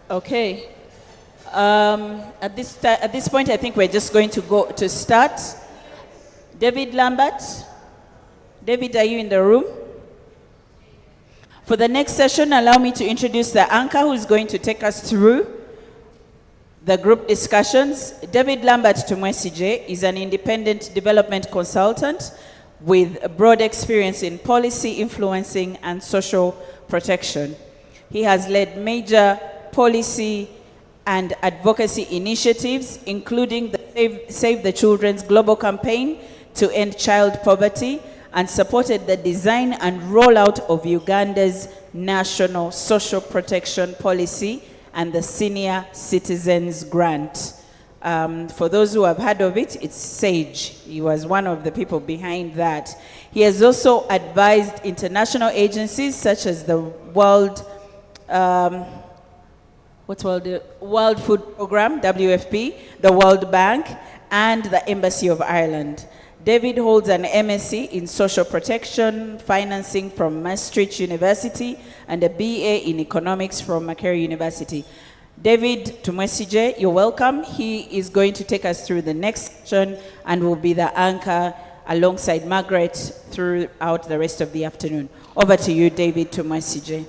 Okay. At this point, I think we're just going to go to start. David Lambert. David, are you in the room? For the next session, allow me to introduce the anchor who is going to take us through the group discussions. David Lambert Tumwesije is an independent development consultant with a broad experience in policy influencing and social protection. He has led major policy and advocacy initiatives, including the Save the Children's global campaign to end child poverty, and supported the design and rollout of Uganda's national social protection policy and the Senior Citizens Grant. For those who have heard of it, it's SAGE. He was one of the people behind that. He has also advised international agencies such as the World Food Program, WFP, the World Bank, and the Embassy of Ireland. David holds an MSc in Social Protection Financing from Maastricht University and a BA in Economics from Makerere University. David Tumwesije, you're welcome. He is going to take us through the next section and will be the anchor alongside Margaret throughout the rest of the afternoon. Over to you, David Tumwesije.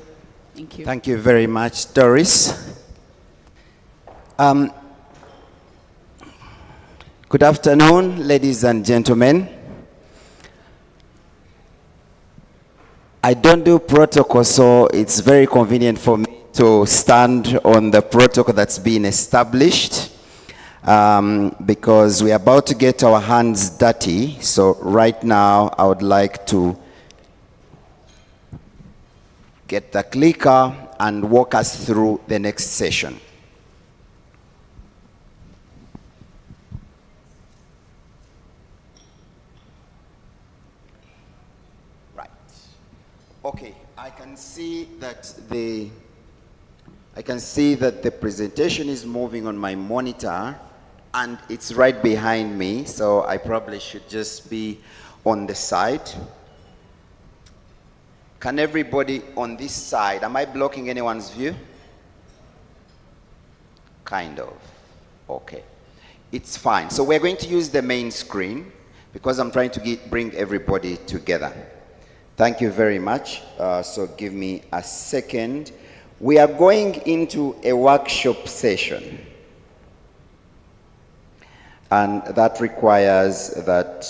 Thank you. Thank you very much, Doris. Good afternoon, ladies and gentlemen. I don't do protocol, so it's very convenient for me to stand on the protocol that's been established because we're about to get our hands dirty. So right now, I would like to get the clicker and walk us through the next session. Okay, I can see that the presentation is moving on my monitor and it's right behind me, so I probably should just be on the side. Can everybody on this side, am I blocking anyone's view? Kind of. Okay. It's fine. So we're going to use the main screen because I'm trying to bring everybody together. Thank you very much. So give me a second. We are going into a workshop session. And that requires that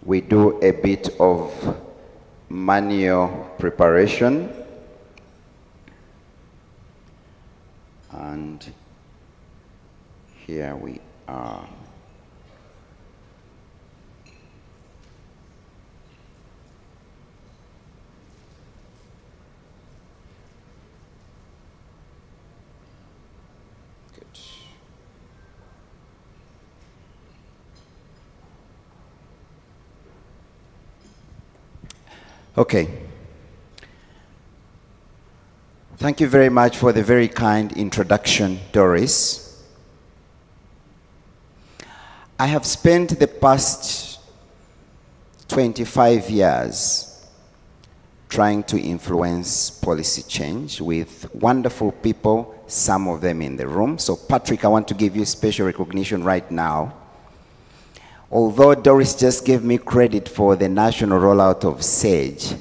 we do a bit of manual preparation. And here we are. Okay. Thank you very much for the very kind introduction, Doris. I have spent the past 25 years trying to influence policy change with wonderful people, some of them in the room. So Patrick, I want to give you special recognition right now. Although Doris just gave me credit for the national rollout of SAGE,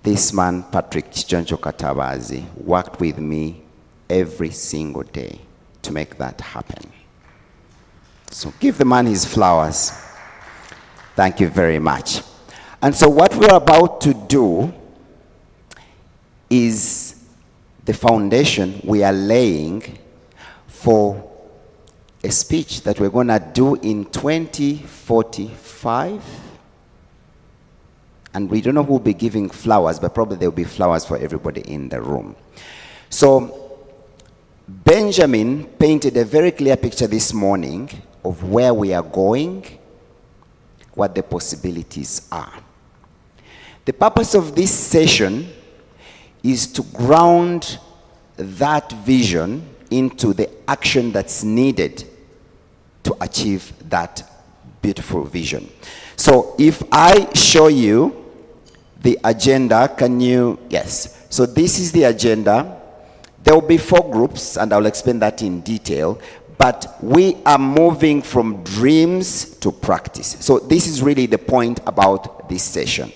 this man, Patrick Chichoncho Katabazi, worked with me every single day to make that happen. So give the man his flowers. Thank you very much. And so what we're about to do is the foundation we are laying for a speech that we're going to do in 2045. And we don't know who will be giving flowers, but probably there will be flowers for everybody in the room. So Benjamin painted a very clear picture this morning of where we are going, what the possibilities are. The purpose of this session is to ground that vision into the action that's needed to achieve that beautiful vision. So if I show you the agenda, can you, yes. So this is the agenda. There will be 4 groups, and I'll explain that in detail, but we are moving from dreams to practice. So this is really the point about this session.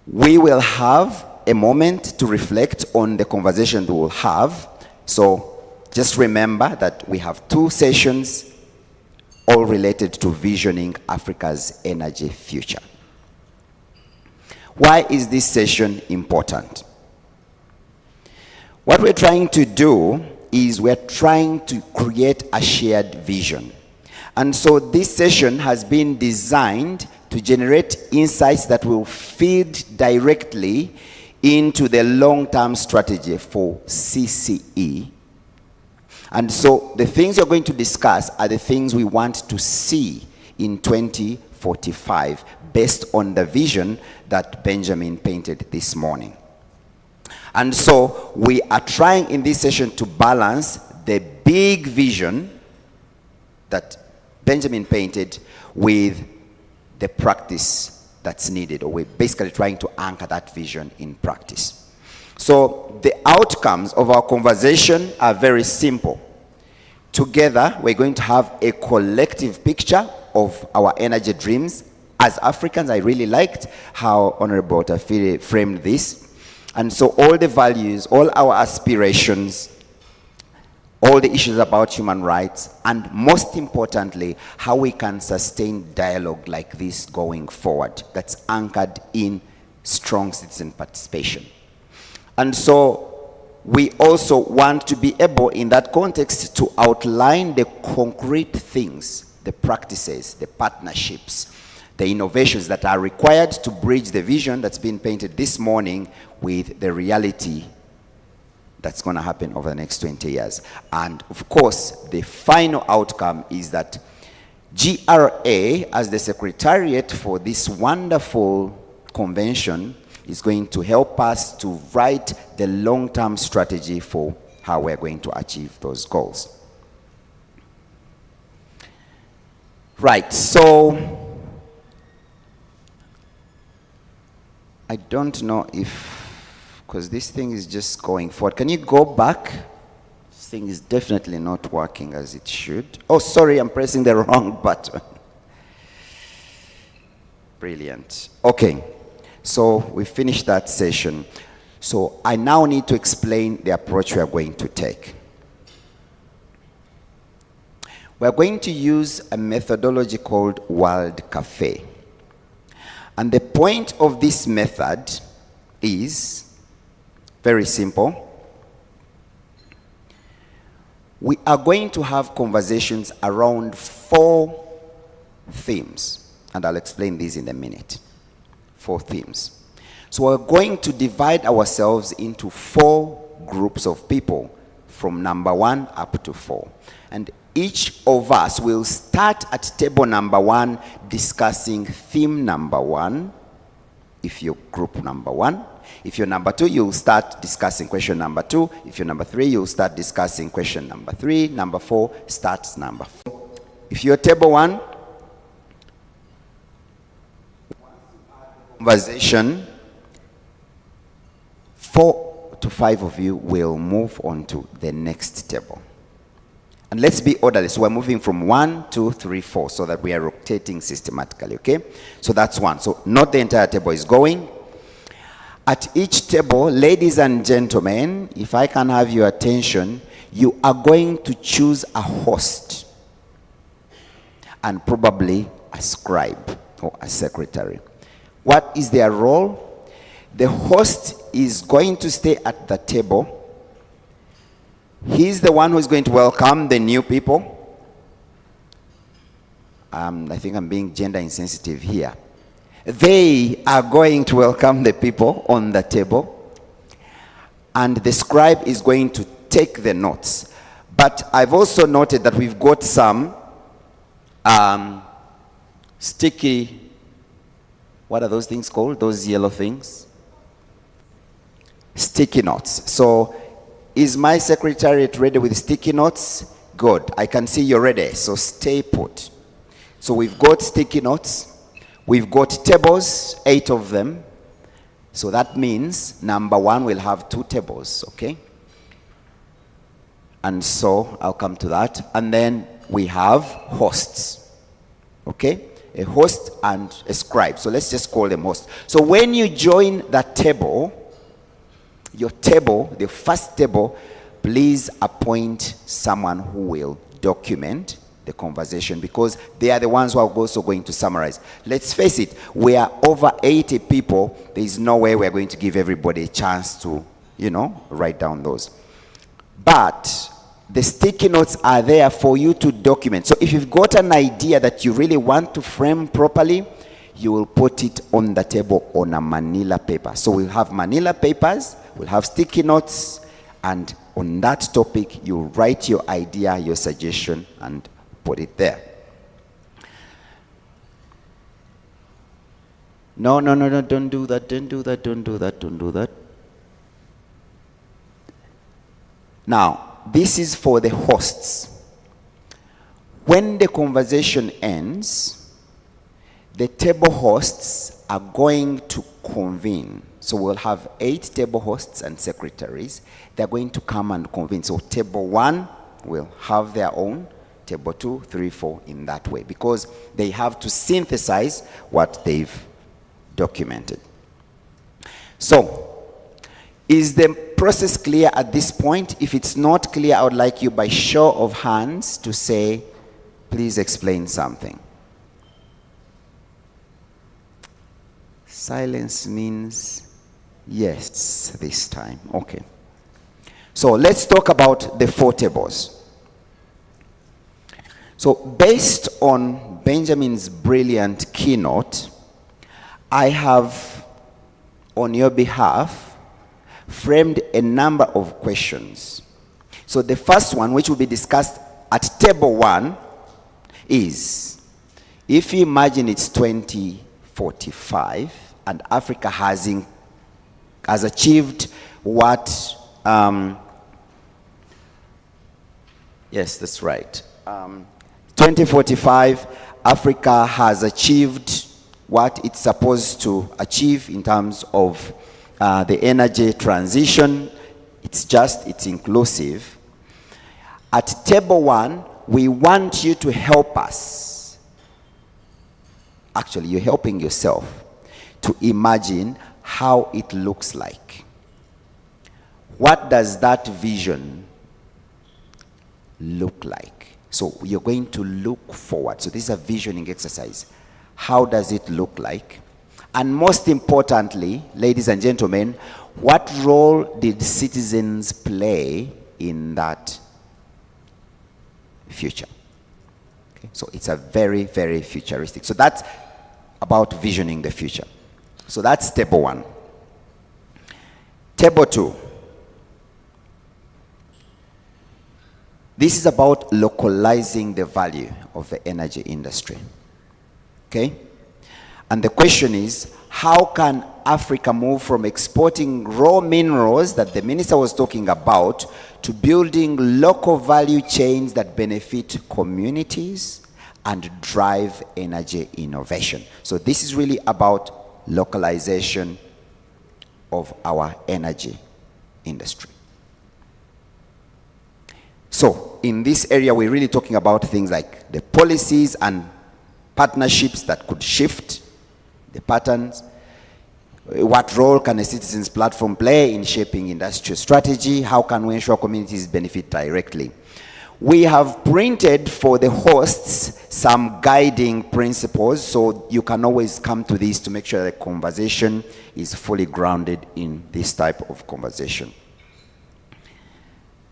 We will have a moment to reflect on the conversation we will have. So just remember that we have 2 sessions, all related to visioning Africa's energy future. Why is this session important? What we're trying to do is we're trying to create a shared vision. And so this session has been designed to generate insights that will feed directly into the long-term strategy for CCE. And so the things you're going to discuss are the things we want to see in 2045 based on the vision that Benjamin painted this morning. And so we are trying in this session to balance the big vision that Benjamin painted with the practice that's needed, or we're basically trying to anchor that vision in practice. So the outcomes of our conversation are very simple. Together, we're going to have a collective picture of our energy dreams. As Africans, I really liked how Honorable Tafiri framed this. And so all the values, all our aspirations, all the issues about human rights, and most importantly, how we can sustain dialogue like this going forward that's anchored in strong citizen participation. And so we also want to be able, in that context, to outline the concrete things, the practices, the partnerships, the innovations that are required to bridge the vision that's been painted this morning with the reality that's going to happen over the next 20 years. And of course, the final outcome is that GRA, as the secretariat for this wonderful convention, is going to help us to write the long-term strategy for how we're going to achieve those goals. Right, so I don't know if, because this thing is just going forward. Can you go back? This thing is definitely not working as it should. Oh, sorry, I'm pressing the wrong button. Brilliant. Okay, so we finished that session. So I now need to explain the approach we are going to take. We are going to use a methodology called World Cafe. And the point of this method is very simple. We are going to have conversations around 4 themes, and I'll explain these in a minute. 4 themes. So we're going to divide ourselves into 4 groups of people, from number 1 up to 4. And each of us will start at table number 1 discussing theme number 1, if you're group number 1. If you're number 2, you'll start discussing question number 2. If you're number 3, you'll start discussing question number 3. Number 4 starts number 4. If you're table 1, conversation, 4 to 5 of you will move on to the next table. And let's be orderly. So we're moving from 1, 2, 3, 4, so that we are rotating systematically, okay? So that's 1. So not the entire table is going. At each table, ladies and gentlemen, if I can have your attention, you are going to choose a host and probably a scribe or a secretary. What is their role? The host is going to stay at the table. He's the one who's going to welcome the new people. I think I'm being gender insensitive here. They are going to welcome the people on the table. And the scribe is going to take the notes. But I've also noted that we've got some sticky, what are those things called? Those yellow things? Sticky notes. So is my secretariat ready with sticky notes? Good. I can see you're ready. So stay put. So we've got sticky notes. We've got tables, 8 of them. So that means number 1 will have 2 tables, okay? And so I'll come to that. And then we have hosts. Okay? A host and a scribe. So let's just call them hosts. So when you join that table, your table, the first table, please appoint someone who will document the conversation, because they are the ones who are also going to summarize. Let's face it, we are over 80 people. There is no way we're going to give everybody a chance to, write down those. But the sticky notes are there for you to document. So if you've got an idea that you really want to frame properly, you will put it on the table on a manila paper. So we'll have manila papers, we'll have sticky notes, and on that topic, you write your idea, your suggestion, and put it there. No, don't do that, don't do that. Now, this is for the hosts. When the conversation ends, the table hosts are going to convene. So we'll have 8 table hosts and secretaries. They're going to come and convene. So table 1 will have their own, table 2, 3, 4 in that way, because they have to synthesize what they've documented. So, is the process clear at this point? If it's not clear, I would like you by show of hands to say, please explain something. Silence means yes this time. Okay. So let's talk about the 4 tables. So based on Benjamin's brilliant keynote, I have, on your behalf, framed a number of questions. So the first one, which will be discussed at table 1, is, if you imagine it's 2045 and Africa has achieved what, yes, that's right. 2045, Africa has achieved what it's supposed to achieve in terms of the energy transition. It's inclusive. At table 1, we want you to help us. Actually, you're helping yourself to imagine how it looks like. What does that vision look like? So you're going to look forward. So this is a visioning exercise. How does it look like? And most importantly, ladies and gentlemen, what role did citizens play in that future? Okay, so it's a very, very futuristic. So that's about visioning the future. So that's table 1. Table 2. This is about localizing the value of the energy industry. Okay? And the question is, how can Africa move from exporting raw minerals that the minister was talking about to building local value chains that benefit communities and drive energy innovation? So this is really about localization of our energy industry. So in this area, we're really talking about things like the policies and partnerships that could shift the patterns. What role can a citizens platform play in shaping industrial strategy? How can we ensure communities benefit directly? We have printed for the hosts some guiding principles, so you can always come to these to make sure the conversation is fully grounded in this type of conversation.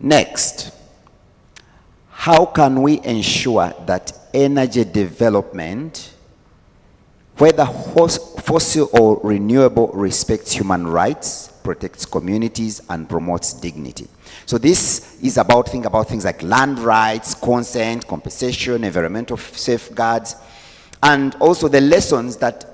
Next, how can we ensure that energy development, whether fossil or renewable, respects human rights, protects communities, and promotes dignity? So this is about things like land rights, consent, compensation, environmental safeguards, and also the lessons that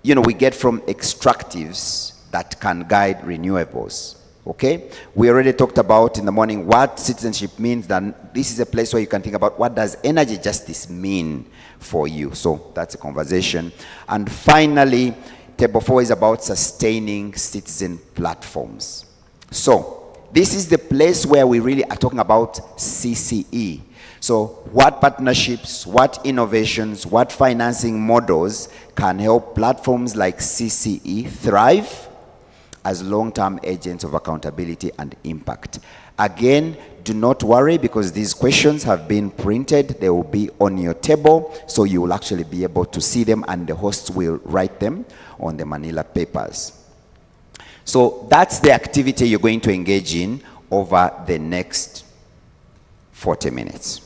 we get from extractives that can guide renewables. Okay, we already talked about in the morning what citizenship means. Then this is a place where you can think about what does energy justice mean for you. So that's a conversation. And finally, table 4 is about sustaining citizen platforms. So this is the place where we really are talking about CCE. So what partnerships, what innovations, what financing models can help platforms like CCE thrive as long-term agents of accountability and impact? Again, do not worry, because these questions have been printed. They will be on your table, so you will actually be able to see them, and the hosts will write them on the Manila papers. So that's the activity you're going to engage in over the next 40 minutes.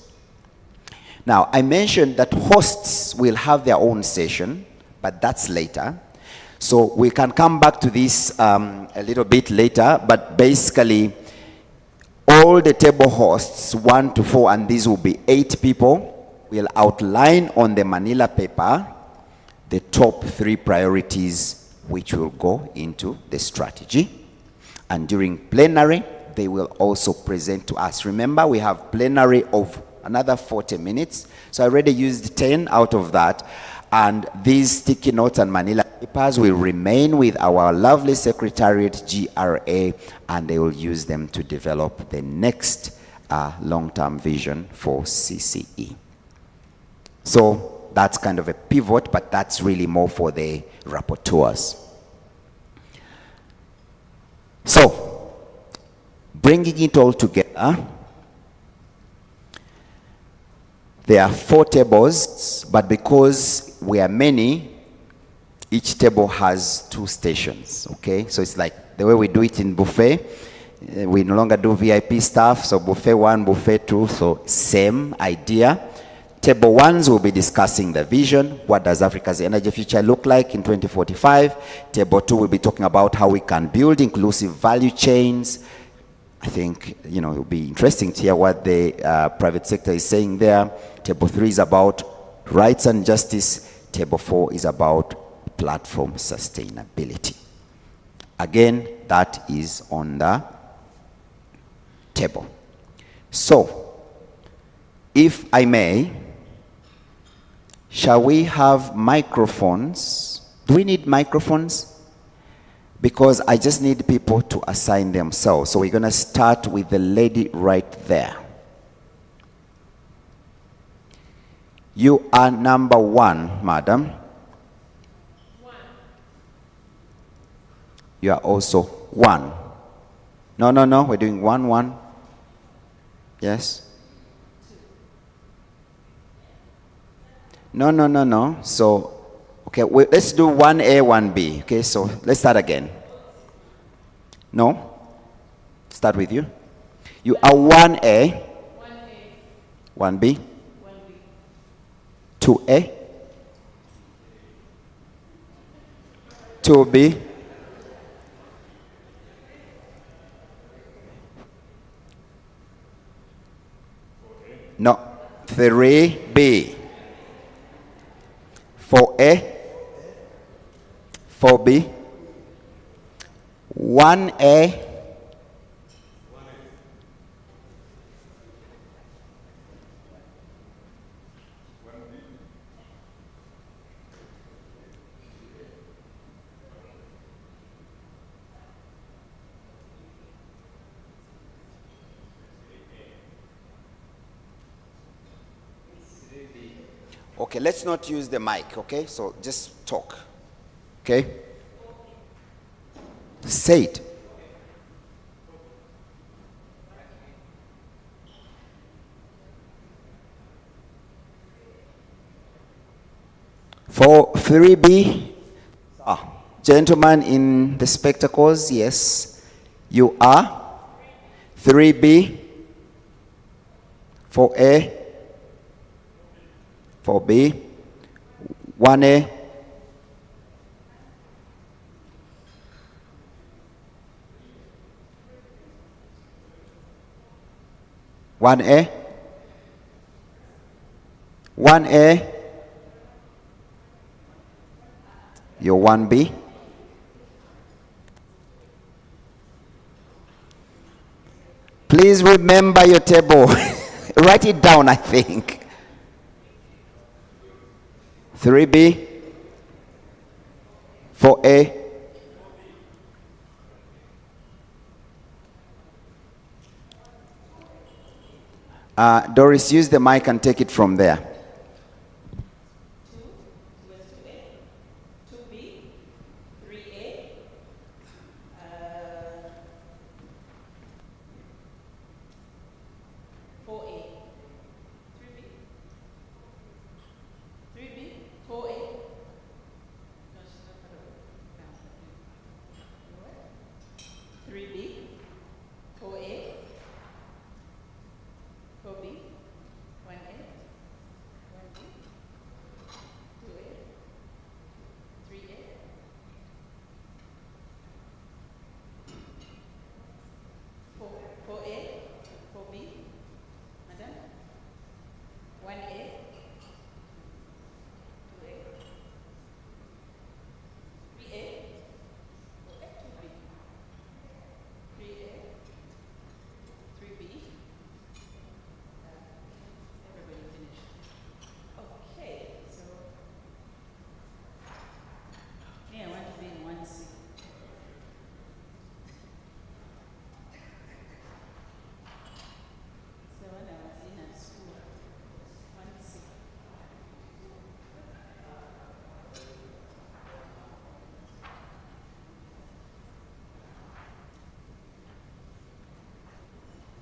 Now, I mentioned that hosts will have their own session, but that's later. So we can come back to this a little bit later, but basically, all the table hosts, 1 to 4, and these will be 8 people, will outline on the Manila paper the top 3 priorities which will go into the strategy. And during plenary, they will also present to us. Remember, we have plenary of another 40 minutes. So I already used 10 out of that. And these sticky notes and Manila papers will remain with our lovely secretariat, GRA, and they will use them to develop the next long-term vision for CCE. So that's kind of a pivot, but that's really more for the rapporteurs. So, bringing it all together, there are 4 tables, but because we are many, each table has 2 stations, okay? So it's like the way we do it in buffet. We no longer do VIP stuff, so buffet 1, buffet 2, so same idea. Table 1s will be discussing the vision. What does Africa's energy future look like in 2045? Table 2 will be talking about how we can build inclusive value chains. I think, you know, it will be interesting to hear what the private sector is saying there. Table 3 is about rights and justice. Table 4 is about platform sustainability. Again, that is on the table. So, if I may, shall we have microphones? Do we need microphones? Because I just need people to assign themselves. So we're going to start with the lady right there. You are number 1, madam. 1. You are also 1. No, we're doing 1, 1. Yes? No. So, okay, let's do 1A, 1B. Okay, so let's start again. No? Start with you. You are 1A. 1A. 1B. 1B. 2A. 2B. No. 3B. 4A. 4B. 1A. Okay, let's not use the mic, okay? So just talk, okay? Say it. For 3B, gentleman in the spectacles, yes. You are 3B, 4A, 4B, 1A, 1A, 1A, you're 1B. Please remember your table. Write it down, I think. 3B, 4A, Doris, use the mic and take it from there. 2B, 3A, 4A, 3B, 4A. No, she's not part of it. No. 3B, 4A, 4B, 1A, 1B, 2A, 3A, 4A, 4B, madam, 1A, 2A, 3A, 2B, 3A, 3B. Everybody finished. Okay, so me, I want to be in 1C. So when I was in at school, 1C.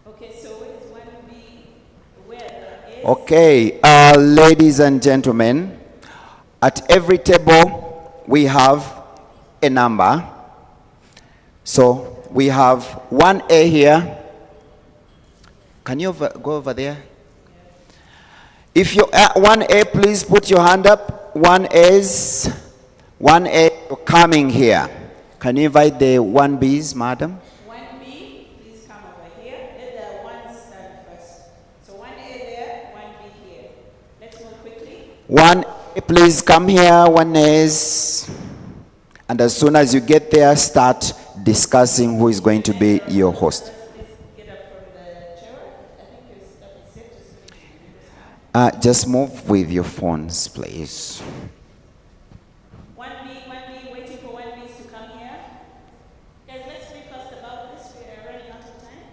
Okay, so where is 1B? Where there is? Okay, ladies and gentlemen, at every table we have a number. So we have 1A here. Can you go over there? If you're at 1A, please put your hand up. 1A's, 1A, you're coming here. Can you invite the 1B's, madam? 1B, please come over here. Let the ones stand first. So 1A there, 1B here. Let's move quickly. 1A, please come here. 1A's. And as soon as you get there, start discussing who is going to be your host. Please get up from the chair. I think your stuff is set. Just going to Just move with your phones, please. 1B, waiting for 1B's to come here. Guys, let's be fast about this. We are running out of time.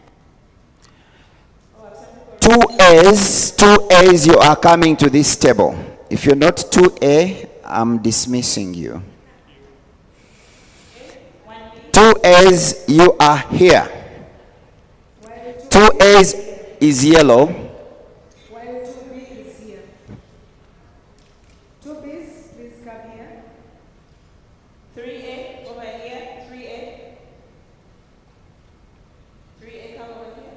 Oh, have some people 2A's, you are coming to this table. If you're not 2A, I'm dismissing you. 1B. 2A's, you are here. 2A's is yellow. While 2B is here. 2B's, please come here. 3A, over here. 3A. 3A, come over here.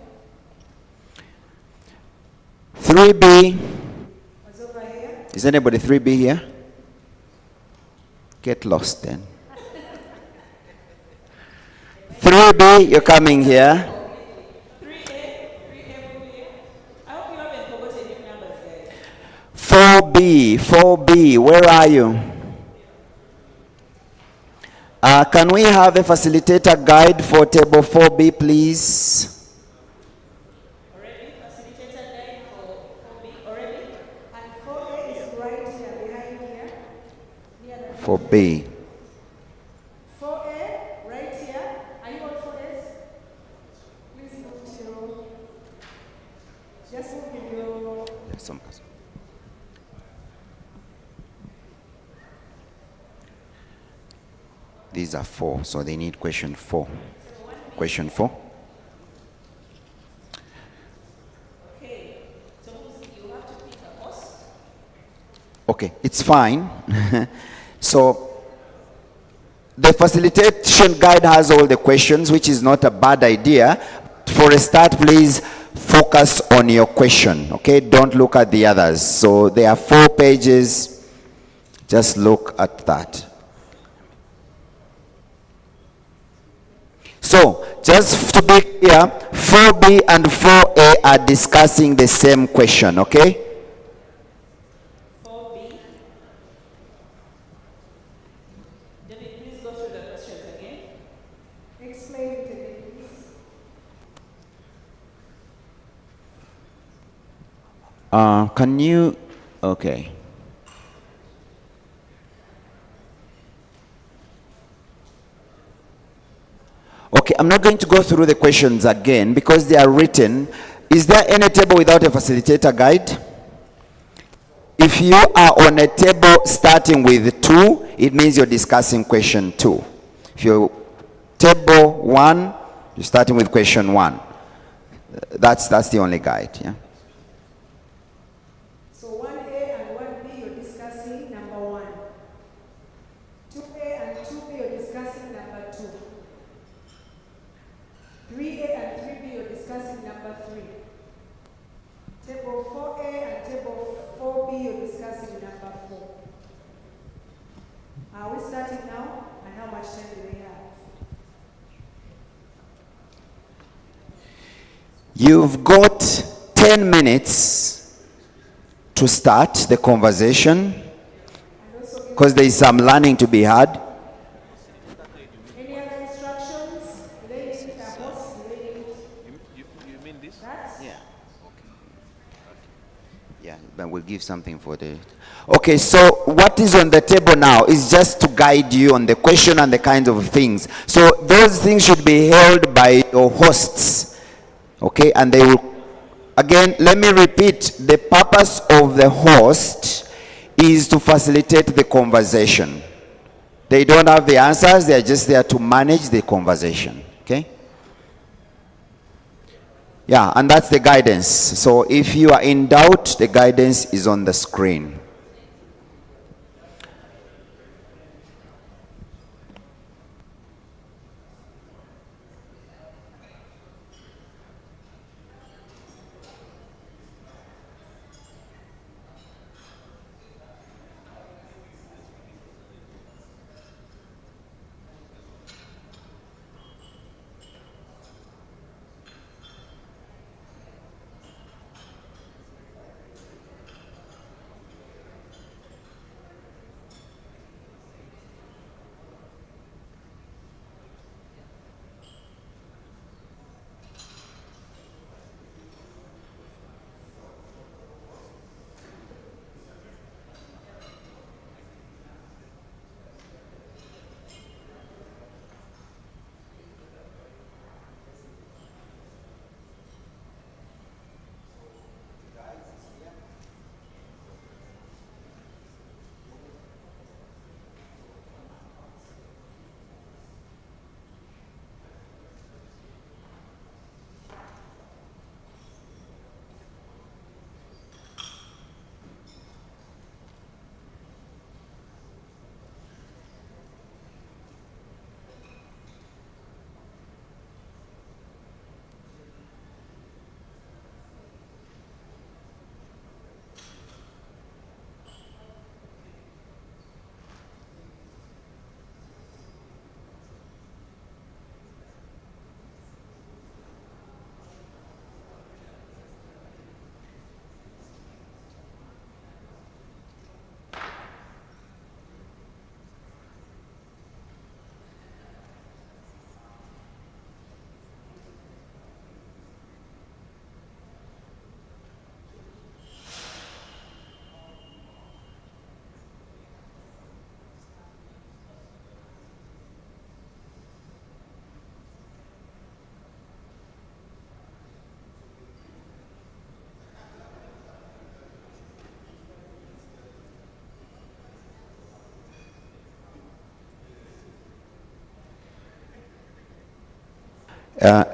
3B, Was over here. is anybody 3B here? Get lost then. 3B, you're coming here. 3A over here. I hope you haven't forgotten your numbers, guys. 4B, where are you? Can we have a facilitator guide for table 4B, please? Already? Facilitator guide for 4B? Already? And 4A is right here, behind here. Near the 4B. 4A, right here. Are you all 4As? Please move to your. Just move with your. These are 4, so they need question 4. Question 4. Okay. So you have to pick a host. Okay, it's fine. So the facilitation guide has all the questions, which is not a bad idea. For a start, please focus on your question, okay? Don't look at the others. So there are 4 pages. Just look at that. So, just to be clear, 4B and 4A are discussing the same question, okay? 4B. David, please go through the questions again. Explain it again, please. Can you, okay. Okay, I'm not going to go through the questions again because they are written. Is there any table without a facilitator guide? If you are on a table starting with 2, it means you're discussing question 2. If you're table 1, you're starting with question 1. That's the only guide, yeah. So 1A and 1B, you're discussing number 1. 2A and 2B, you're discussing number 2. 3A and 3B, you're discussing number 3. Table 4A and table 4B, you're discussing number 4. Are we starting now? And how much time do we have? You've got 10 minutes to start the conversation because there is some learning to be had. Any other instructions? Do they need a host? Do they need You mean this? that? Yeah. Yeah, but we'll give something for the... Okay, so what is on the table now is just to guide you on the question and the kinds of things. So those things should be held by your hosts. Okay, and they will... Again, let me repeat. The purpose of the host is to facilitate the conversation. They don't have the answers. They are just there to manage the conversation. Okay? Yeah, and that's the guidance. So if you are in doubt, the guidance is on the screen.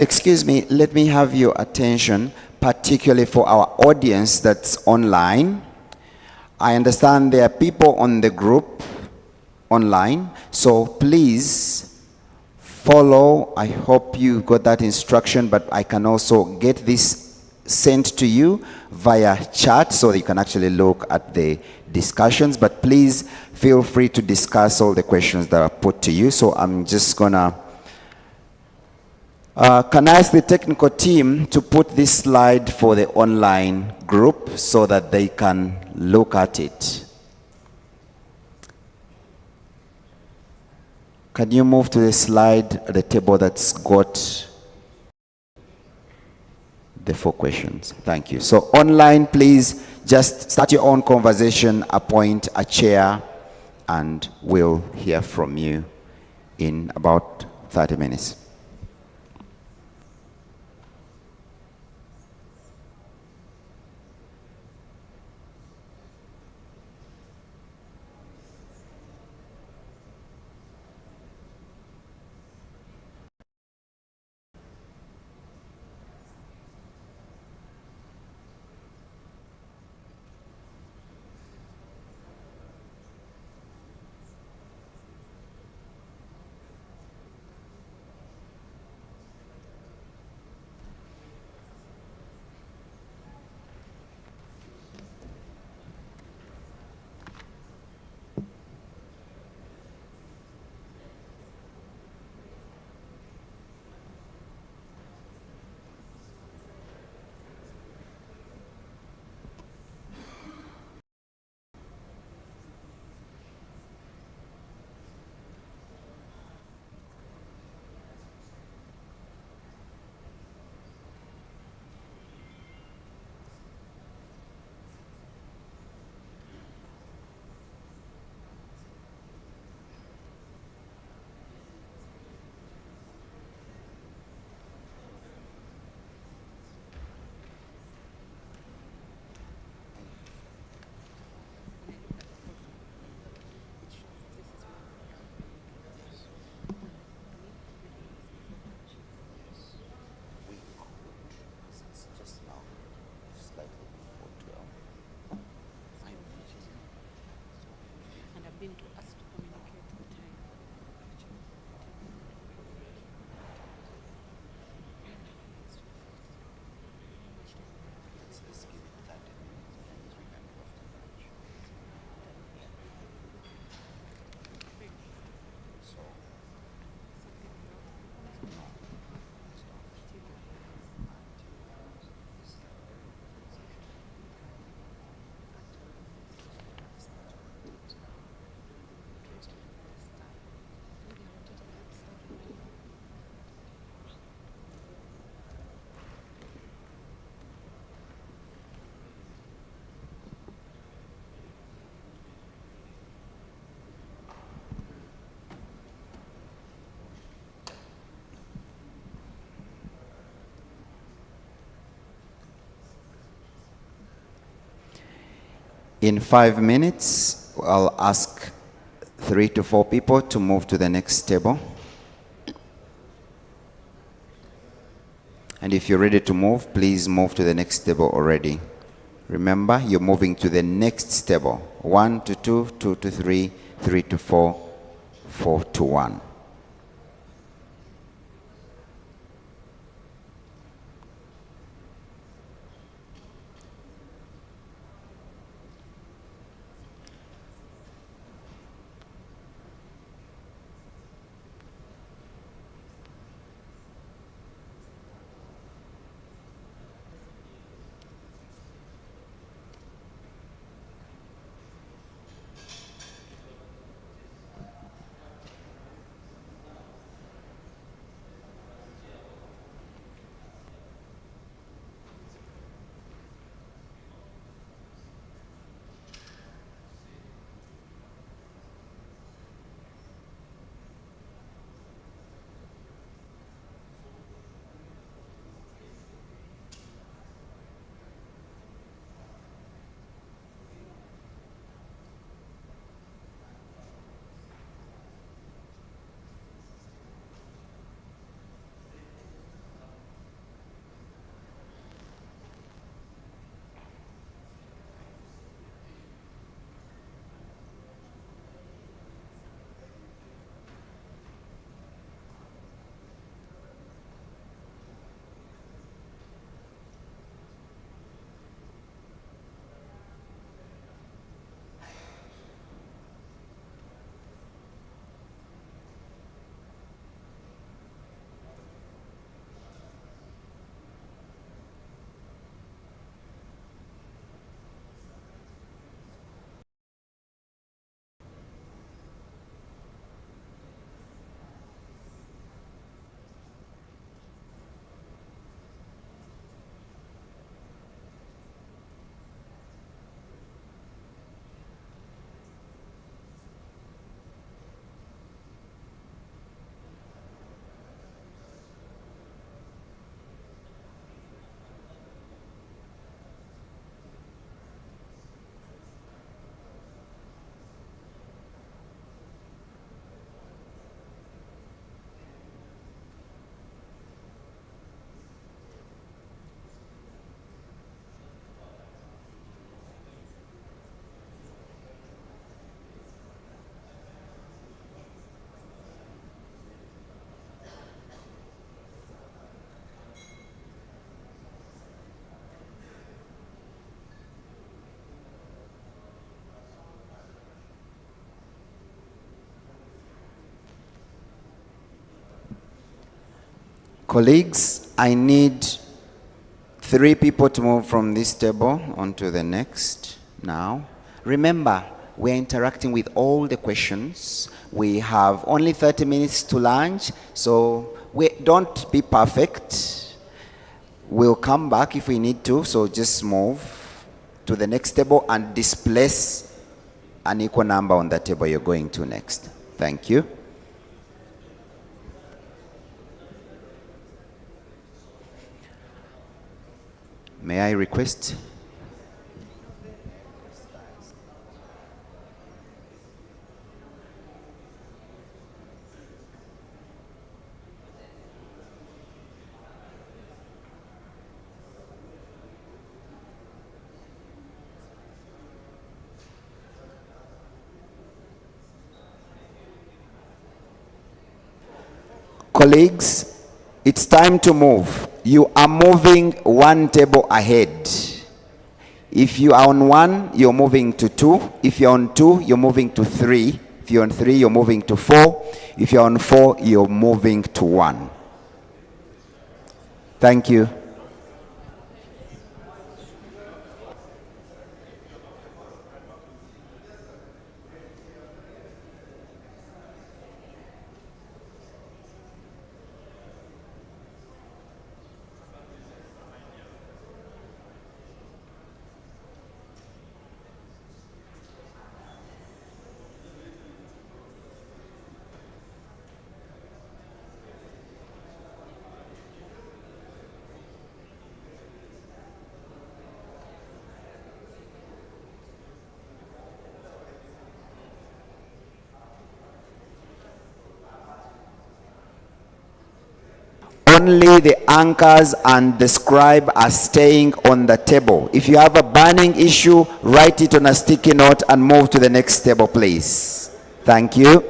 Excuse me, let me have your attention, particularly for our audience that's online. I understand there are people on the group online, so please follow. I hope you got that instruction, but I can also get this sent to you via chat so that you can actually look at the discussions. But please feel free to discuss all the questions that are put to you. So I'm just gonna can I ask the technical team to put this slide for the online group so that they can look at it? Can you move to the slide at the table that's got the 4 questions? Thank you. So online, please just start your own conversation, appoint a chair, and we'll hear from you in about 30 minutes. In 5 minutes, I'll ask 3 to 4 people to move to the next table. And if you're ready to move, please move to the next table already. Remember, you're moving to the next table. 1 to 2, 2 to 3, 3 to 4, 4 to 1. Colleagues, I need 3 people to move from this table onto the next now. Remember, we're interacting with all the questions. We have only 30 minutes to lunch, so don't be perfect. We'll come back if we need to, so just move to the next table and displace an equal number on the table you're going to next. Thank you. May I request? Colleagues, it's time to move. You are moving 1 table ahead. If you are on 1, you're moving to 2. If you're on 2, you're moving to 3. If you're on 3, you're moving to 4. If you're on 4, you're moving to 1. Thank you. only the anchors and the scribe are staying on the table. If you have a burning issue, write it on a sticky note and move to the next table, please. Thank you.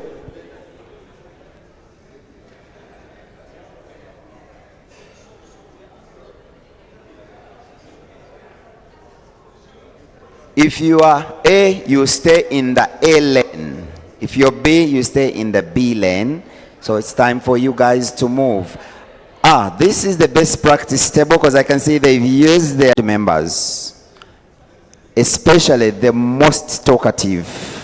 If you are A, you stay in the A lane. If you're B, you stay in the B lane. So it's time for you guys to move. This is the best practice table because I can see they've used their members, especially the most talkative.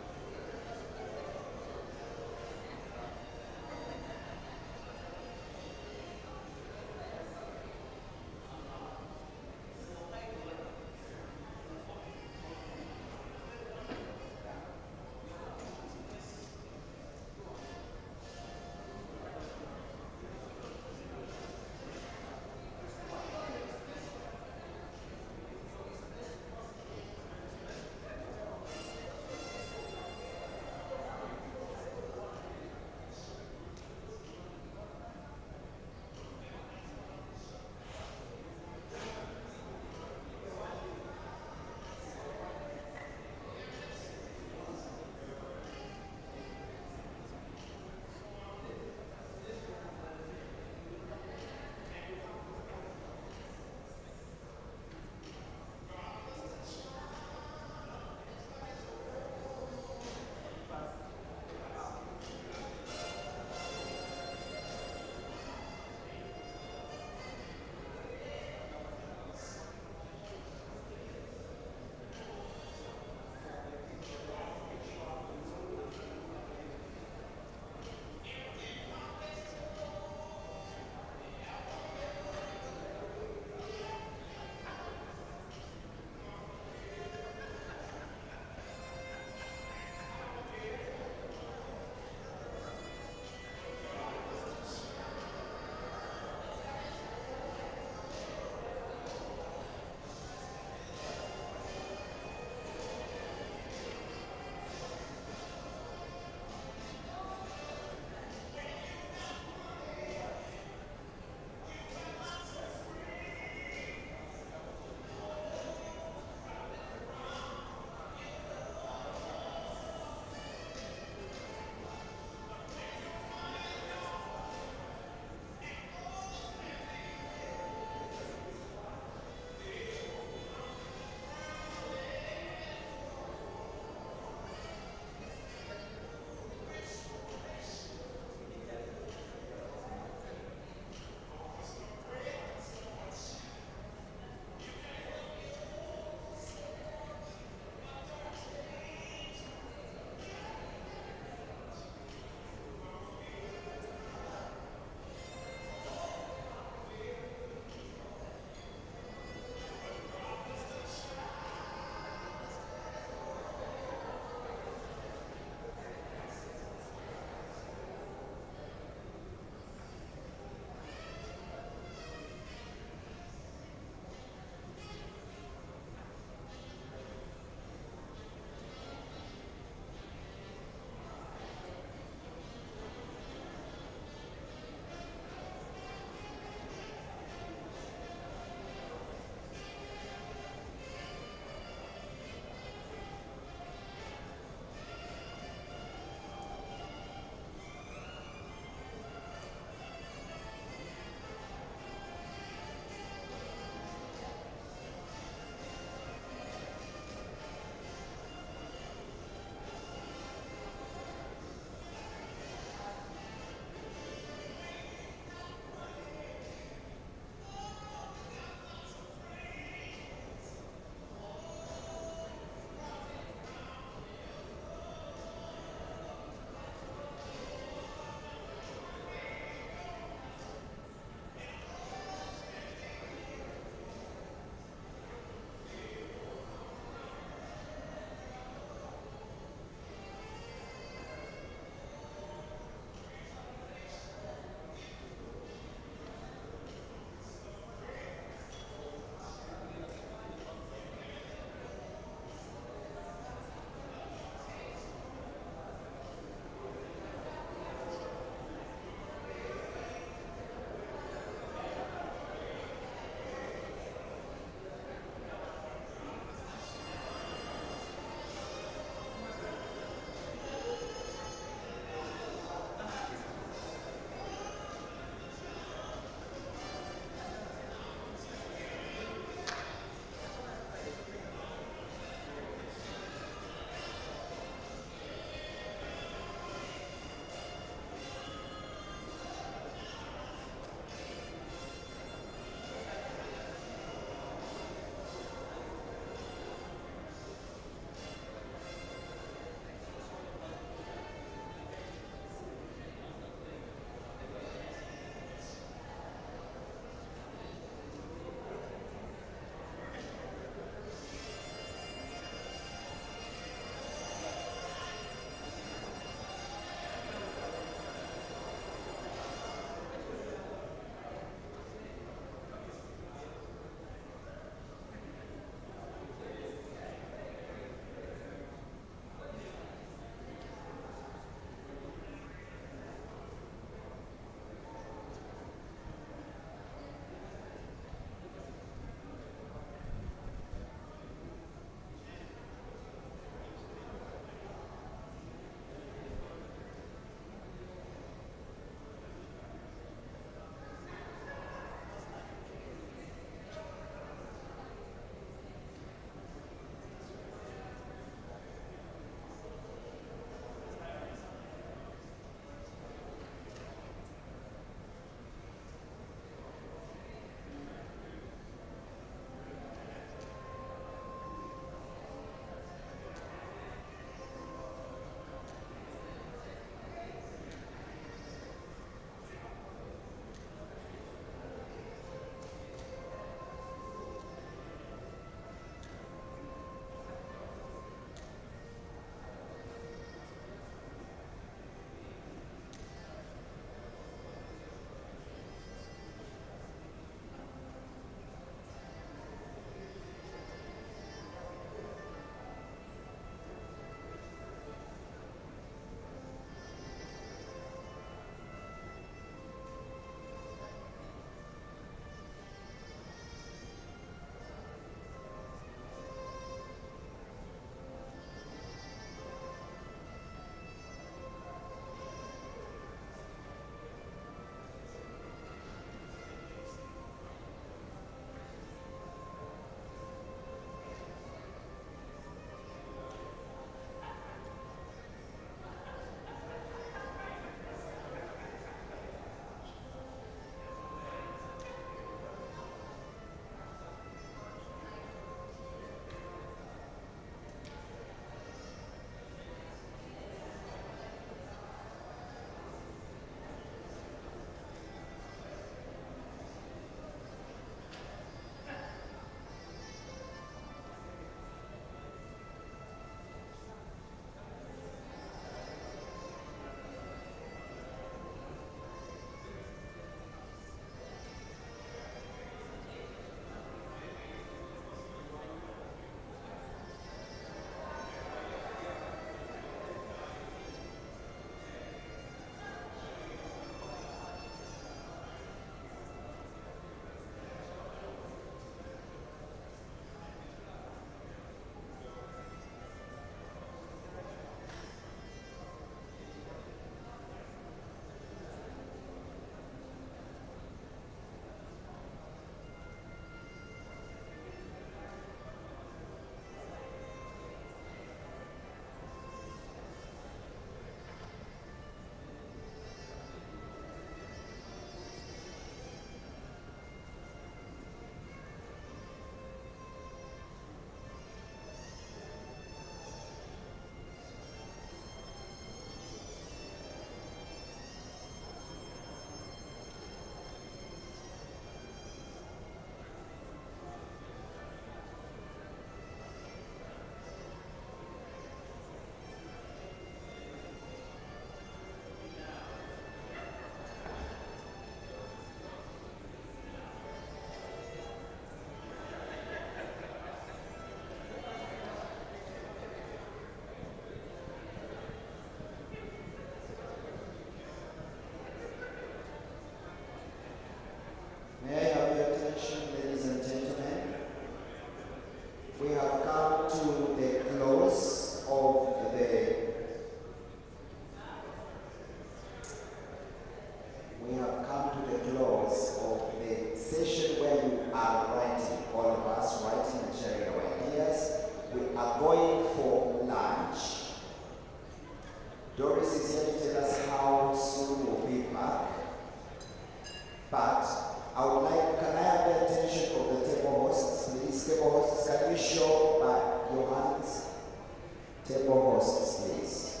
Table hosts, please.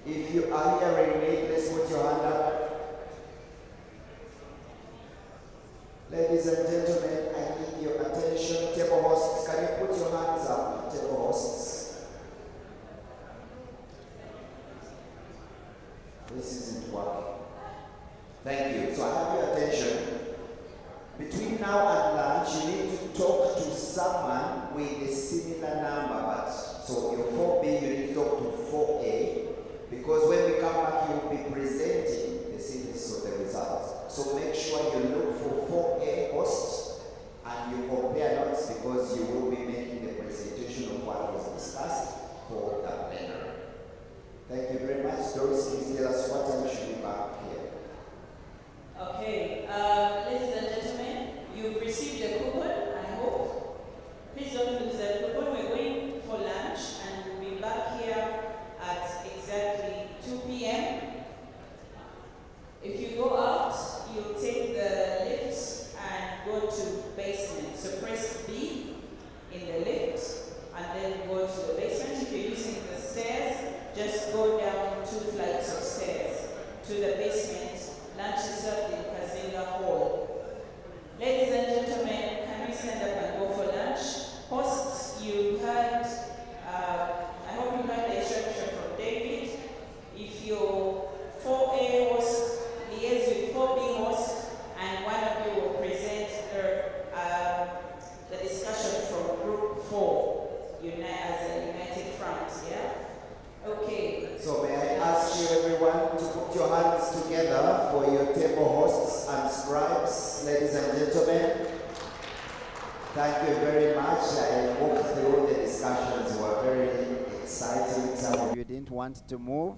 If you are hearing me, please put your hand up. Ladies and gentlemen, I need your attention. Table hosts, can you put your hands up? Table hosts. This isn't working. Thank you. So I have your attention. Between now and lunch, you need to talk to someone with a similar number. But so your 4B, you need to talk to 4A, because when we come back, you will be presenting the series of the results. So make sure you look for 4A host and you compare notes, because you will be making the presentation of what was discussed for the plenary. Thank you very much. Doris, please tell us what time should be back here. Okay, ladies and gentlemen, you've received a coupon, I hope. Please don't lose that coupon. We're going for lunch and we'll be back here at exactly 2 p.m. If you go out, you'll take the lift and go to basement. So press B in the lift and then go to the basement. If you're using the stairs, just go down 2 flights of stairs to the basement. Lunch is served in Kazinga Hall. Ladies and gentlemen, can we stand up and go for lunch? Hosts, you heard, I hope you heard the instruction from David. If your 4A host liaise with 4B host, and one of you will present the discussion from group 4 as a united front, yeah? Okay. So may I ask you everyone to put your hands together for your table hosts and scribes, ladies and gentlemen. Thank you very much. I walked through the discussions, were very exciting. Some of you didn't want to move.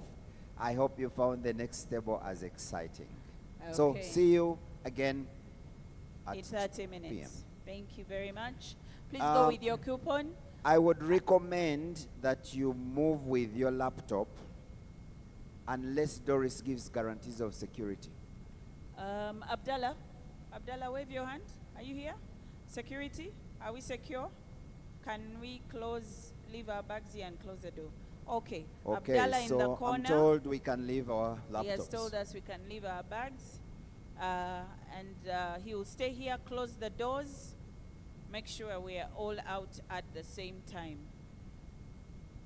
I hope you found the next table as exciting. So Okay. see you again at In 30 PM. minutes. Thank you very much. Please go with your coupon. I would recommend that you move with your laptop unless Doris gives guarantees of security. Abdallah, wave your hand. Are you here? Security, are we secure? Can we leave our bags here and close the door? Okay. Okay, Abdallah in the so corner. I'm told we can leave our laptops. He has told us we can leave our bags. He will stay here, close the doors, make sure we are all out at the same time.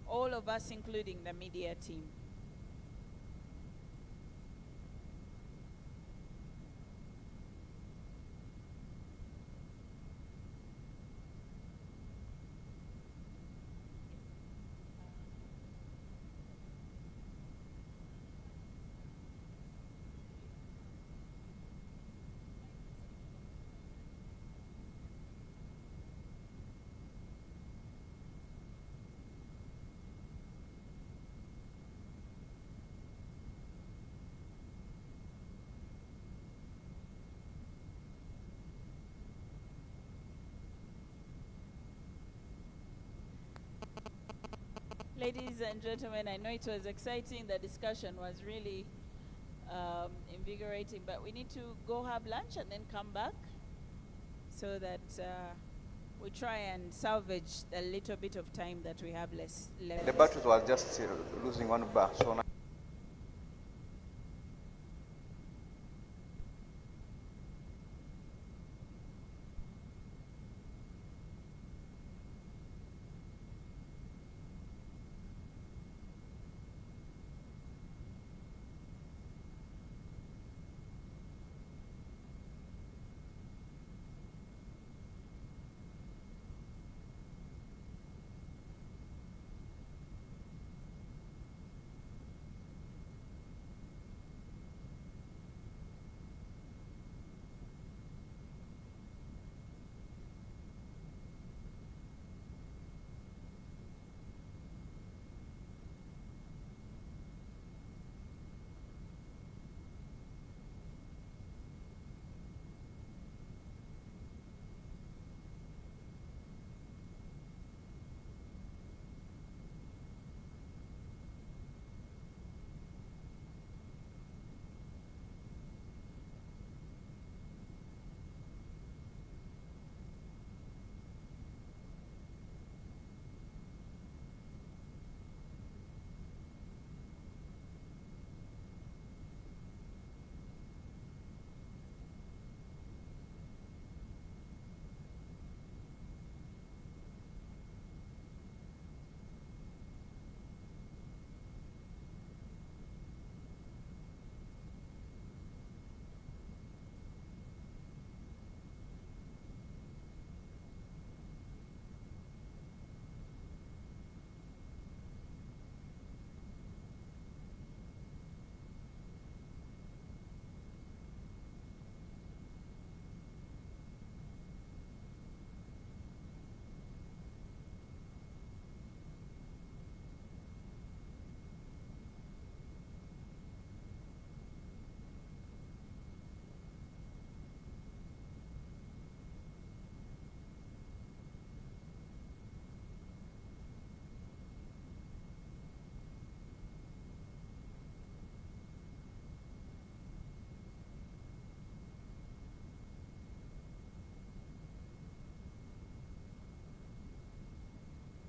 All of us, including the media team. Ladies and gentlemen, I know it was exciting. The discussion was really invigorating, but we need to go have lunch and then come back so that we try and salvage the little bit of time that we have left. The batteries were just losing one bar. So now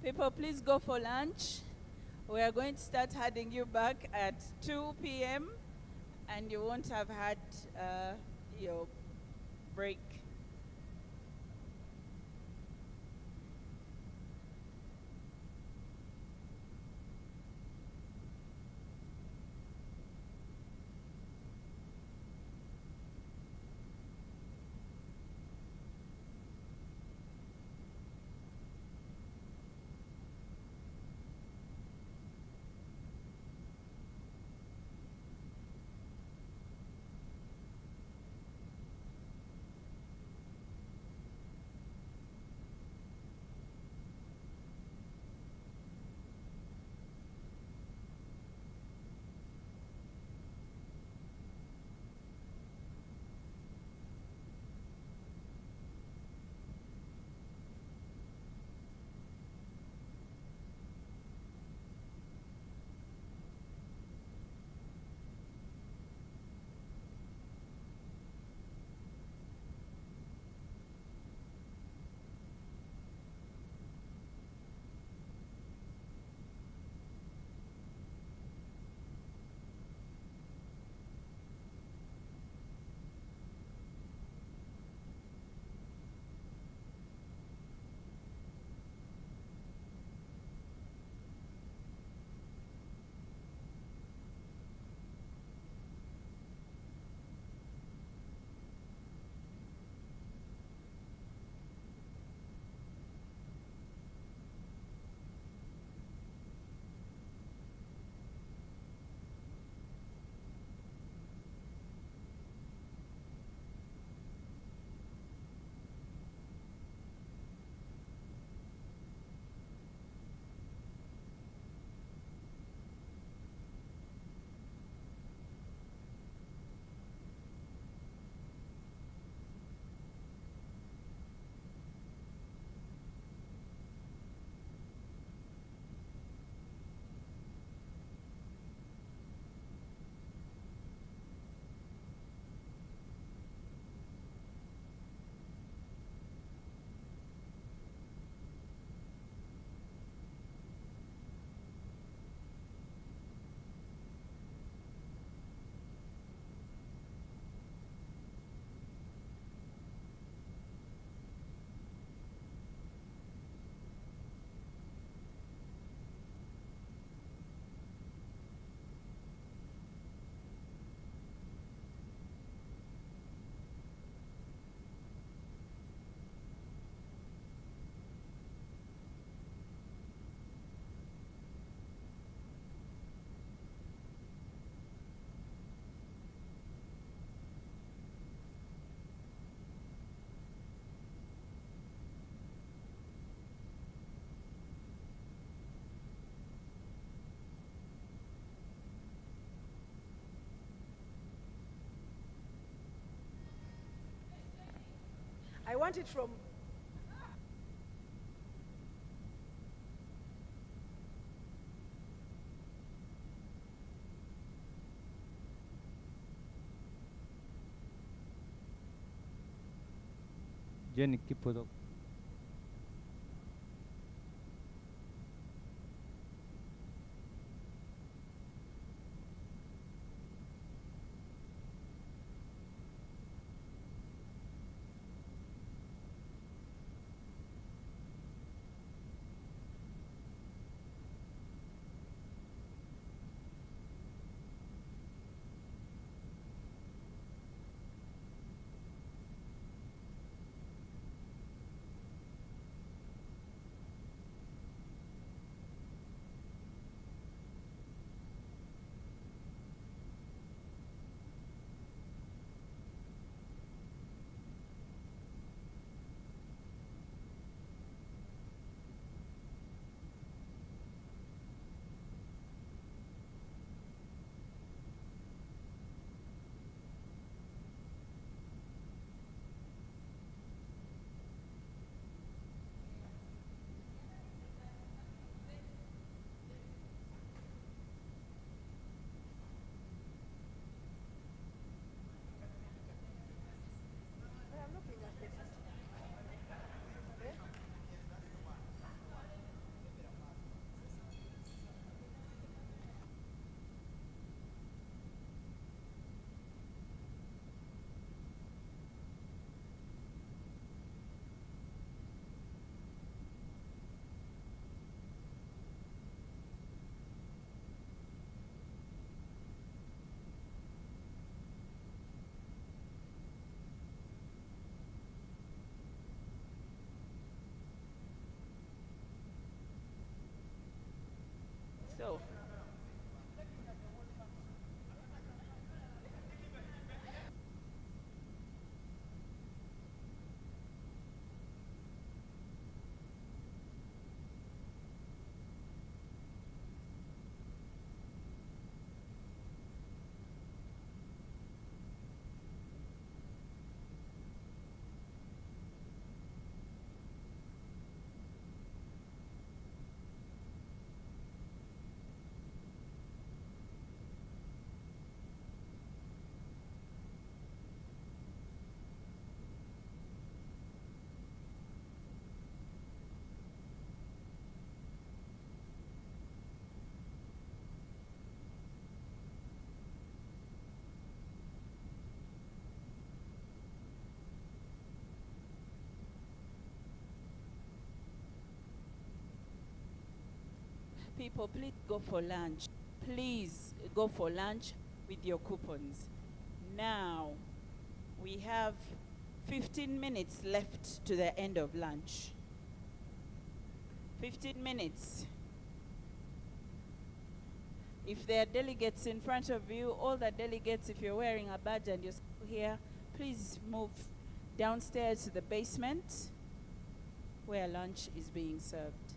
People, please go for lunch. We are going to start handing you back at 2 p.m. and you won't have had your break. I want it from. Jenny Kipodok. So, people, please go for lunch. Please go for lunch with your coupons. Now, we have 15 minutes left to the end of lunch. 15 minutes. If there are delegates in front of you, all the delegates, if you're wearing a badge and you're still here, please move downstairs to the basement where lunch is being served.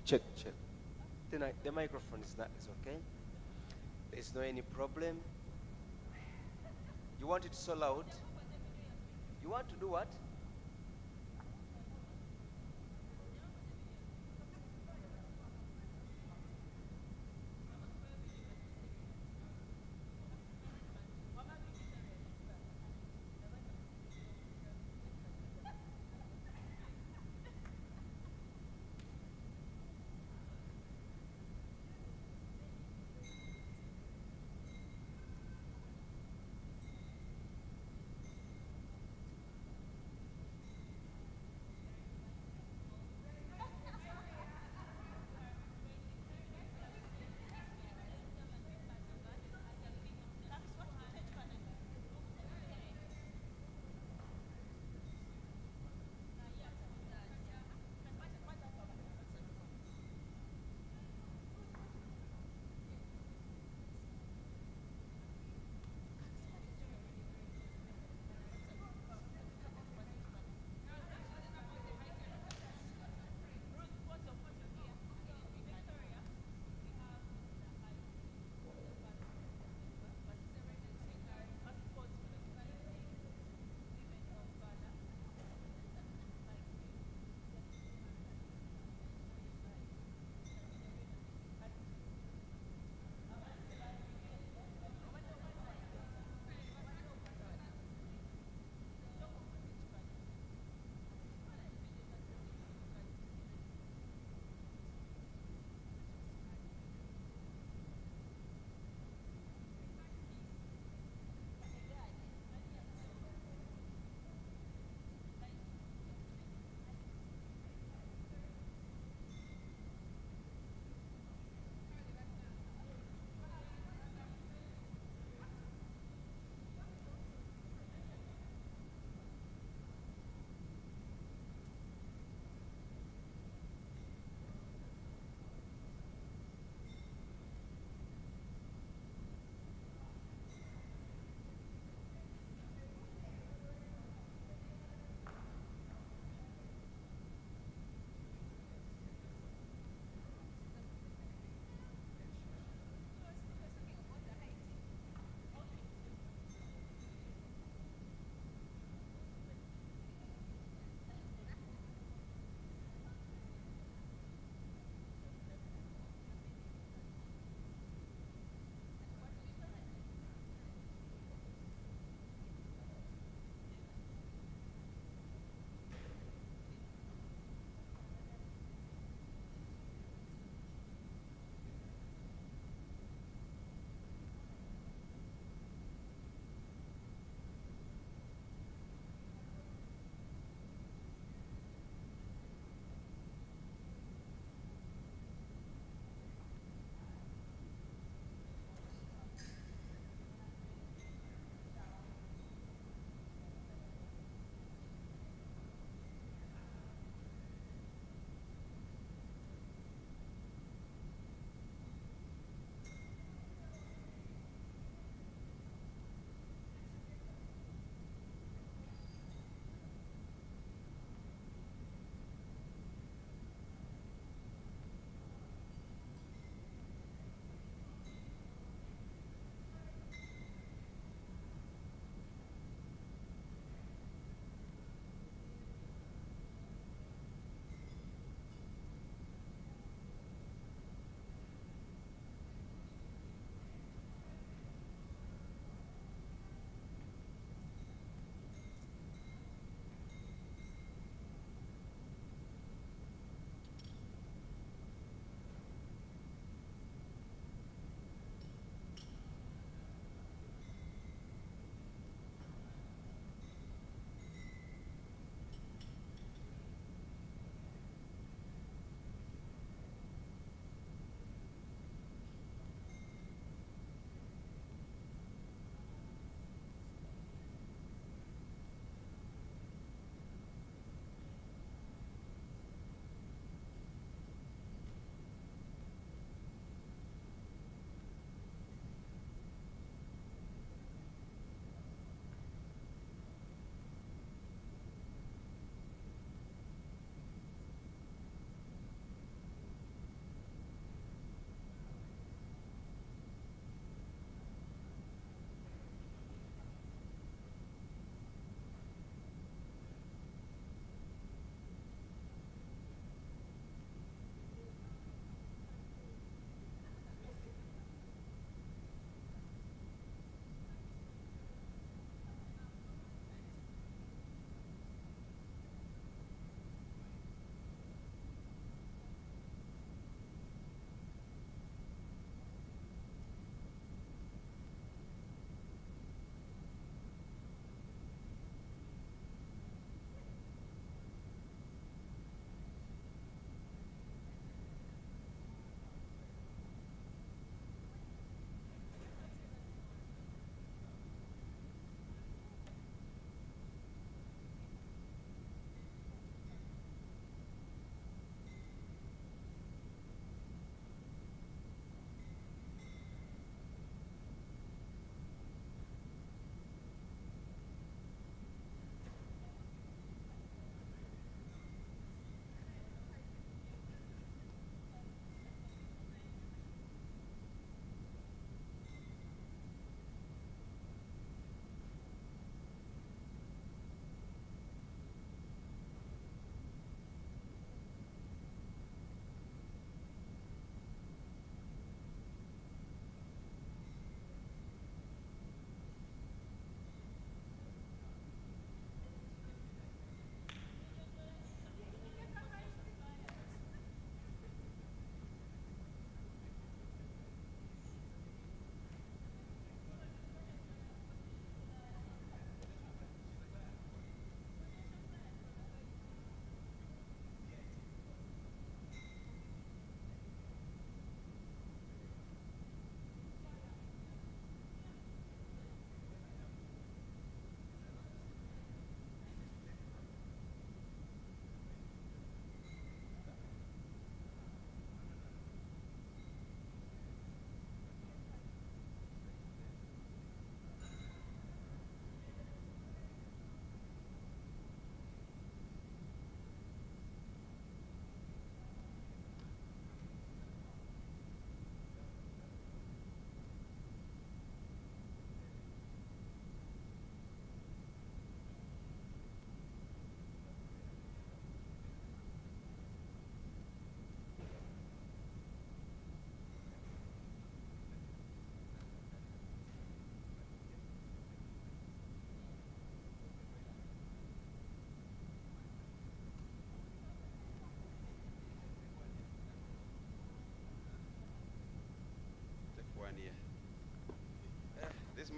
Check, check. The microphone is okay. There's no any problem. You want it so loud? You want to do what?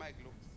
my gloves.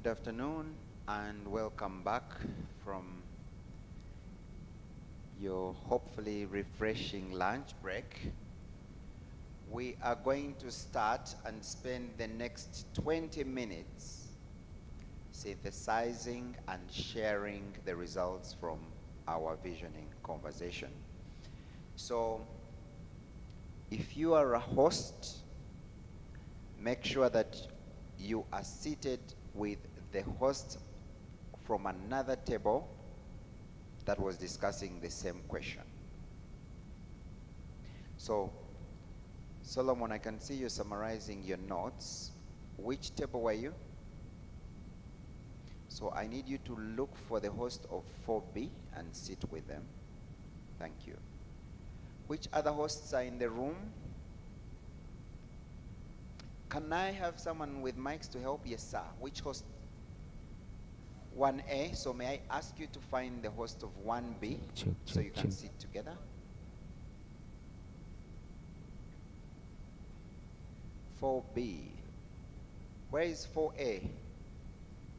Good afternoon and welcome back from your hopefully refreshing lunch break. We are going to start and spend the next 20 minutes synthesizing and sharing the results from our visioning conversation. So if you are a host, make sure that you are seated with the host from another table that was discussing the same question. So, Solomon, I can see you summarizing your notes. Which table were you? So I need you to look for the host of 4B and sit with them. Thank you. Which other hosts are in the room? Can I have someone with mics to help? Yes, sir. Which host? 1A. So may I ask you to find the host of 1B so you can sit together? 4B. Where is 4A?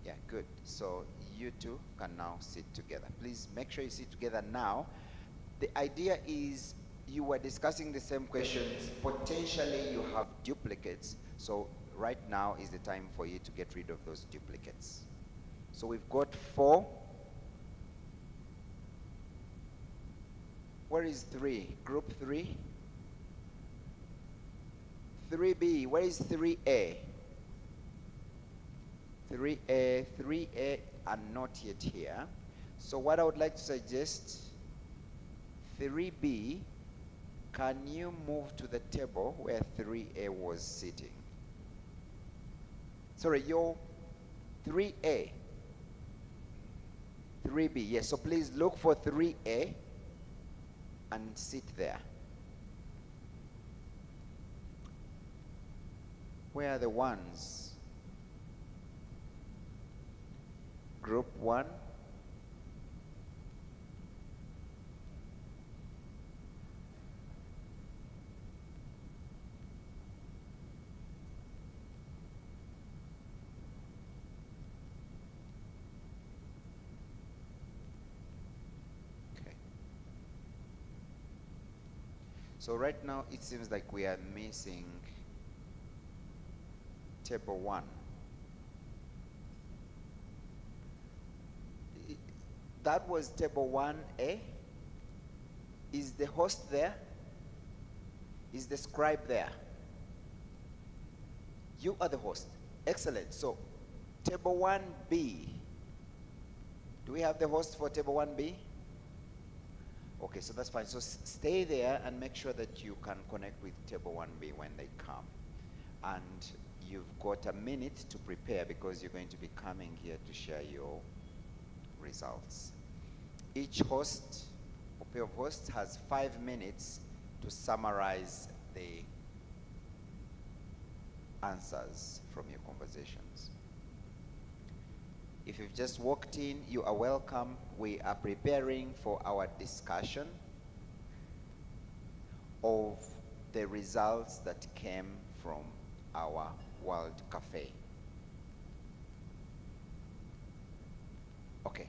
Yeah, good. So you two can now sit together. Please make sure you sit together now. The idea is you were discussing the same questions. Potentially you have duplicates. So right now is the time for you to get rid of those duplicates. So we've got 4. Where is 3? Group 3? 3B. Where is 3A? 3A are not yet here. So what I would like to suggest, 3B, can you move to the table where 3A was sitting? Sorry, your 3A. 3B, yes. So please look for 3A and sit there. Where are the ones? Group 1. Okay. So right now it seems like we are missing table 1. That was table 1A. Is the host there? Is the scribe there? You are the host. Excellent. So table 1B. Do we have the host for table 1B? Okay, so that's fine. So stay there and make sure that you can connect with table 1B when they come. And you've got a minute to prepare because you're going to be coming here to share your results. Each host or pair of hosts has 5 minutes to summarize the answers from your conversations. If you've just walked in, you are welcome. We are preparing for our discussion of the results that came from our World Cafe. Okay.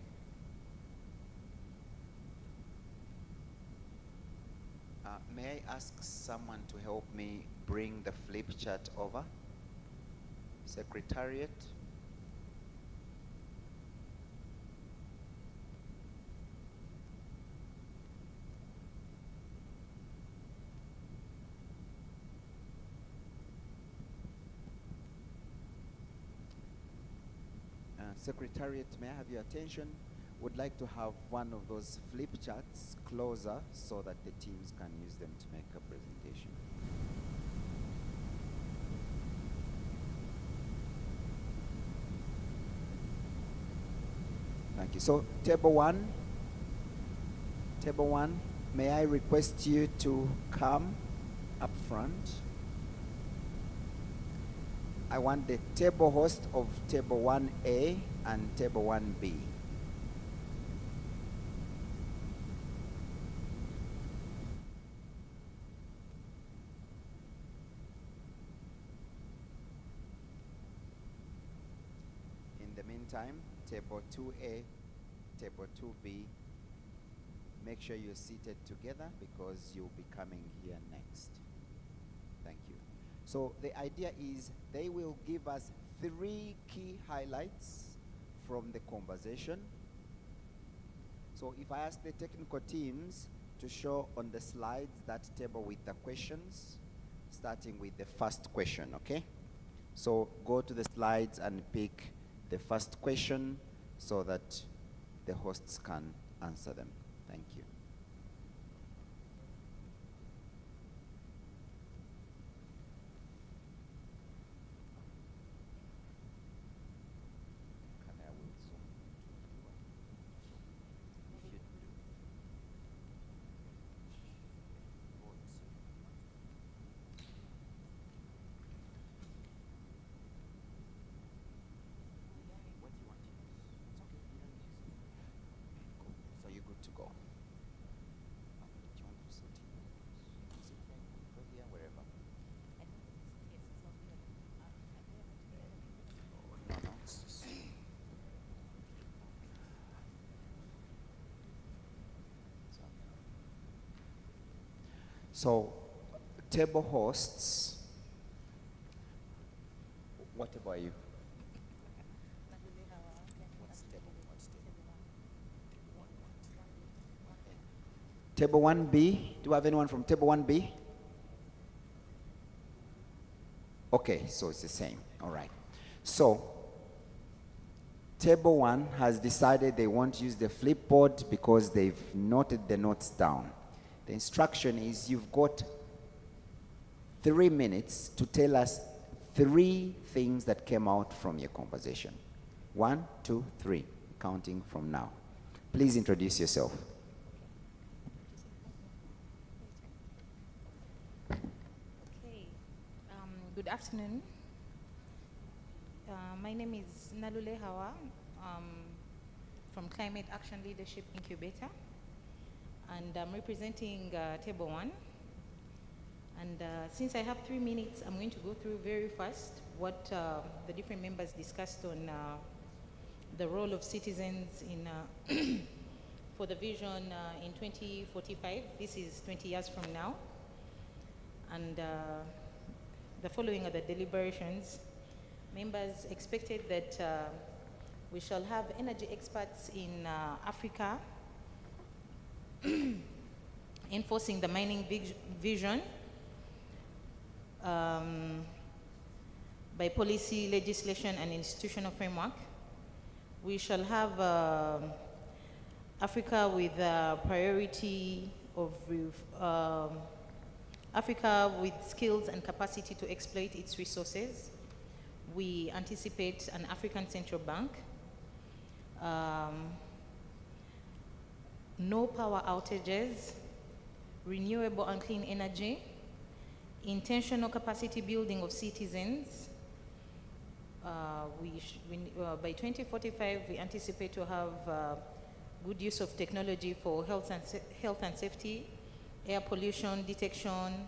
May I ask someone to help me bring the flip chart over? Secretariat? Secretariat, may I have your attention? Would like to have one of those flip charts closer so that the teams can use them to make a presentation. Thank you. So table 1, may I request you to come up front? I want the table host of table 1A and table 1B. In In the meantime, table 2A, table 2B, make sure you're seated together because you'll be coming here next. Thank you. So the idea is they will give us 3 key highlights from the conversation. So if I ask the technical teams to show on the slides that table with the questions, starting with the first question, okay? So go to the slides and pick the first question so that the hosts can answer them. Thank you. So you're good to go. Do you want to sit here? Sit here, go here, wherever. Oh, no, no, it's just- So, table hosts, what about you? What's table? What's table? Table 1B, do we have anyone from table 1B? Okay, so it's the same, all right. So, table 1 has decided they won't use the flipboard because they've noted the notes down. The instruction is you've got 3 minutes to tell us 3 things that came out from your conversation. 1, 2, 3, counting from now. Please introduce yourself. Okay. Good afternoon. My name is Nalule Hawa from Climate Action Leadership Incubator, and I'm representing Table 1. And since I have 3 minutes, I'm going to go through very fast what the different members discussed on the role of citizens in for the vision in 2045. This is 20 years from now. And the following are the deliberations. Members expected that we shall have energy experts in Africa enforcing the mining vision by policy, legislation, and institutional framework. We shall have Africa with priority of Africa with skills and capacity to exploit its resources. We anticipate an African central bank. No power outages, renewable and clean energy, intentional capacity building of citizens. By 2045, we anticipate to have good use of technology for health and safety, air pollution detection,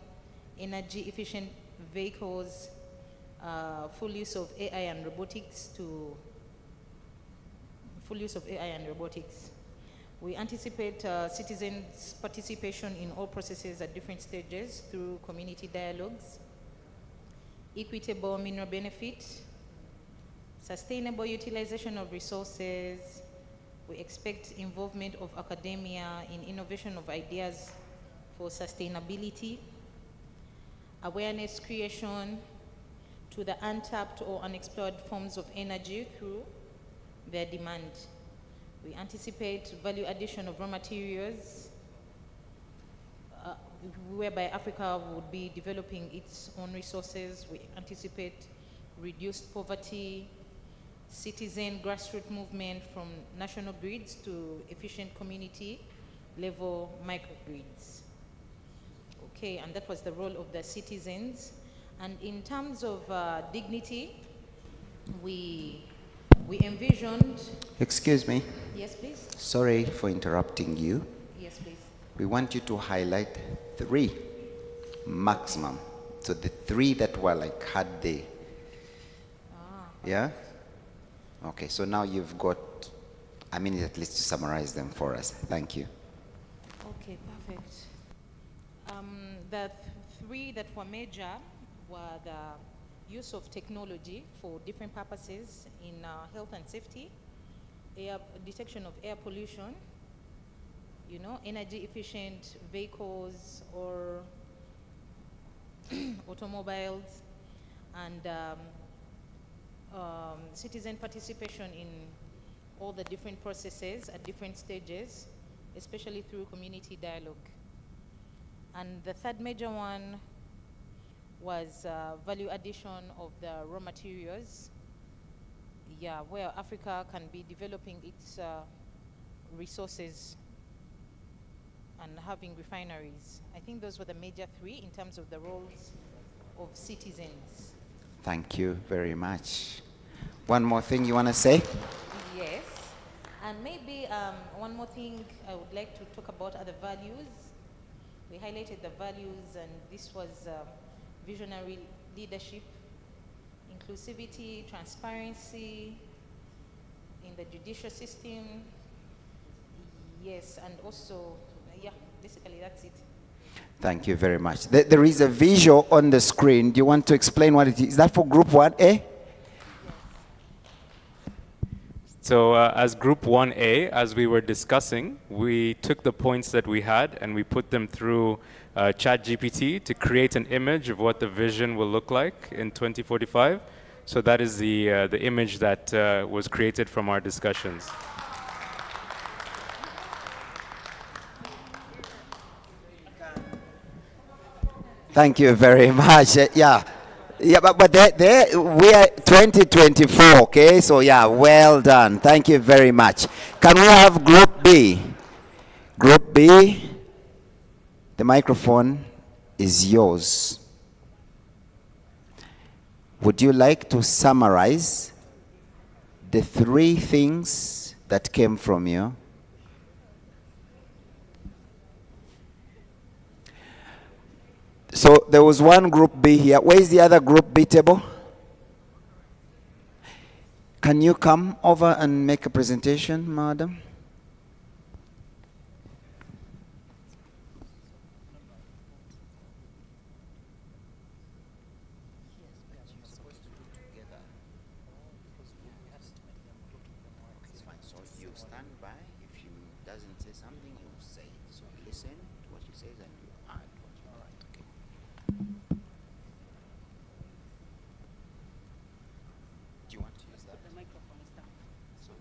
energy efficient vehicles, full use of AI and robotics We anticipate citizens' participation in all processes at different stages through community dialogues, equitable mineral benefit, sustainable utilization of resources. We expect involvement of academia in innovation of ideas for sustainability, awareness creation to the untapped or unexplored forms of energy through their demand. We anticipate value addition of raw materials, whereby Africa would be developing its own resources. We anticipate reduced poverty, citizen grassroots movement from national grids to efficient community level microgrids. Okay, and that was the role of the citizens. And in terms of dignity, we envisioned... Excuse me. Yes, please. Sorry for interrupting you. Yes, please. We want you to highlight 3 maximum. So the 3 that were like had the... Yeah? Okay, so now you've got a minute at least to summarize them for us. Thank you. Okay, perfect. The three that were major were the use of technology for different purposes in health and safety, detection of air pollution, you know, energy efficient vehicles or automobiles, and citizen participation in all the different processes at different stages, especially through community dialogue. And the third major one was value addition of the raw materials. Yeah, where Africa can be developing its resources and having refineries. I think those were the major three in terms of the roles of citizens. Thank you very much. One more thing you want to say? Yes. And maybe one more thing I would like to talk about are the values. We highlighted the values, and this was visionary leadership, inclusivity, transparency in the judicial system. Yes, and also, yeah, basically that's it. Thank you very much. There is a visual on the screen. Do you want to explain what it is? Is that for Group 1A? So as Group 1A, as we were discussing, we took the points that we had and we put them through ChatGPT to create an image of what the vision will look like in 2045. So that is the image that was created from our discussions. Thank you very much. Yeah, but we are 2024, okay? So yeah, well done. Thank you very much. Can we have Group B? Group B, the microphone is yours. Would you like to summarize the three things that came from you? So there was one Group B here. Where is the other Group B table? Can you come over and make a presentation, madam? So you stand by. If she doesn't say something, you say it. So listen to what she says and you add what you like. Okay. Do you want to use that? The microphone is down. So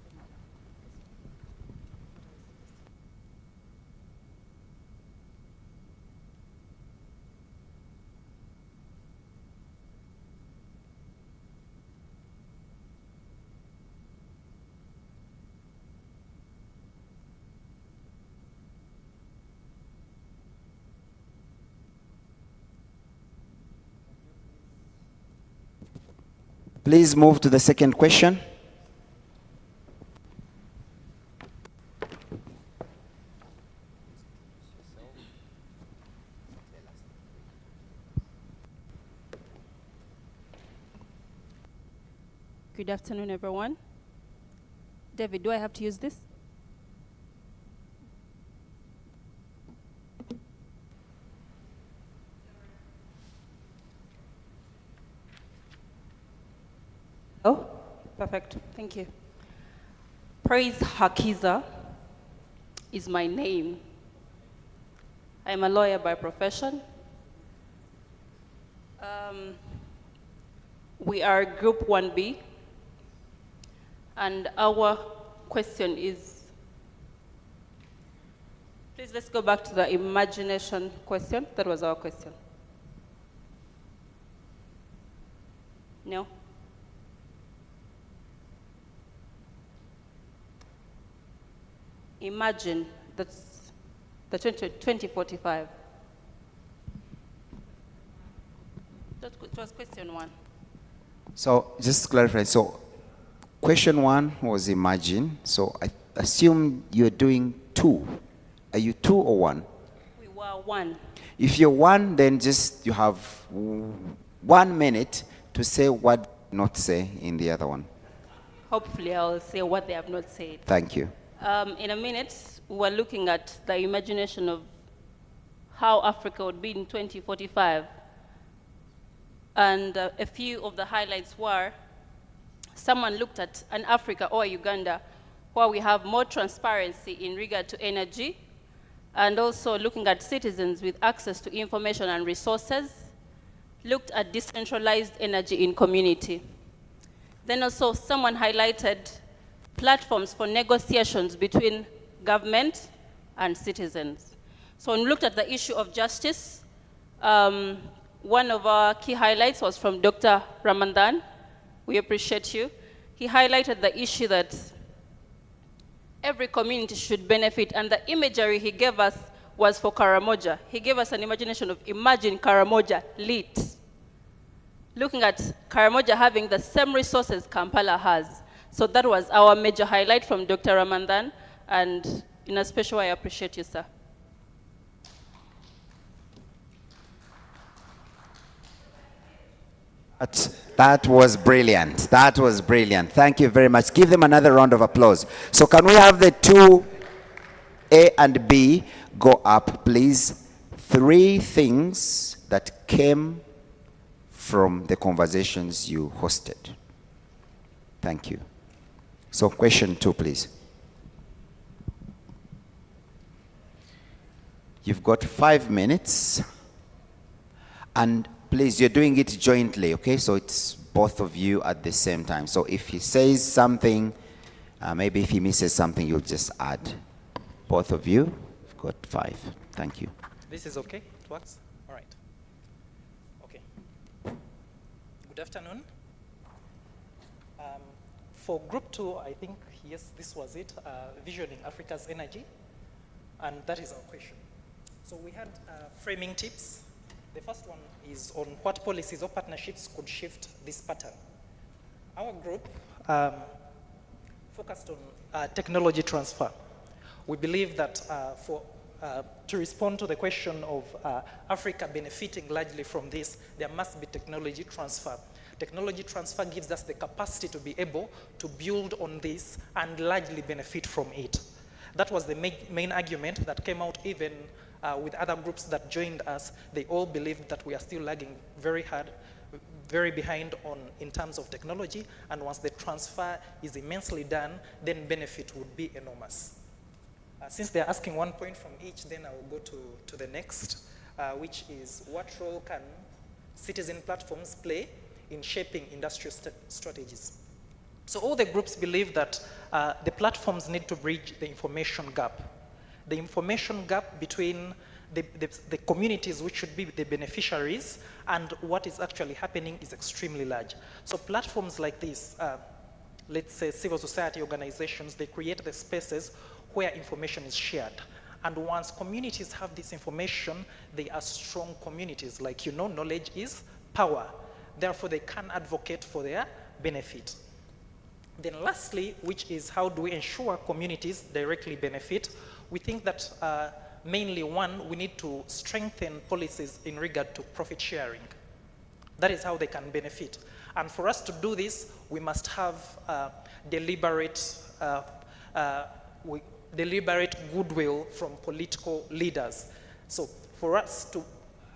please move to the second question. Good afternoon, everyone. David, do I have to use this? Oh, perfect. Thank you. Praise Hakiza is my name. I'm a lawyer by profession. We are Group 1B, and our question is, please let's go back to the imagination question. That was our question. No? Imagine, that's the 2045. That was question 1. So just to clarify, so question 1 was imagine. So I assume you're doing 2. Are you 2 or 1? We were 1. If you're 1, then just you have 1 minute to say what not say in the other one. hopefully I'll say what they have not said. Thank you. In a minute, we're looking at the imagination of how Africa would be in 2045. And a few of the highlights were, someone looked at an Africa or Uganda where we have more transparency in regard to energy, and also looking at citizens with access to information and resources, looked at decentralized energy in community. Then also someone highlighted platforms for negotiations between government and citizens. So when we looked at the issue of justice, one of our key highlights was from Dr. Ramandan. We appreciate you. He highlighted the issue that every community should benefit, and the imagery he gave us was for Karamoja. He gave us an imagination of, imagine Karamoja lit. Looking at Karamoja having the same resources Kampala has. So that was our major highlight from Dr. Ramandan, and in a special way, I appreciate you, sir. That was brilliant. That was brilliant. Thank you very much. Give them another round of applause. So can we have the two A and B go up, please? 3 things that came from the conversations you hosted. Thank you. So question 2, please. You've got 5 minutes. And please, you're doing it jointly, okay? So it's both of you at the same time. So if he says something, maybe if he misses something, you'll just add. Both of you, you've got 5. Thank you. This is okay? It works? All right. Okay. Good afternoon. For group 2, I think, yes, this was it, visioning Africa's energy. And that is our question. So we had framing tips. The first one is on what policies or partnerships could shift this pattern. Our group focused on technology transfer. We believe that to respond to the question of Africa benefiting largely from this, there must be technology transfer. Technology transfer gives us the capacity to be able to build on this and largely benefit from it. That was the main argument that came out even with other groups that joined us. They all believed that we are still lagging very hard, very behind in terms of technology, and once the transfer is immensely done, then benefit would be enormous. Since they're asking 1 point from each, then I will go to the next, which is what role can citizen platforms play in shaping industrial strategies? So all the groups believe that the platforms need to bridge the information gap. The information gap between the communities which should be the beneficiaries and what is actually happening is extremely large. So platforms like this, let's say civil society organizations, they create the spaces where information is shared. And once communities have this information, they are strong communities. Like, you know, knowledge is power. Therefore, they can advocate for their benefit. Then lastly, which is how do we ensure communities directly benefit? We think that mainly one, we need to strengthen policies in regard to profit sharing. That is how they can benefit. And for us to do this, we must have deliberate goodwill from political leaders. So for us to,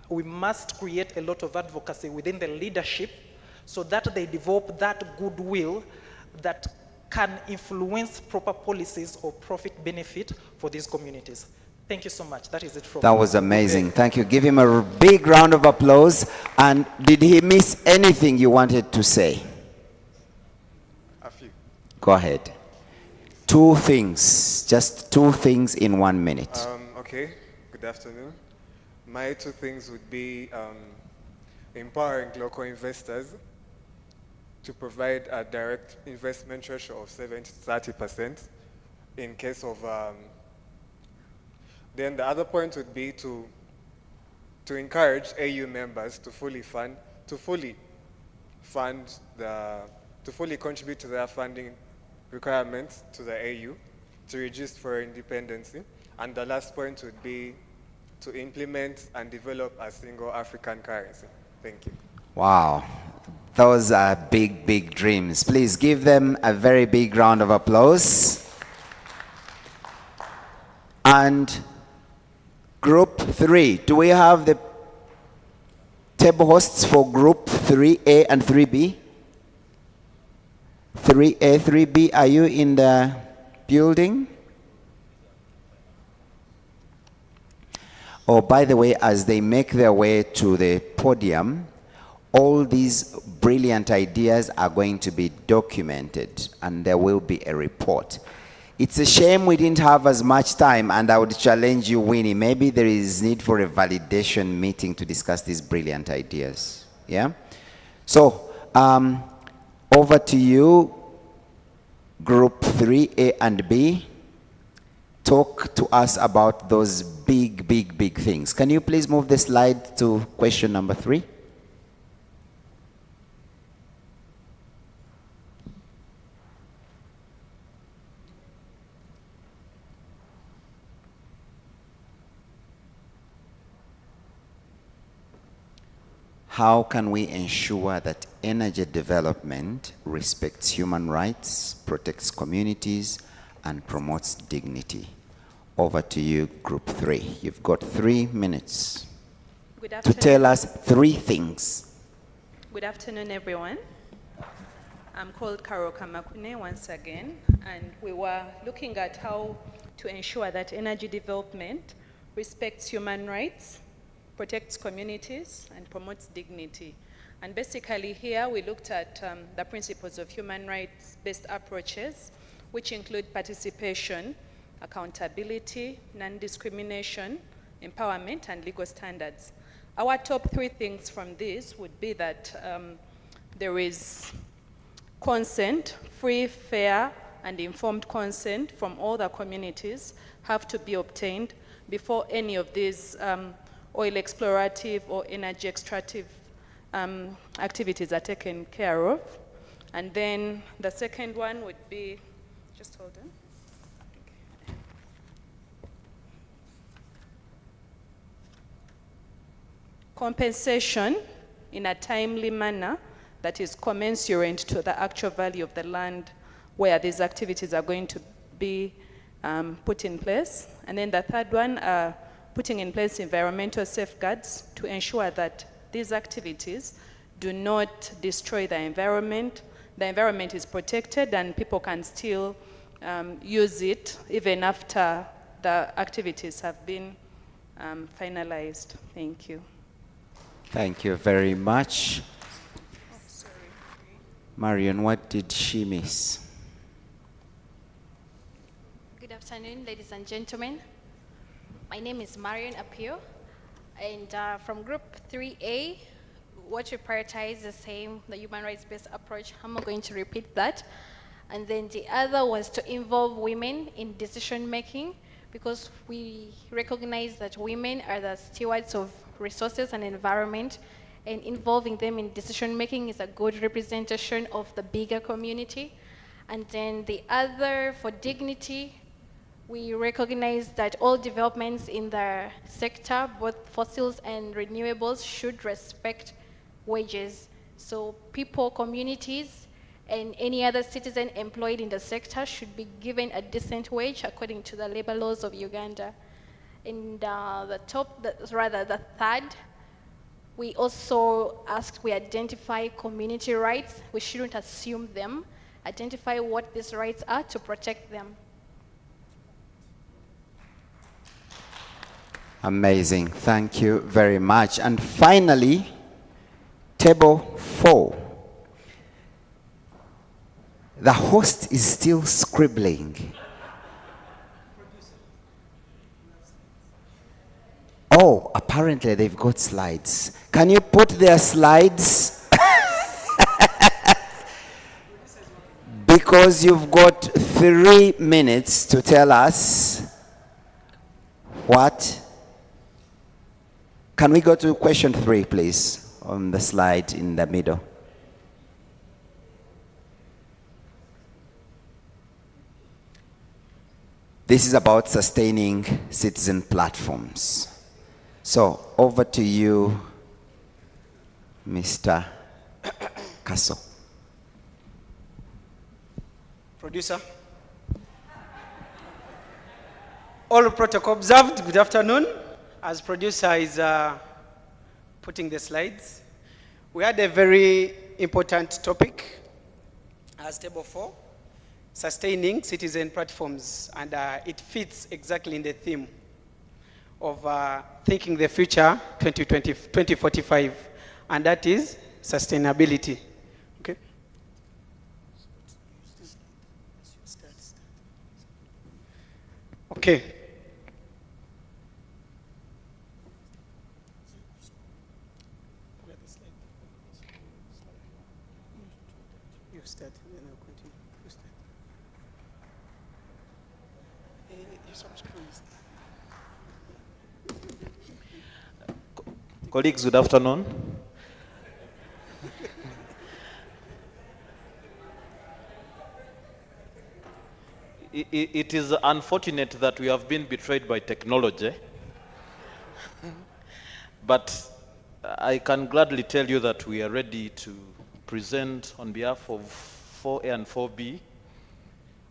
we must create a lot of advocacy within the leadership so that they develop that goodwill that can influence proper policies or profit benefit for these communities. Thank you so much. That is it from me. That was amazing. Thank you. Give him a big round of applause. And did he miss anything you wanted to say? A few. Go ahead. 2 things, just 2 things in 1 minute. Okay, good afternoon. My 2 things would be empowering local investors to provide a direct investment ratio of 70 to 30% in case of, then the other point would be to encourage AU members to fully contribute to their funding requirements to the AU to reduce foreign dependency. And the last point would be to implement and develop a single African currency. Thank you. Wow. Those are big, big dreams. Please give them a very big round of applause. And group 3, do we have the table hosts for group 3A and 3B? 3A, 3B, are you in the building? Oh, by the way, as they make their way to the podium, all these brilliant ideas are going to be documented and there will be a report. It's a shame we didn't have as much time, and I would challenge you, Winnie, maybe there is need for a validation meeting to discuss these brilliant ideas. Yeah? So, over to you, group 3A and B. Talk to us about those big, big, big things. Can you please move the slide to question number 3? How can we ensure that energy development respects human rights, protects communities, and promotes dignity? Over to you, group 3. You've got 3 minutes Good to afternoon. tell us 3 things. Good afternoon, everyone. I'm called Carol Kamakune once again, and we were looking at how to ensure that energy development respects human rights, protects communities, and promotes dignity. And basically here we looked at the principles of human rights-based approaches, which include participation, accountability, non-discrimination, empowerment, and legal standards. Our top 3 things from this would be that there is consent, free, fair, and informed consent from all the communities have to be obtained before any of these oil explorative or energy extractive activities are taken care of. And then the second one would be, just hold on. Compensation in a timely manner that is commensurate to the actual value of the land where these activities are going to be put in place. And then the third one, putting in place environmental safeguards to ensure that these activities do not destroy the environment. The environment is protected and people can still use it even after the activities have been finalized. Thank you. Thank you very much. Marion, what did she miss? Good afternoon, ladies and gentlemen. My name is Marion Apio, and from Group 3A, what we prioritize is the same, the human rights-based approach. I'm not going to repeat that. And then the other was to involve women in decision-making, because we recognize that women are the stewards of resources and environment, and involving them in decision-making is a good representation of the bigger community. And then the other, for dignity, we recognize that all developments in the sector, both fossils and renewables, should respect wages. So people, communities, and any other citizen employed in the sector should be given a decent wage according to the labor laws of Uganda. And the third, we also asked we identify community rights. We shouldn't assume them. Identify what these rights are to protect them. Amazing. Thank you very much. And finally, table 4. The host is still scribbling. Oh, apparently they've got slides. Can you put their slides? Because you've got 3 minutes to tell us what. Can we go to question 3, please, on the slide in the middle? This is about sustaining citizen platforms. So over to you, Mr. Kaso. Producer. All protocol observed. Good afternoon. As producer is putting the slides, we had a very important topic as table 4, sustaining citizen platforms, and it fits exactly in the theme of thinking the future 2045, and that is sustainability. Okay. Okay. You start, then I'll continue. You start. You subscribe. Colleagues, good afternoon. It is unfortunate that we have been betrayed by technology, but I can gladly tell you that we are ready to present on behalf of 4A and 4B.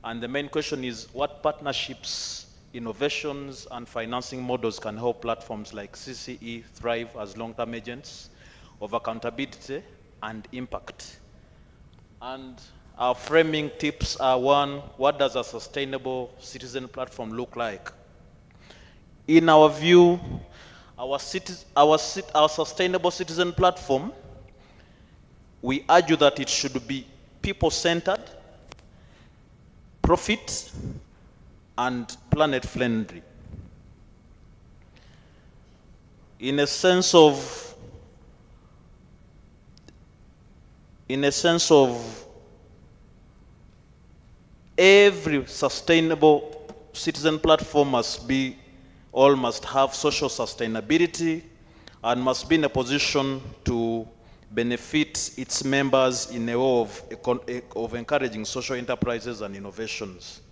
And the main question is, what partnerships, innovations, and financing models can help platforms like CCE thrive as long-term agents of accountability and impact? And our framing tips are: 1, what does a sustainable citizen platform look like? In our view, our sustainable citizen platform, we argue that it should be people-centered, profit, and planet-friendly. In a sense of every sustainable citizen platform must have social sustainability and must be in a position to benefit its members in a way of encouraging social enterprises and innovations.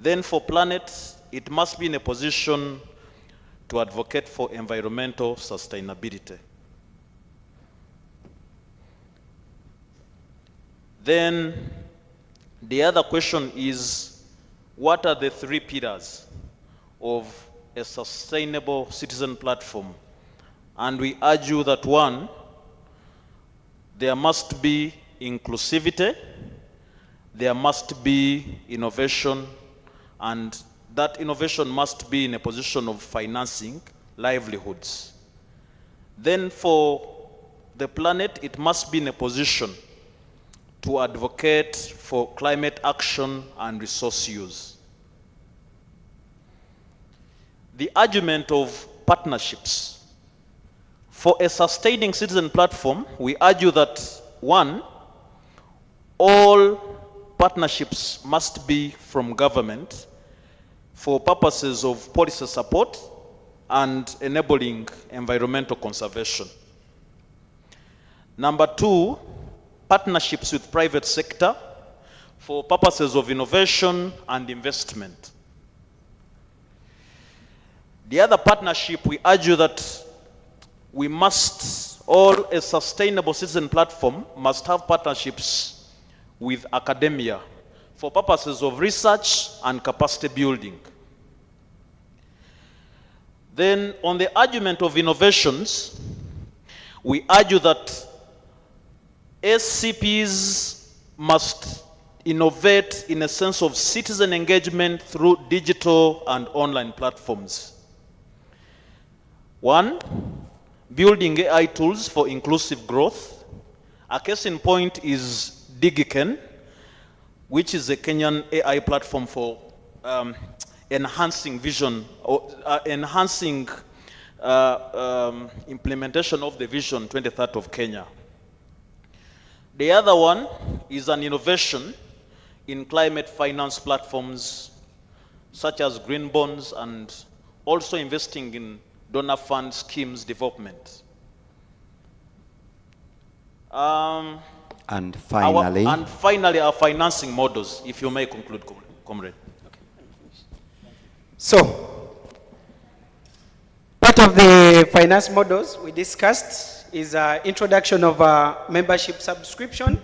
Then for planet, it must be in a position to advocate for environmental sustainability. Then the other question is, what are the 3 pillars of a sustainable citizen platform? And we argue that 1, there must be inclusivity, there must be innovation, and that innovation must be in a position of financing livelihoods. Then for the planet, it must be in a position to advocate for climate action and resource use. The argument of partnerships. For a sustaining citizen platform, we argue that 1, all partnerships must be from government for purposes of policy support and enabling environmental conservation. Number 2, partnerships with private sector for purposes of innovation and investment. The other partnership, we argue that a sustainable citizen platform must have partnerships with academia for purposes of research and capacity building. Then on the argument of innovations, we argue that SCPs must innovate in a sense of citizen engagement through digital and online platforms. 1, building AI tools for inclusive growth. A case in point is DigiKen, which is a Kenyan AI platform for enhancing vision, or enhancing implementation of the Vision 2030 of Kenya. The other one is an innovation in climate finance platforms such as green bonds and also investing in donor fund schemes development. And finally, our financing models, if you may conclude, comrade. So, part of the finance models we discussed is introduction of membership subscription,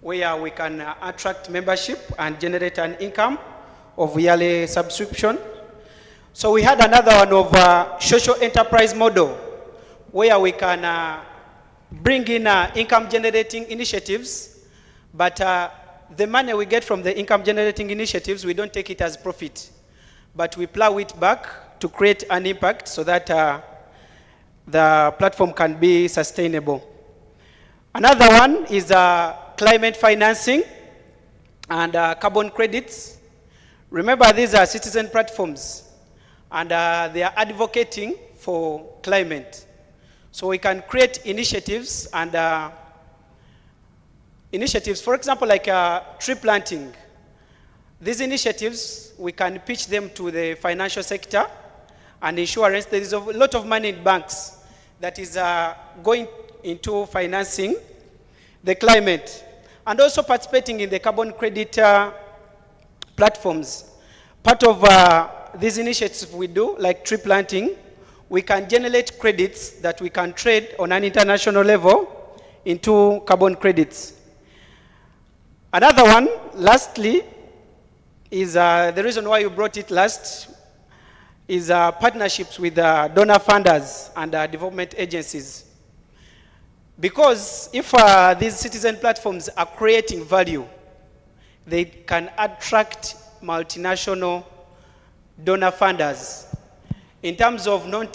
where we can attract membership and generate an income of yearly subscription. So we had another one of social enterprise model, where we can bring in income generating initiatives, but the money we get from the income generating initiatives, we don't take it as profit, but we plow it back to create an impact so that the platform can be sustainable. Another one is climate financing and carbon credits. Remember, these are citizen platforms, and they are advocating for climate. So we can create initiatives and for example, like tree planting. These initiatives, we can pitch them to the financial sector and insurance. There is a lot of money in banks that is going into financing the climate and also participating in the carbon credit platforms. Part of these initiatives we do, like tree planting, we can generate credits that we can trade on an international level into carbon credits. Another one, lastly, is the reason why you brought it last, is partnerships with donor funders and development agencies. Because if these citizen platforms are creating value, they can attract multinational donor funders in terms of not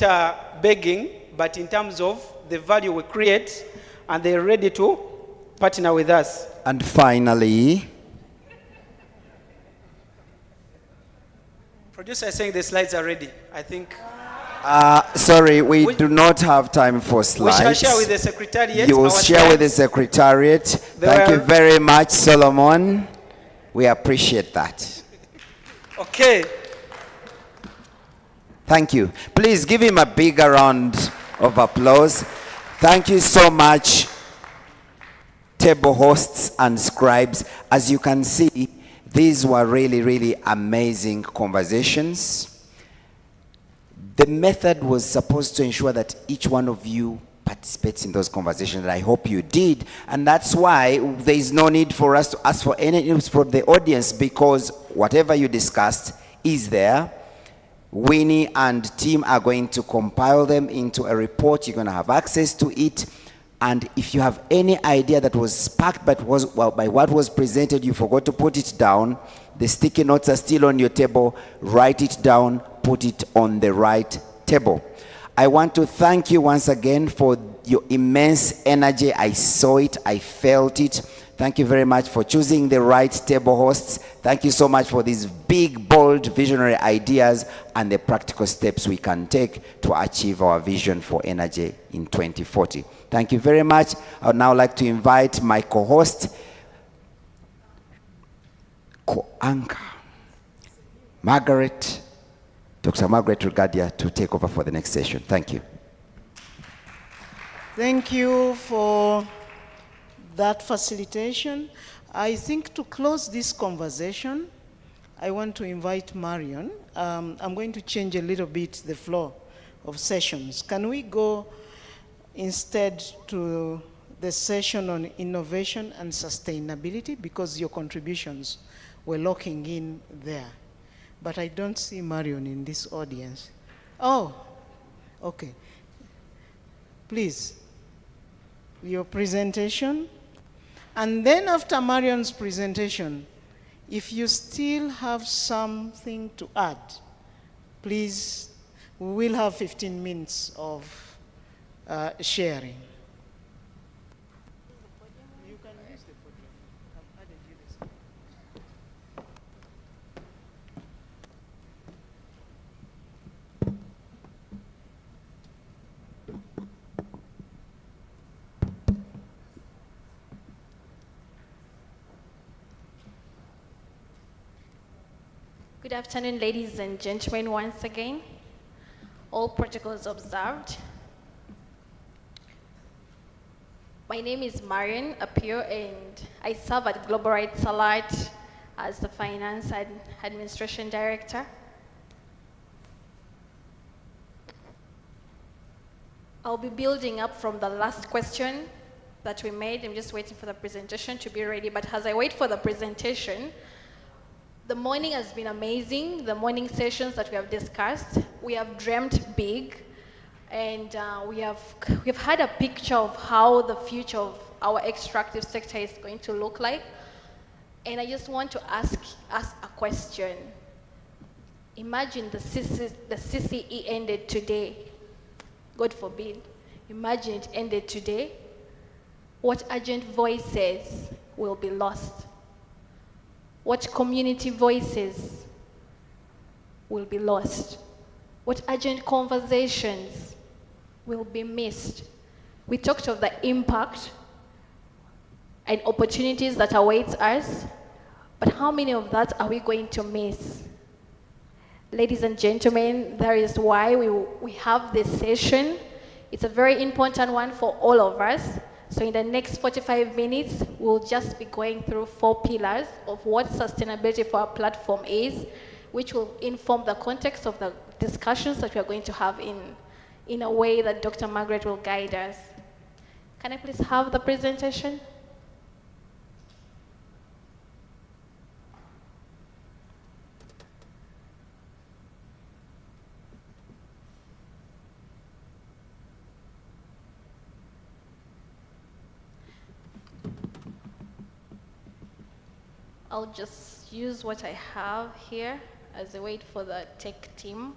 begging, but in terms of the value we create, and they're ready to partner with us. And finally, Producer is saying the slides are ready. I think sorry, we do not have time for slides. we shall share with the secretariat. You will our share with the slides. secretariat. Thank you very much, Solomon. We appreciate that. Okay. Thank you. Please give him a big round of applause. Thank you so much, table hosts and scribes. As you can see, these were really, really amazing conversations. The method was supposed to ensure that each one of you participates in those conversations, and I hope you did. And that's why there is no need for us to ask for any news from the audience, because whatever you discussed is there. Winnie and team are going to compile them into a report. You're going to have access to it. And if you have any idea that was sparked by what was presented, you forgot to put it down, the sticky notes are still on your table. Write it down, put it on the right table. I want to thank you once again for your immense energy. I saw it, I felt it. Thank you very much for choosing the right table hosts. Thank you so much for these big, bold, visionary ideas and the practical steps we can take to achieve our vision for energy in 2040. Thank you very much. I would now like to invite my co-host, co-anchor, Dr. Margaret Regadia, to take over for the next session. Thank you. Thank you for that facilitation. I think to close this conversation, I want to invite Marion. I'm going to change a little bit the flow of sessions. Can we go instead to the session on innovation and sustainability, because your contributions were locking in there. But I don't see Marion in this audience. Oh, okay. Please, your presentation. And then after Marion's presentation, if you still have something to add, please, we will have 15 minutes of sharing. You can use the podium. I've added you this. Good afternoon, ladies and gentlemen, once again. All protocols observed. My name is Marion Apio, and I serve at Global Rights Alert as the Finance and Administration Director. I'll be building up from the last question that we made. I'm just waiting for the presentation to be ready. But as I wait for the presentation, the morning has been amazing. The morning sessions that we have discussed, we have dreamt big, and we've had a picture of how the future of our extractive sector is going to look like. And I just want to ask a question. Imagine the CCE ended today. God forbid. Imagine it ended today. What urgent voices will be lost? What community voices will be lost? What urgent conversations will be missed? We talked of the impact and opportunities that await us, but how many of that are we going to miss? Ladies and gentlemen, that is why we have this session. It's a very important one for all of us. So in the next 45 minutes, we'll just be going through 4 pillars of what sustainability for our platform is, which will inform the context of the discussions that we are going to have in a way that Dr. Margaret will guide us. Can I please have the presentation? I'll just use what I have here as I wait for the tech team.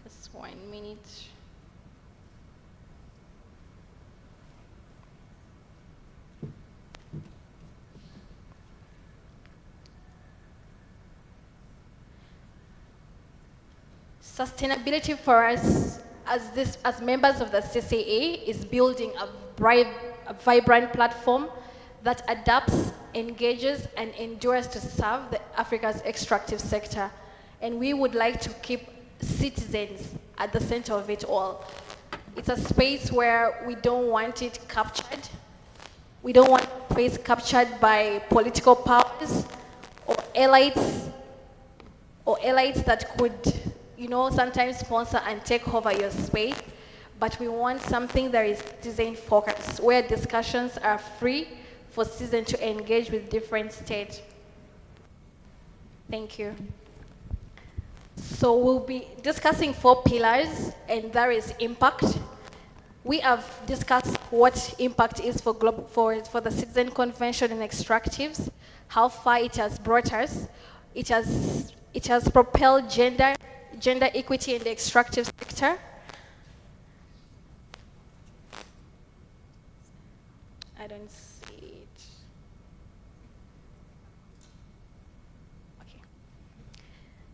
Just 1 minute. Sustainability for us as members of the CCA is building a vibrant platform that adapts, engages, and endures to serve Africa's extractive sector. And we would like to keep citizens at the center of it all. It's a space where we don't want it captured. We don't want space captured by political powers or elites that could, sometimes sponsor and take over your space. But we want something that is citizen-focused, where discussions are free for citizens to engage with different states. Thank you. So we'll be discussing 4 pillars, and there is impact. We have discussed what impact is for the Citizen Convention and extractives, how far it has brought us. It has propelled gender equity in the extractive sector. I don't see it. Okay.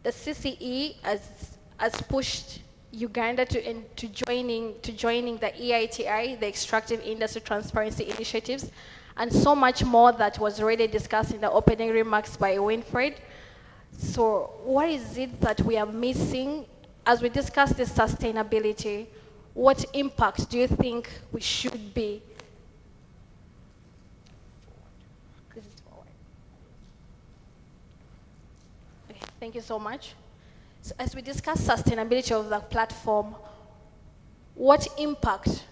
The CCE has pushed Uganda to joining the EITI, the Extractive Industry Transparency Initiatives, and so much more that was already discussed in the opening remarks by Winfred. So what is it that we are missing as we discuss this sustainability? What impact do you think we should be? Okay, thank you so much. So as we discuss sustainability of the platform, what impact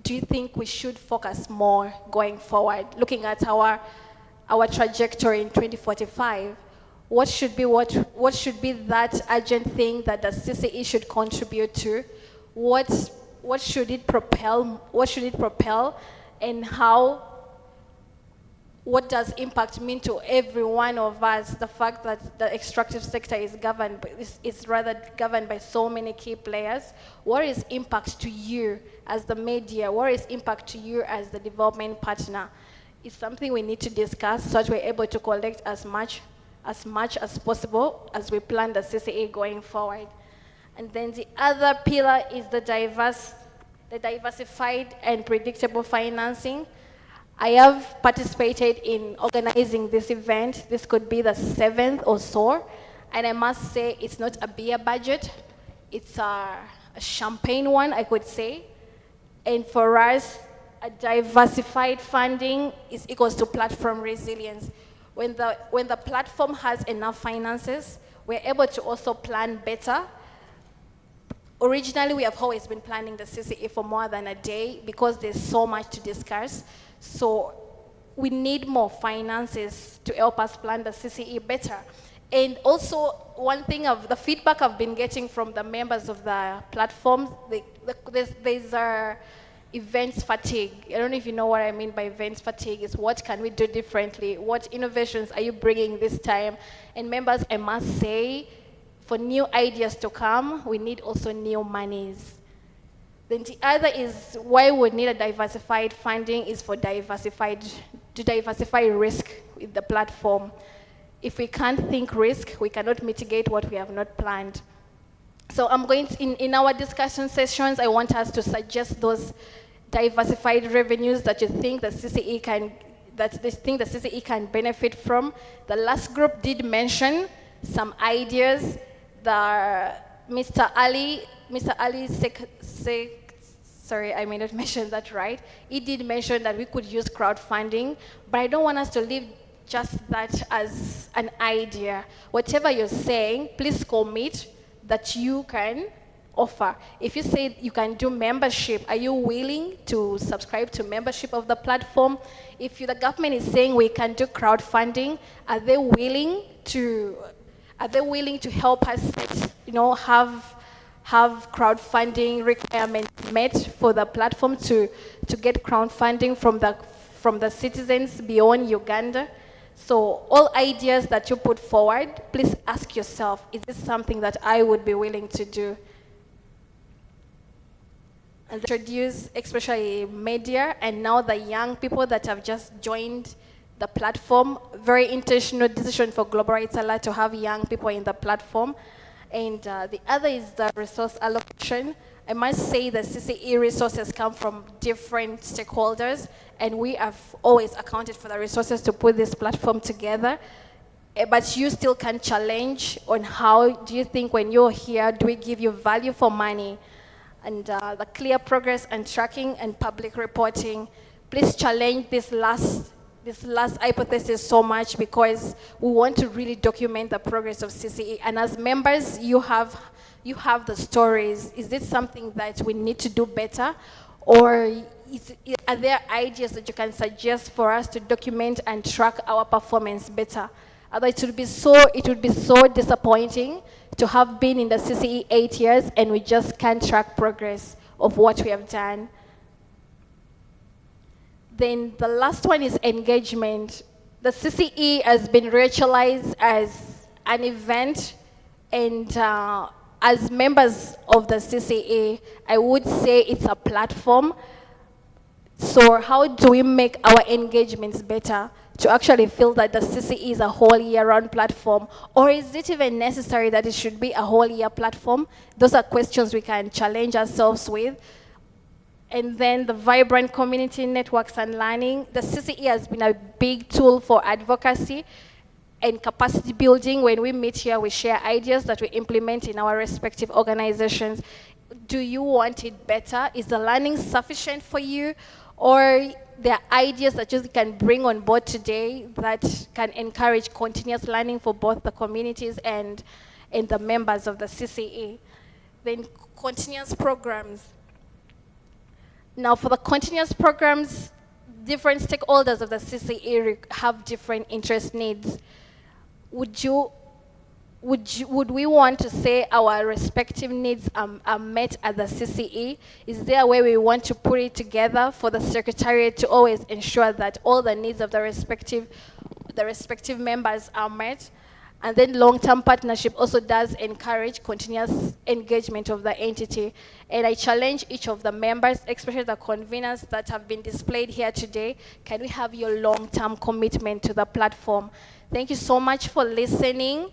do you think we should focus more going forward? Looking at our trajectory in 2045, what should be that urgent thing that the CCE should contribute to? What should it propel? What should it propel? And what does impact mean to every one of us? The fact that the extractive sector is rather governed by so many key players. What is impact to you as the media? What is impact to you as the development partner? It's something we need to discuss so that we're able to collect as much as possible as we plan the CCA going forward. And then the other pillar is the diversified and predictable financing. I have participated in organizing this event. This could be the 7th or so. And I must say, it's not a beer budget. It's a champagne one, I could say. And for us, a diversified funding is equals to platform resilience. When the platform has enough finances, we're able to also plan better. Originally, we have always been planning the CCE for more than a day because there's so much to discuss. So we need more finances to help us plan the CCE better. And also, one thing of the feedback I've been getting from the members of the platforms, there's events fatigue. I don't know if you know what I mean by events fatigue. Is what can we do differently? What innovations are you bringing this time? And members, I must say, for new ideas to come, we need also new monies. Then the other is why we need a diversified funding is to diversify risk with the platform. If we can't think risk, we cannot mitigate what we have not planned. So I'm going to, in our discussion sessions, I want us to suggest those diversified revenues that you think the CCE can benefit from. The last group did mention some ideas. Mr. Ali sorry, I may not mention that right. He did mention that we could use crowdfunding, but I don't want us to leave just that as an idea. Whatever you're saying, please commit that you can offer. If you say you can do membership, are you willing to subscribe to membership of the platform? If the government is saying we can do crowdfunding, are they willing to help us, have crowdfunding requirements met for the platform to get crowdfunding from the citizens beyond Uganda? So all ideas that you put forward, please ask yourself, is this something that I would be willing to do? And introduce especially media and now the young people that have just joined the platform. Very intentional decision for Global Rights Alert to have young people in the platform. And the other is the resource allocation. I must say the CCE resources come from different stakeholders, and we have always accounted for the resources to put this platform together. But you still can challenge on how do you think when you're here, do we give you value for money? And the clear progress and tracking and public reporting. Please challenge this last hypothesis so much because we want to really document the progress of CCE. And as members, you have the stories. Is this something that we need to do better? Or are there ideas that you can suggest for us to document and track our performance better? Otherwise, it would be so disappointing to have been in the CCE 8 years and we just can't track progress of what we have done. Then the last one is engagement. The CCE has been ritualized as an event, and as members of the CCE, I would say it's a platform. So how do we make our engagements better to actually feel that the CCE is a whole year-round platform? Or is it even necessary that it should be a whole year platform? Those are questions we can challenge ourselves with. And then the vibrant community networks and learning. The CCE has been a big tool for advocacy and capacity building. When we meet here, we share ideas that we implement in our respective organizations. Do you want it better? Is the learning sufficient for you? Or there are ideas that you can bring on board today that can encourage continuous learning for both the communities and the members of the CCE? Then continuous programs. Now for the continuous programs, different stakeholders of the CCE have different interest needs. Would we want to say our respective needs are met at the CCE? Is there a way we want to put it together for the Secretariat to always ensure that all the needs of the respective members are met? And then long-term partnership also does encourage continuous engagement of the entity. And I challenge each of the members, especially the conveners that have been displayed here today, can we have your long-term commitment to the platform? Thank you so much for listening.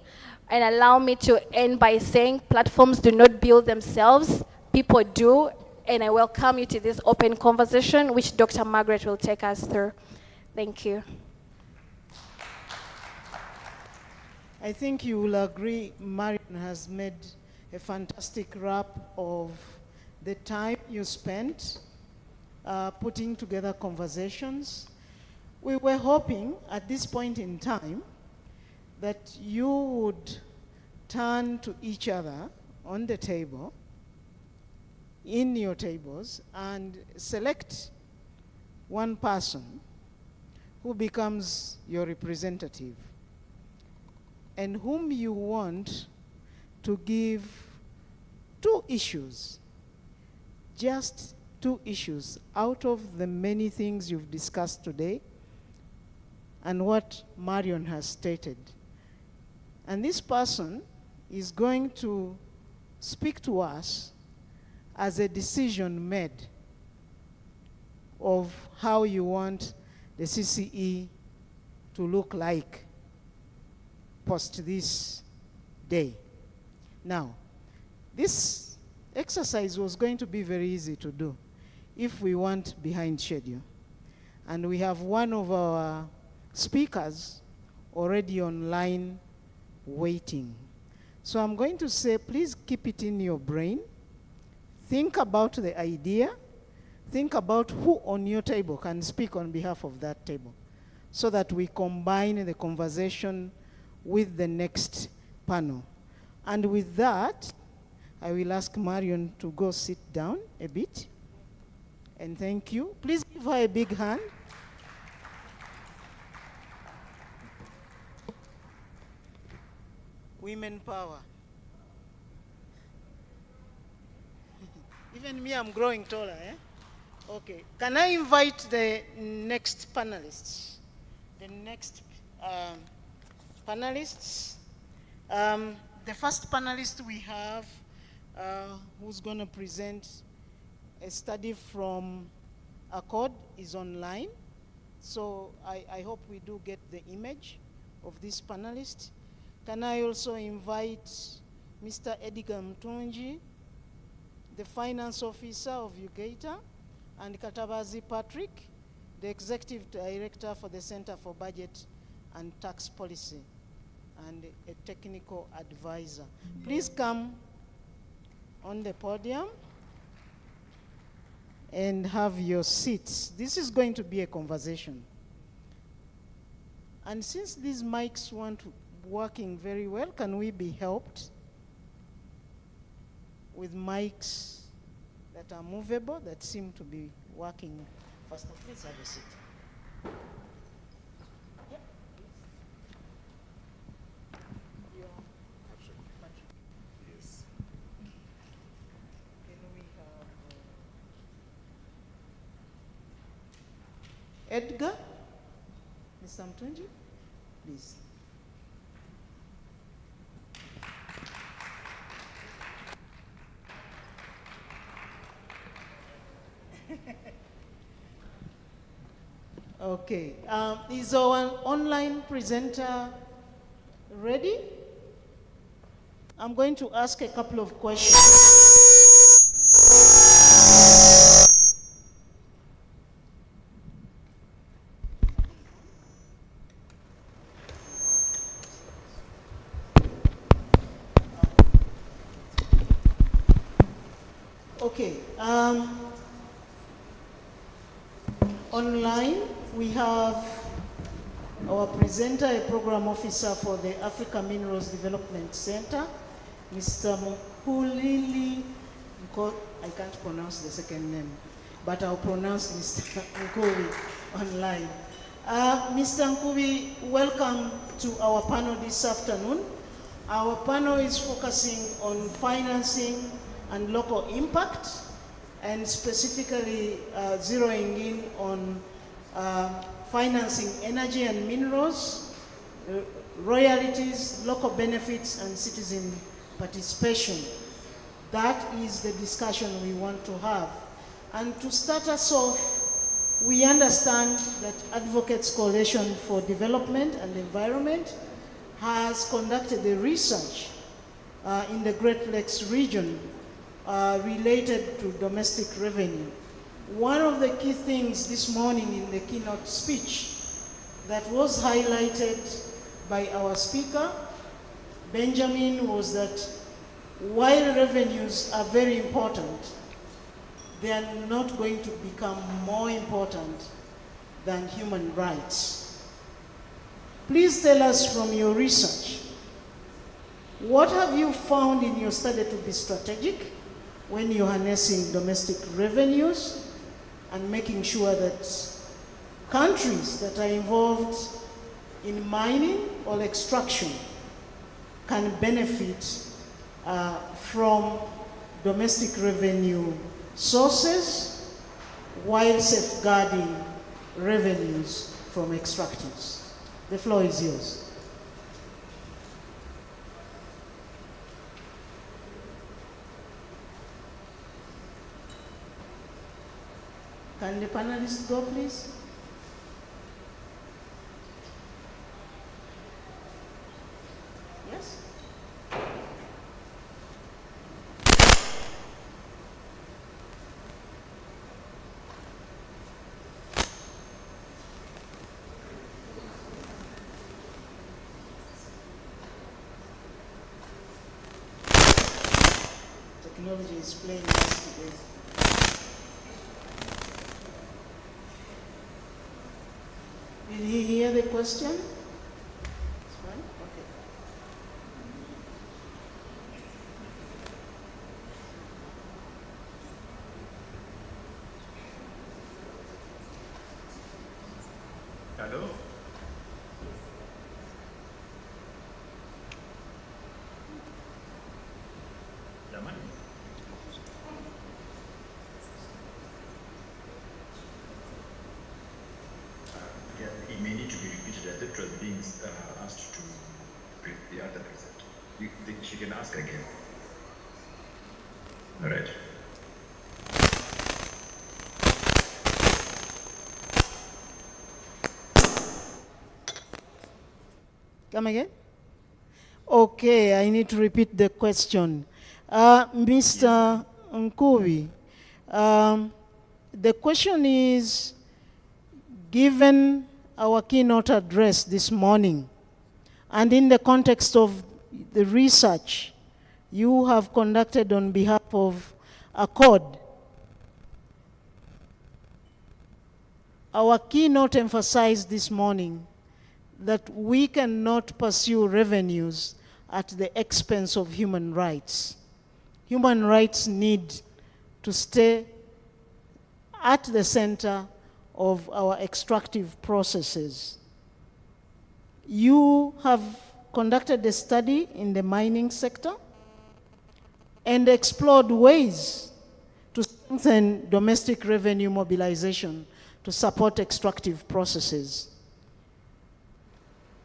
And allow me to end by saying platforms do not build themselves, people do. And I welcome you to this open conversation, which Dr. Margaret will take us through. Thank you. I think you will agree Marion has made a fantastic wrap of the time you spent putting together conversations. We were hoping at this point in time that you would turn to each other on the table in your tables and select one person who becomes your representative and whom you want to give 2 issues, just 2 issues out of the many things you've discussed today and what Marion has stated. And this person is going to speak to us as a decision made of how you want the CCE to look like post this day. Now, this exercise was going to be very easy to do if we weren't behind schedule. And we have one of our speakers already online waiting. So I'm going to say, please keep it in your brain. Think about the idea. Think about who on your table can speak on behalf of that table so that we combine the conversation with the next panel. And with that, I will ask Marion to go sit down a bit. And thank you. Please give her a big hand. Women power. Even me, I'm growing taller, eh? Okay. Can I invite the next panelists? The next panelists. The first panelist we have who's going to present a study from Accord is online. So I hope we do get the image of this panelist. Can I also invite Mr. Edgar Mtunji, the Finance Officer of UGATA, and Katabazi Patrick, the Executive Director for the Center for Budget and Tax Policy, and a technical advisor. Please come on the podium and have your seats. This is going to be a conversation. And since these mics weren't working very well, can we be helped with mics that are movable, that seem to be working faster? Please have a seat. Yeah. Yes. Then we have Edgar, Mr. Mtunji, please. Okay, is our online presenter ready? I'm going to ask a couple of questions. Okay, online we have our presenter, a program officer for the Africa Minerals Development Center, Mr. Mkulili. I can't pronounce the second name, but I'll pronounce Mr. Nkubi online. Mr. Nkubi, welcome to our panel this afternoon. Our panel is focusing on financing and local impact, and specifically zeroing in on financing energy and minerals, royalties, local benefits, and citizen participation. That is the discussion we want to have. And to start us off, we understand that Advocates Coalition for Development and Environment has conducted a research in the Great Lakes region related to domestic revenue. One of the key things this morning in the keynote speech that was highlighted by our speaker, Benjamin, was that while revenues are very important, they are not going to become more important than human rights. Please tell us from your research, what have you found in your study to be strategic, when you're harnessing domestic revenues and making sure that countries that are involved in mining or extraction can benefit from domestic revenue sources while safeguarding revenues from extractives. The floor is yours. Can the panelists go, please? Yes? Technology is playing us today. Did he hear the question? It's fine? Okay. Hello. Jamani. Yeah, it may need to be repeated. I think it was being asked to brief the other present. She can ask again. All right. Come again? Okay, I need to repeat the question. Mr. Nkubi, the question is, given our keynote address this morning, and in the context of the research you have conducted on behalf of Accord, our keynote emphasized this morning that we cannot pursue revenues at the expense of human rights. Human rights need to stay at the center of our extractive processes. You have conducted a study in the mining sector and explored ways to strengthen domestic revenue mobilization to support extractive processes.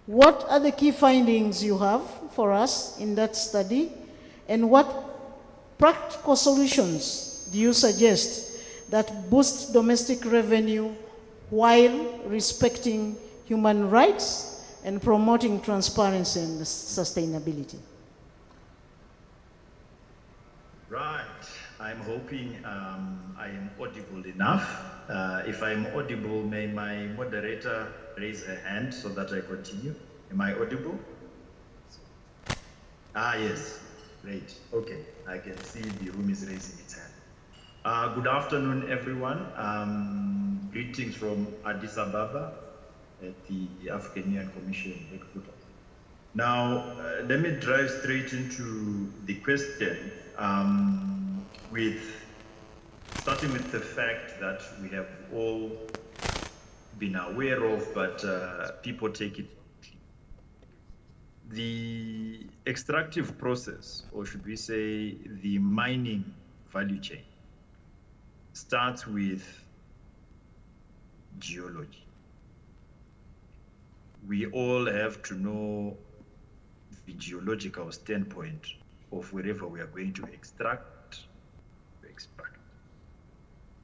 What are the key findings you have for us in that study, and what practical solutions do you suggest that boost domestic revenue while respecting human rights and promoting transparency and sustainability? Right. I'm hoping I am audible enough. If I'm audible, may my moderator raise her hand so that I continue. Am I audible? Ah, yes. Great. Okay. I can see the room is raising its hand. Good afternoon, everyone. Greetings from Addis Ababa at the African Union Commission headquarters. Now, let me drive straight into the question starting with the fact that we have all been aware of, but people take it. The extractive process, or should we say the mining value chain, starts with geology. We all have to know the geological standpoint of wherever we are going to extract.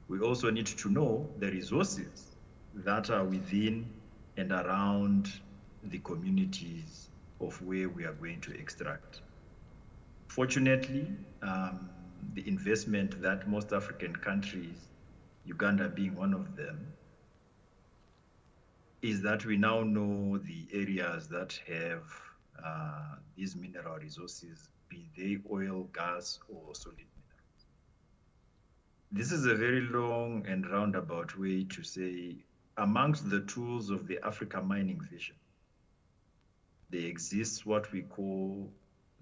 We also need to know the resources that are within and around the communities of where we are going to extract. Fortunately, the investment that most African countries, Uganda being one of them, is that we now know the areas that have these mineral resources, be they oil, gas, or solid minerals. This is a very long and roundabout way to say, amongst the tools of the Africa mining vision, there exists what we call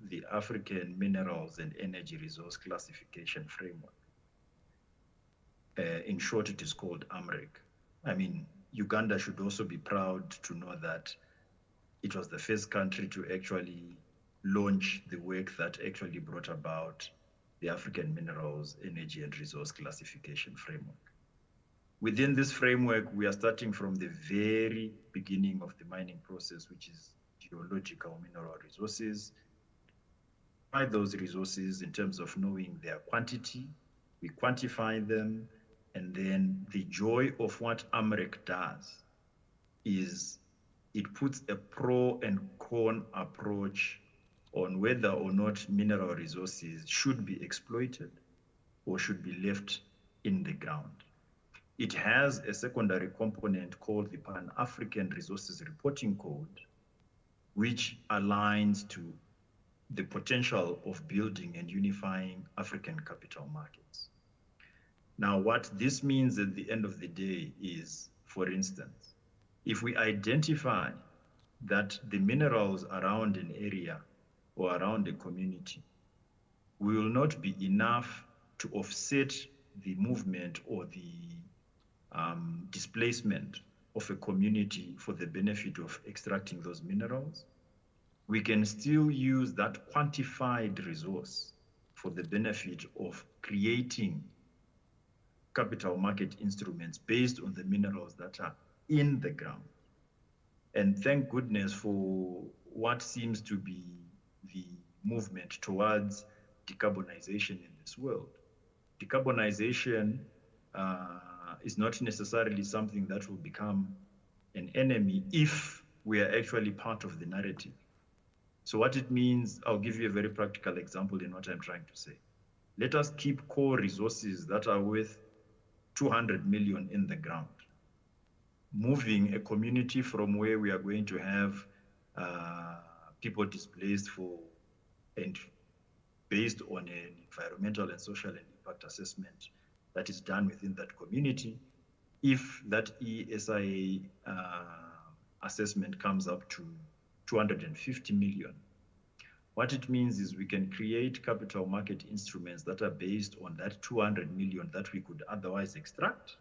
the African Minerals and Energy Resource Classification Framework. In short, it is called AMREC. I mean, Uganda should also be proud to know that it was the first country to actually launch the work that actually brought about the African Minerals, Energy and Resource Classification Framework. Within this framework, we are starting from the very beginning of the mining process, which is geological mineral resources. By those resources in terms of knowing their quantity, we quantify them, and then the joy of what AMREC does is it puts a pro and con approach on whether or not mineral resources should be exploited or should be left in the ground. It has a secondary component called the Pan-African Resources Reporting Code, which aligns to the potential of building and unifying African capital markets. Now, what this means at the end of the day is, for instance, if we identify that the minerals around an area or around a community will not be enough to offset the movement or the displacement of a community for the benefit of extracting those minerals, we can still use that quantified resource for the benefit of creating capital market instruments based on the minerals that are in the ground. And thank goodness for what seems to be the movement towards decarbonization in this world. Decarbonization is not necessarily something that will become an enemy if we are actually part of the narrative. So what it means, I'll give you a very practical example in what I'm trying to say. Let us keep core resources that are worth 200 million in the ground. Moving a community from where we are going to have people displaced and based on an environmental and social and impact assessment that is done within that community. If that ESIA assessment comes up to 250 million, what it means is we can create capital market instruments that are based on that 200 million that we could otherwise extract,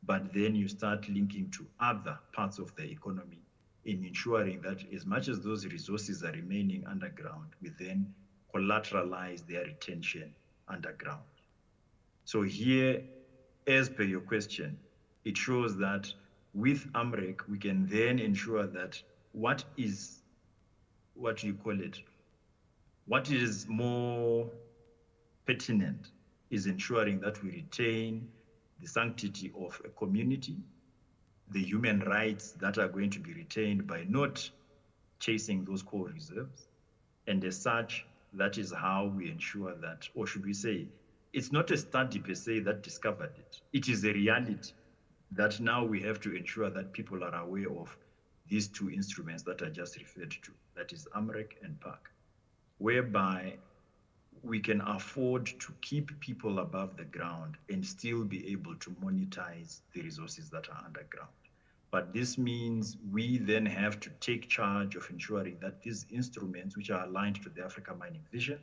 but then you start linking to other parts of the economy in ensuring that as much as those resources are remaining underground, we then collateralize their retention underground. So here, as per your question, it shows that with AMREC, we can then ensure that what is more pertinent is ensuring that we retain the sanctity of a community, the human rights that are going to be retained by not chasing those core reserves. And as such, that is how we ensure that, or should we say, it's not a study per se that discovered it. It is a reality that now we have to ensure that people are aware of these two instruments that I just referred to, that is AMREC and PAC, whereby we can afford to keep people above the ground and still be able to monetize the resources that are underground. But this means we then have to take charge of ensuring that these instruments, which are aligned to the Africa Mining Vision,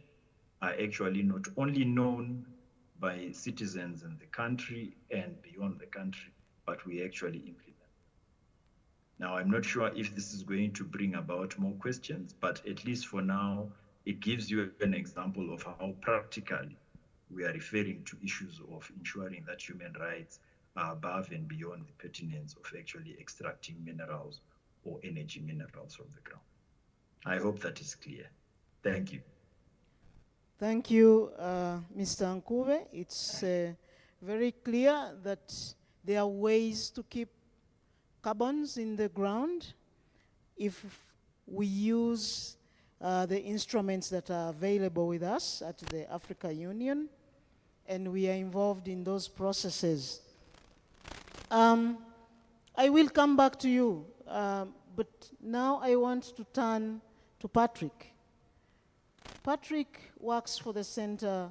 are actually not only known by citizens in the country and beyond the country, but we actually implement. Now, I'm not sure if this is going to bring about more questions, but at least for now, it gives you an example of how practically we are referring to issues of ensuring that human rights are above and beyond the pertinence of actually extracting minerals or energy minerals from the ground. I hope that is clear. Thank you. Thank you, Mr. Nkuve. It's very clear that there are ways to keep carbons in the ground if we use the instruments that are available with us at the Africa Union, and we are involved in those processes. I will come back to you, but now I want to turn to Patrick. Patrick works for the Center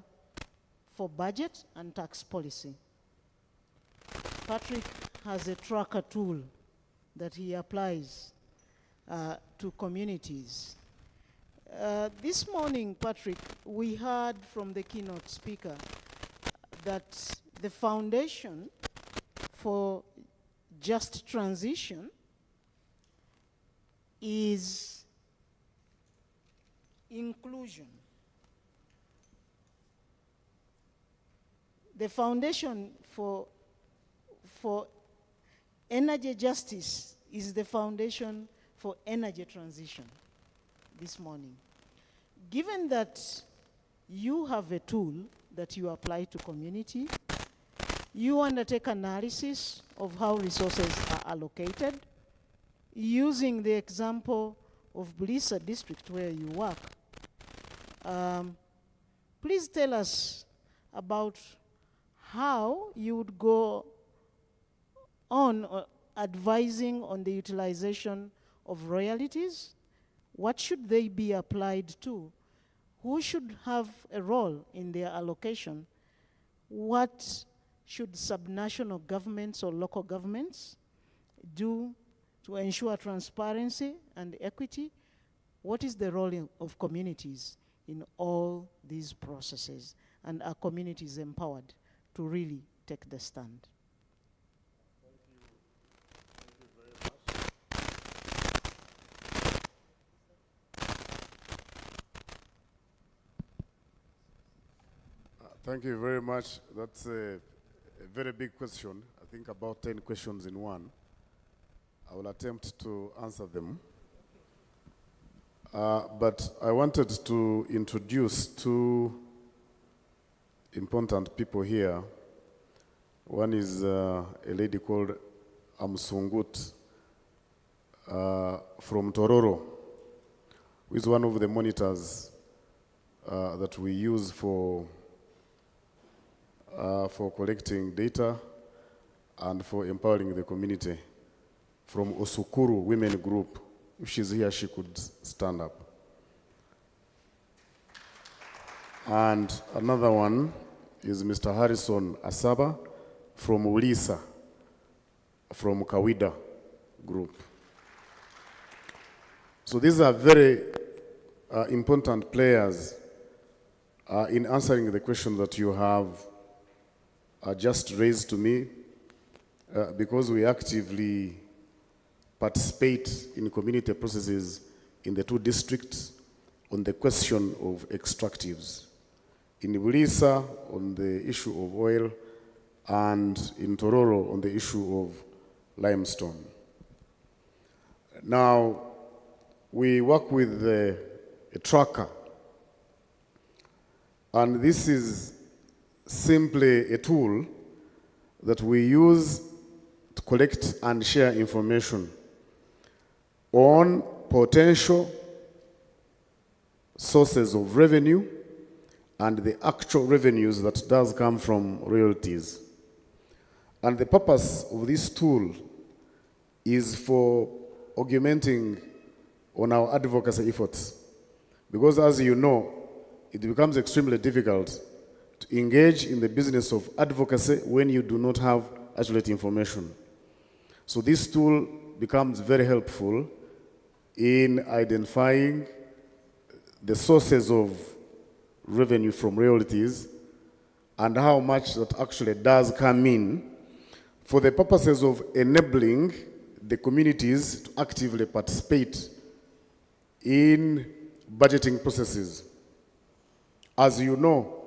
for Budget and Tax Policy. Patrick has a tracker tool that he applies to communities. This morning, Patrick, we heard from the keynote speaker that the foundation for just transition is inclusion. The foundation for energy justice is the foundation for energy transition this morning. Given that you have a tool that you apply to community, you undertake analysis of how resources are allocated, using the example of Bulisa district where you work. Please tell us about how you would go on advising on the utilization of royalties. What should they be applied to? Who should have a role in their allocation? What should subnational governments or local governments do to ensure transparency and equity? What is the role of communities in all these processes? And are communities empowered to really take the stand? Thank you very much. That's a very big question. I think about 10 questions in one. I will attempt to answer them. But I wanted to introduce two important people here. One is a lady called Amsungut from Tororo, who is one of the monitors that we use for collecting data and for empowering the community, from Osukuru Women Group. If she's here, she could stand up. And another one is Mr. Harrison Asaba from Ulisa, from Kawida Group. So these are very important players in answering the question that you have just raised to me, because we actively participate in community processes in the two districts on the question of extractives. In Bulisa on the issue of oil, and in Tororo on the issue of limestone. Now, we work with a tracker, and this is simply a tool that we use to collect and share information on potential sources of revenue and the actual revenues that does come from royalties. And the purpose of this tool is for augmenting on our advocacy efforts. Because as you know, it becomes extremely difficult to engage in the business of advocacy when you do not have accurate information. So this tool becomes very helpful in identifying the sources of revenue from royalties and how much that actually does come in for the purposes of enabling the communities to actively participate in budgeting processes. As you know,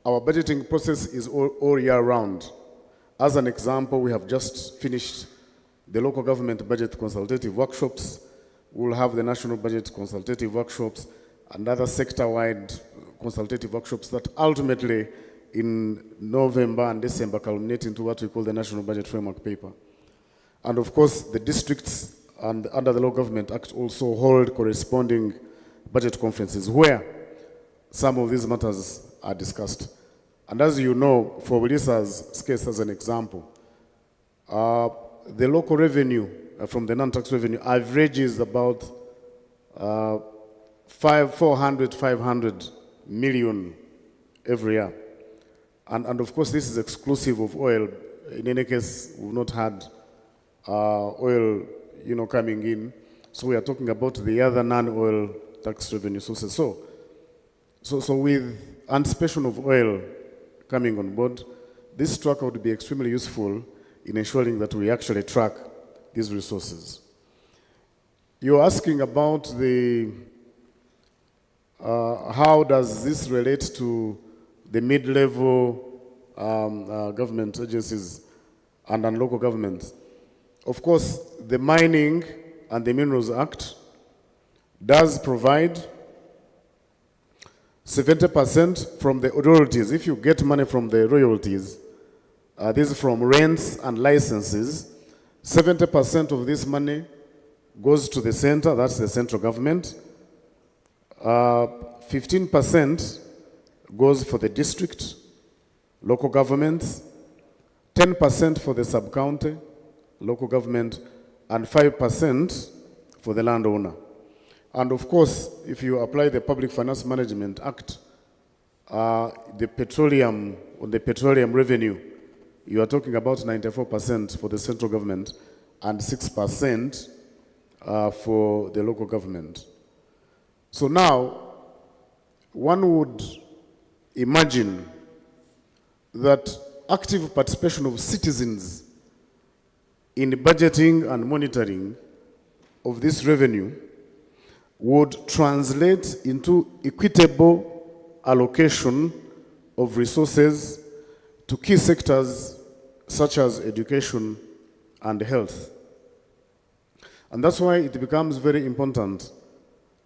our budgeting process is all year round. As an example, we have just finished the local government budget consultative workshops. We'll have the national budget consultative workshops and other sector-wide consultative workshops that ultimately in November and December culminate into what we call the National Budget Framework Paper. And of course, the districts and under the Local Government Act also hold corresponding budget conferences where some of these matters are discussed. And as you know, for Bulisa's case as an example, the local revenue from the non-tax revenue averages about 500 million every year. And of course, this is exclusive of oil. In any case, we've not had oil, coming in. So we are talking about the other non-oil tax revenue sources. So with anticipation of oil coming on board, this tracker would be extremely useful in ensuring that we actually track these resources. You're asking about the how does this relate to the mid-level government agencies and local governments? Of course, the Mining and the Minerals Act does provide 70% from the royalties. If you get money from the royalties, this is from rents and licenses, 70% of this money goes to the center, that's the central government. 15% goes for the district, local governments, 10% for the sub-county, local government, and 5% for the landowner. And of course, if you apply the Public Finance Management Act, the petroleum revenue, you are talking about 94% for the central government and 6% for the local government. So now, one would imagine that active participation of citizens in budgeting and monitoring of this revenue would translate into equitable allocation of resources to key sectors such as education and health. And that's why it becomes very important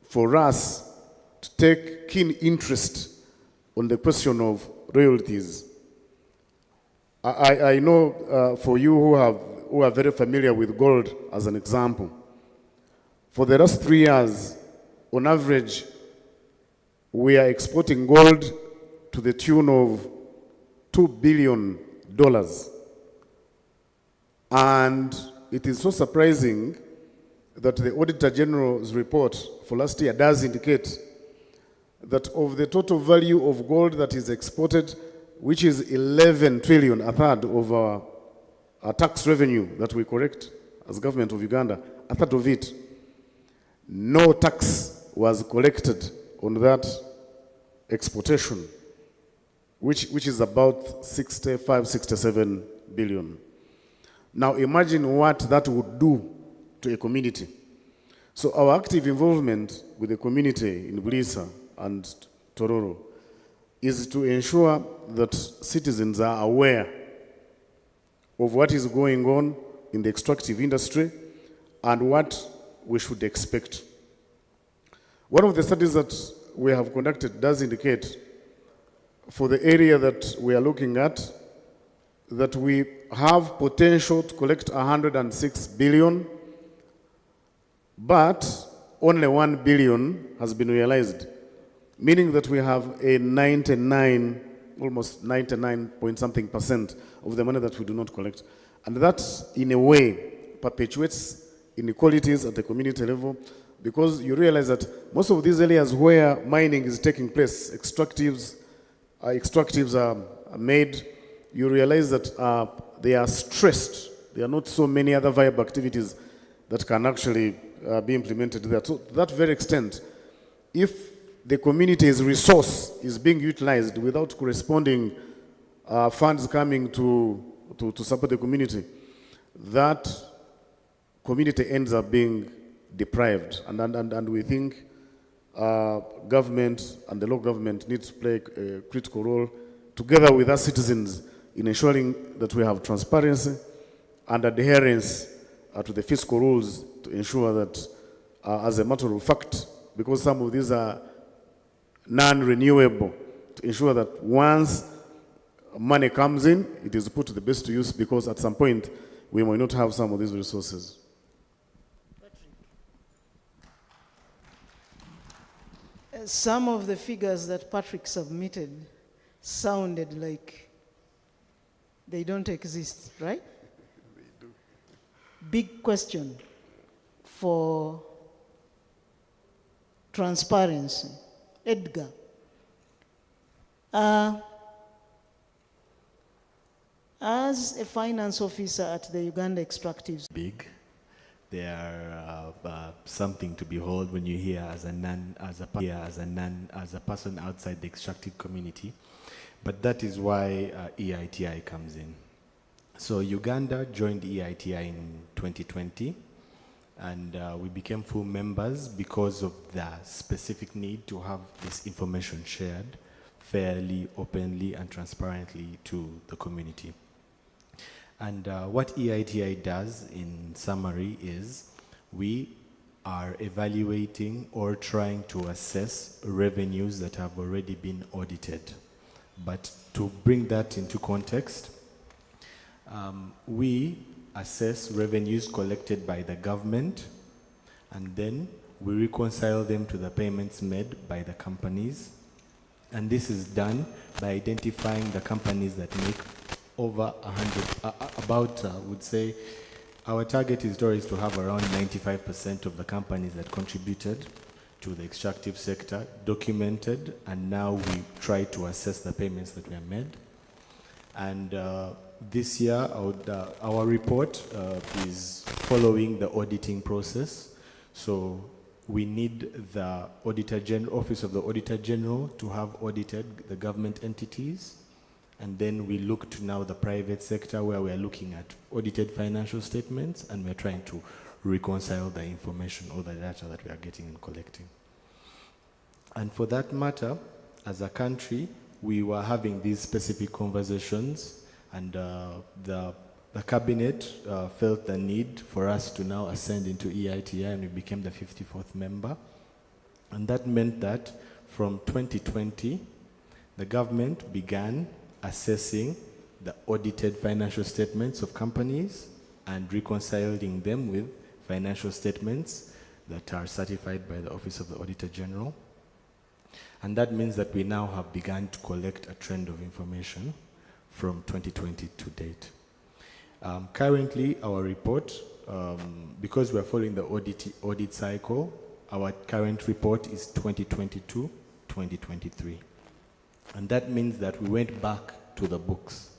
for us to take keen interest on the question of royalties. I know for you who are very familiar with gold as an example, for the last 3 years, on average, we are exporting gold to the tune of $2 billion. And it is so surprising that the Auditor General's report for last year does indicate that of the total value of gold that is exported, which is 11 trillion, a third of our tax revenue that we collect as government of Uganda, a third of it, no tax was collected on that exportation, which is about 65, 67 billion. Now imagine what that would do to a community. So our active involvement with the community in Bulisa and Tororo is to ensure that citizens are aware of what is going on in the extractive industry and what we should expect. One of the studies that we have conducted does indicate for the area that we are looking at that we have potential to collect 106 billion, but only 1 billion has been realized, meaning that we have a 99, almost 99 point something percent of the money that we do not collect. And that, in a way, perpetuates inequalities at the community level, because you realize that most of these areas where mining is taking place, extractives are made, you realize that they are stressed. There are not so many other viable activities that can actually be implemented there. So to that very extent, if the community's resource is being utilized without corresponding funds coming to support the community, that community ends up being deprived. And we think government and the local government needs to play a critical role together with us citizens in ensuring that we have transparency and adherence to the fiscal rules to ensure that, as a matter of fact, because some of these are non-renewable, to ensure that once money comes in, it is put to the best use, because at some point we might not have some of these resources. Some of the figures that Patrick submitted sounded like they don't exist, right? They do. Big question for transparency. Edgar, as a finance officer at the Uganda Extractives, big, they are something to behold when you hear as a person outside the extractive community. But that is why EITI comes in. So Uganda joined EITI in 2020, and we became full members because of the specific need to have this information shared fairly, openly, and transparently to the community. And what EITI does, in summary, is we are evaluating or trying to assess revenues that have already been audited. But to bring that into context, we assess revenues collected by the government, and then we reconcile them to the payments made by the companies. And this is done by identifying the companies that make over 100, I would say, our target is always to have around 95% of the companies that contributed to the extractive sector documented, and now we try to assess the payments that were made. And this year, our report is following the auditing process. So we need the Office of the Auditor General to have audited the government entities. And then we look to now the private sector, where we are looking at audited financial statements, and we're trying to reconcile the information or the data that we are getting and collecting. And for that matter, as a country, we were having these specific conversations, and the cabinet felt the need for us to now ascend into EITI, and we became the 54th member. And that meant that from 2020, the government began assessing the audited financial statements of companies and reconciling them with financial statements that are certified by the Office of the Auditor General. And that means that we now have begun to collect a trend of information from 2020 to date. Currently, our report, because we're following the audit cycle, our current report is 2022-2023. And that means that we went back to the books,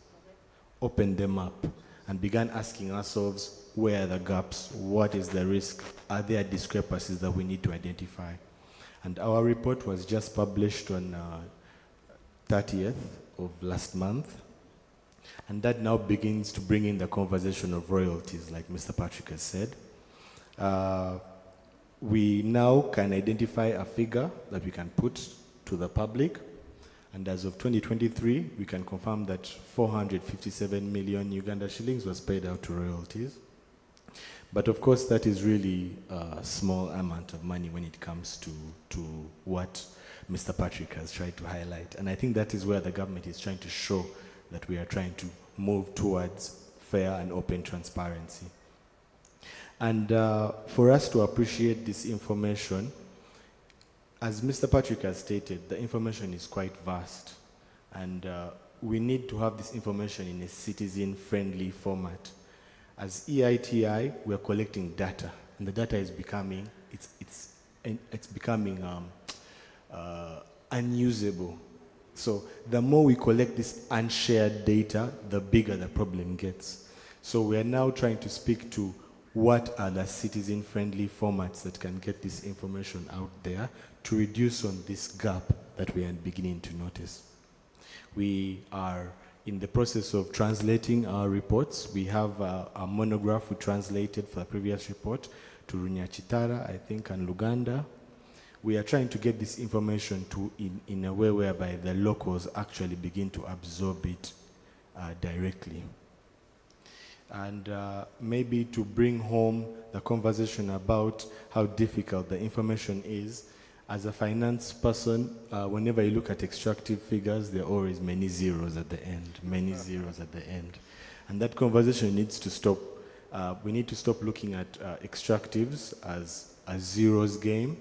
opened them up, and began asking ourselves, where are the gaps? What is the risk? Are there discrepancies that we need to identify? And our report was just published on 30th of last month. And that now begins to bring in the conversation of royalties, like Mr. Patrick has said. We now can identify a figure that we can put to the public. And as of 2023, we can confirm that 457 million Uganda shillings was paid out to royalties. But of course, that is really a small amount of money when it comes to what Mr. Patrick has tried to highlight. And I think that is where the government is trying to show that we are trying to move towards fair and open transparency. And for us to appreciate this information, as Mr. Patrick has stated, the information is quite vast, and we need to have this information in a citizen-friendly format. As EITI, we're collecting data, and the data is becoming, it's becoming unusable. So the more we collect this unshared data, the bigger the problem gets. So we are now trying to speak to what are the citizen-friendly formats that can get this information out there to reduce on this gap that we are beginning to notice. We are in the process of translating our reports. We have a monograph we translated for the previous report to Runyachitara, I think, and Luganda. We are trying to get this information in a way whereby the locals actually begin to absorb it directly. And maybe to bring home the conversation about how difficult the information is, as a finance person, whenever you look at extractive figures, there are always many zeros at the end, many zeros at the end. And that conversation needs to stop. We need to stop looking at extractives as a zeros game,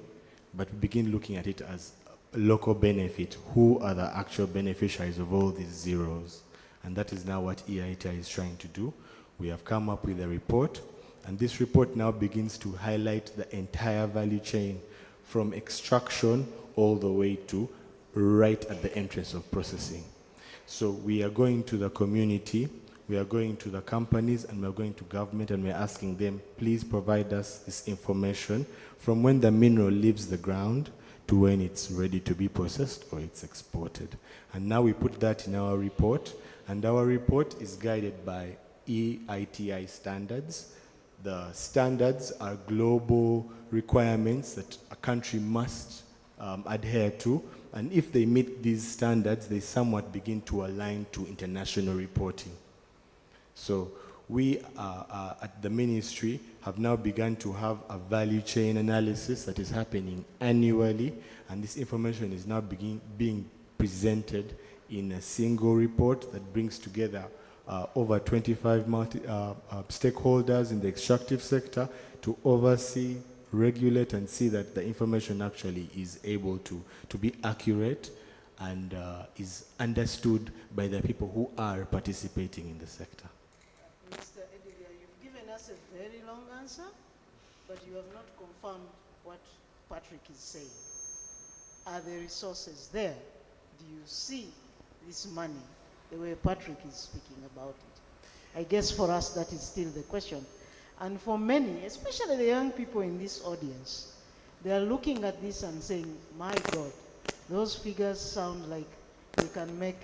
but begin looking at it as a local benefit. Who are the actual beneficiaries of all these zeros? And that is now what EITI is trying to do. We have come up with a report, and this report now begins to highlight the entire value chain from extraction all the way to right at the entrance of processing. So we are going to the community, we are going to the companies and we are going to government and we're asking them, please provide us this information from when the mineral leaves the ground to when it's ready to be processed or it's exported. And now we put that in our report, and our report is guided by EITI standards. The standards are global requirements that a country must adhere to, and if they meet these standards, they somewhat begin to align to international reporting. So we at the ministry have now begun to have a value chain analysis that is happening annually, and this information is now being presented in a single report that brings together over 25 stakeholders in the extractive sector to oversee, regulate, and see that the information actually is able to be accurate and is understood by the people who are participating in the sector. Mr. Edilia, you've given us a very long answer, but you have not confirmed what Patrick is saying. Are the resources there? Do you see this money the way Patrick is speaking about it? I guess for us that is still the question. And for many, especially the young people in this audience, they are looking at this and saying, my God, those figures sound like they can make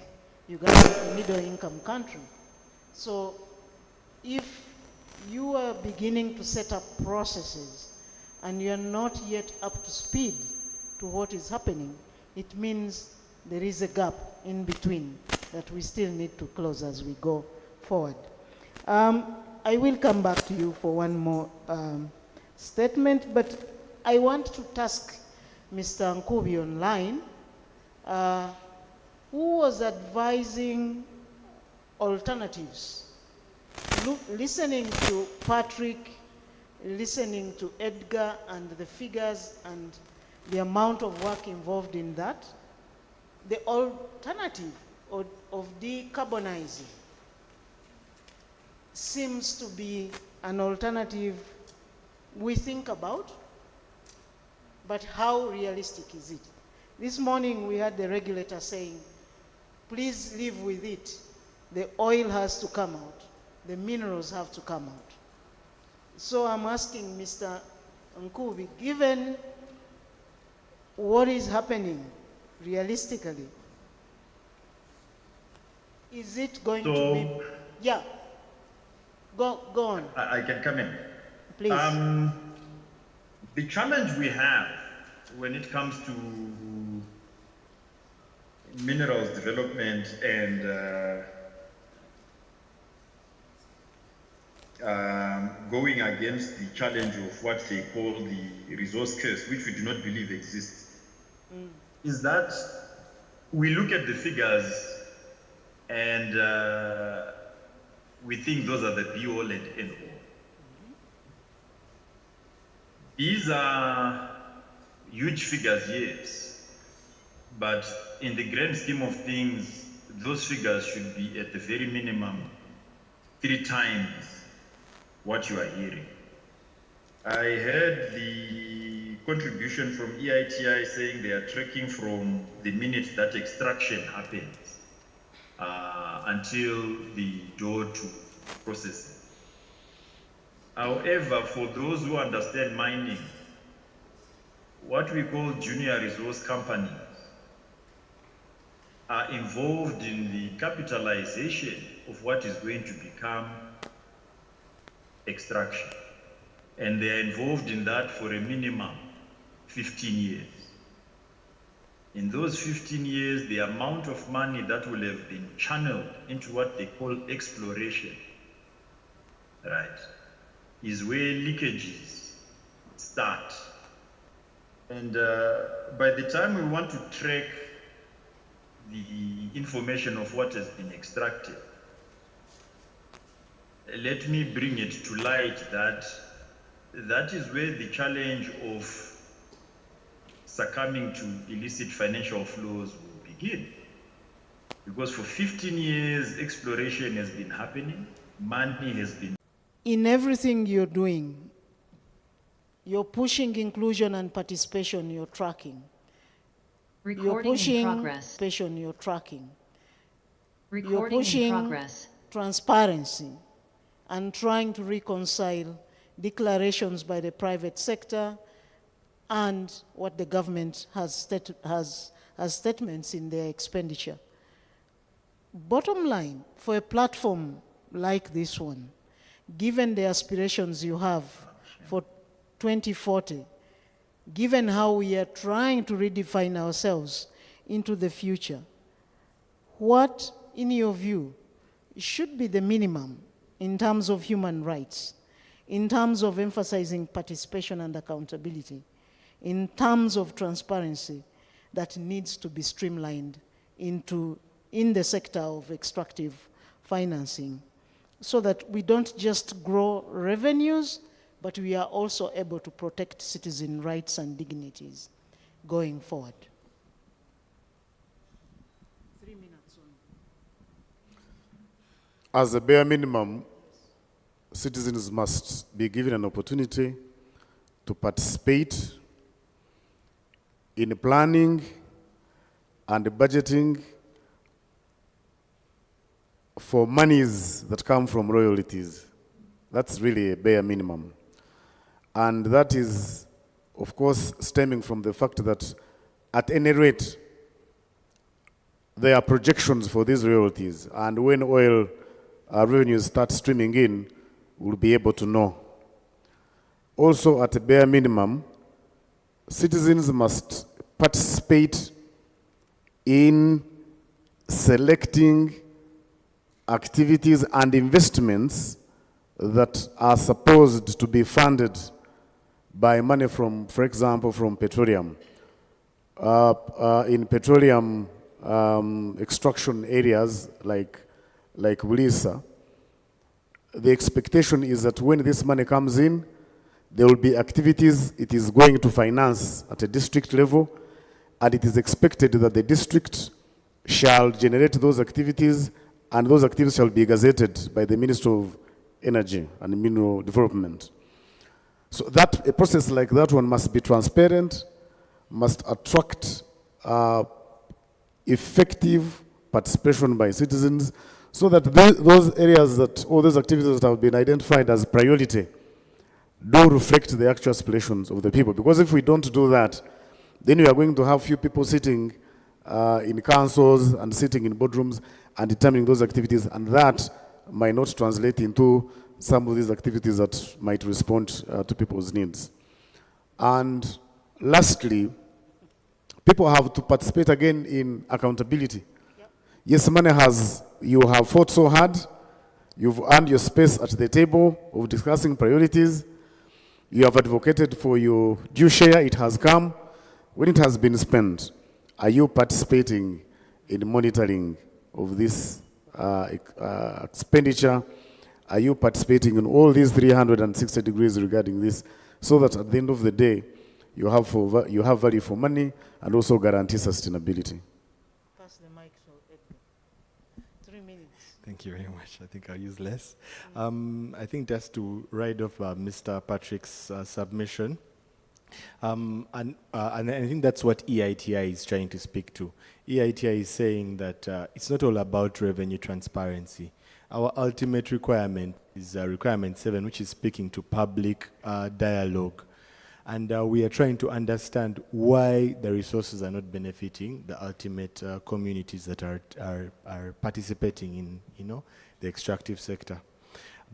Uganda a middle-income country. So if you are beginning to set up processes and you are not yet up to speed to what is happening, it means there is a gap in between that we still need to close as we go forward. I will come back to you for one more statement, but I want to task Mr. Nkubi online, who was advising alternatives. Listening to Patrick, listening to Edgar and the figures and the amount of work involved in that, the alternative of decarbonizing seems to be an alternative we think about, but how realistic is it? This morning we had the regulator saying, please live with it. The oil has to come out. The minerals have to come out. So I'm asking Mr. Nkubi, given what is happening realistically, is it going to be... Yeah. Go on. I can come in. Please. The challenge we have when it comes to minerals development and going against the challenge of what they call the resource curse, which we do not believe exists, is that we look at the figures and we think those are the be-all and end-all. These are huge figures, yes, but in the grand scheme of things, those figures should be at the very minimum 3 times what you are hearing. I heard the contribution from EITI saying they are tracking from the minute that extraction happens until the door to processing. However, for those who understand mining, what we call junior resource companies are involved in the capitalization of what is going to become extraction. And they are involved in that for a minimum 15 years. In those 15 years, the amount of money that will have been channeled into what they call exploration, right, is where leakages start. And by the time we want to track the information of what has been extracted, let me bring it to light that that is where the challenge of succumbing to illicit financial flows will begin. Because for 15 years, exploration has been happening, money has been... In everything you're doing, you're pushing inclusion and participation, you're tracking. You're Recording in pushing progress. participation, you're tracking. You're Recording in pushing progress. transparency and trying to reconcile declarations by the private sector and what the government has statements in their expenditure. Bottom line, for a platform like this one, given the aspirations you have for 2040, given how we are trying to redefine ourselves into the future, what, in your view, should be the minimum in terms of human rights, in terms of emphasizing participation and accountability, in terms of transparency that needs to be streamlined in the sector of extractive financing, so that we don't just grow revenues, but we are also able to protect citizen rights and dignities going forward? 3 minutes only. As a bare minimum, citizens must be given an opportunity to participate in planning and budgeting for monies that come from royalties. That's really a bare minimum. And that is, of course, stemming from the fact that at any rate, there are projections for these royalties. And when oil revenues start streaming in, we'll be able to know. Also, at a bare minimum, citizens must participate in selecting activities and investments that are supposed to be funded by money from, for example, from petroleum. In petroleum extraction areas like Bulisa, the expectation is that when this money comes in, there will be activities it is going to finance at a district level, and it is expected that the district shall generate those activities, and those activities shall be gazetted by the Ministry of Energy and Mineral Development. So that a process like that one must be transparent, must attract effective participation by citizens, so that those areas that, all those activities that have been identified as priority do reflect the actual aspirations of the people. Because if we don't do that, then we are going to have few people sitting in councils and sitting in boardrooms and determining those activities, and that might not translate into some of these activities that might respond to people's needs. And lastly, people have to participate again in accountability. Yep. Yes, money has, you have fought so hard, you've earned your space at the table of discussing priorities, you have advocated for your due share, it has come. When it has been spent, are you participating in monitoring of this expenditure? Are you participating in all these 360 degrees regarding this, so that at the end of the day, you have value for money and also guarantee sustainability? Pass the mic to Edgar. 3 minutes. Thank you very much. I think I'll use less. I think just to ride off Mr. Patrick's submission, and I think that's what EITI is trying to speak to. EITI is saying that it's not all about revenue transparency. Our ultimate requirement is requirement 7, which is speaking to public dialogue. And we are trying to understand why the resources are not benefiting the ultimate communities that are participating in, the extractive sector.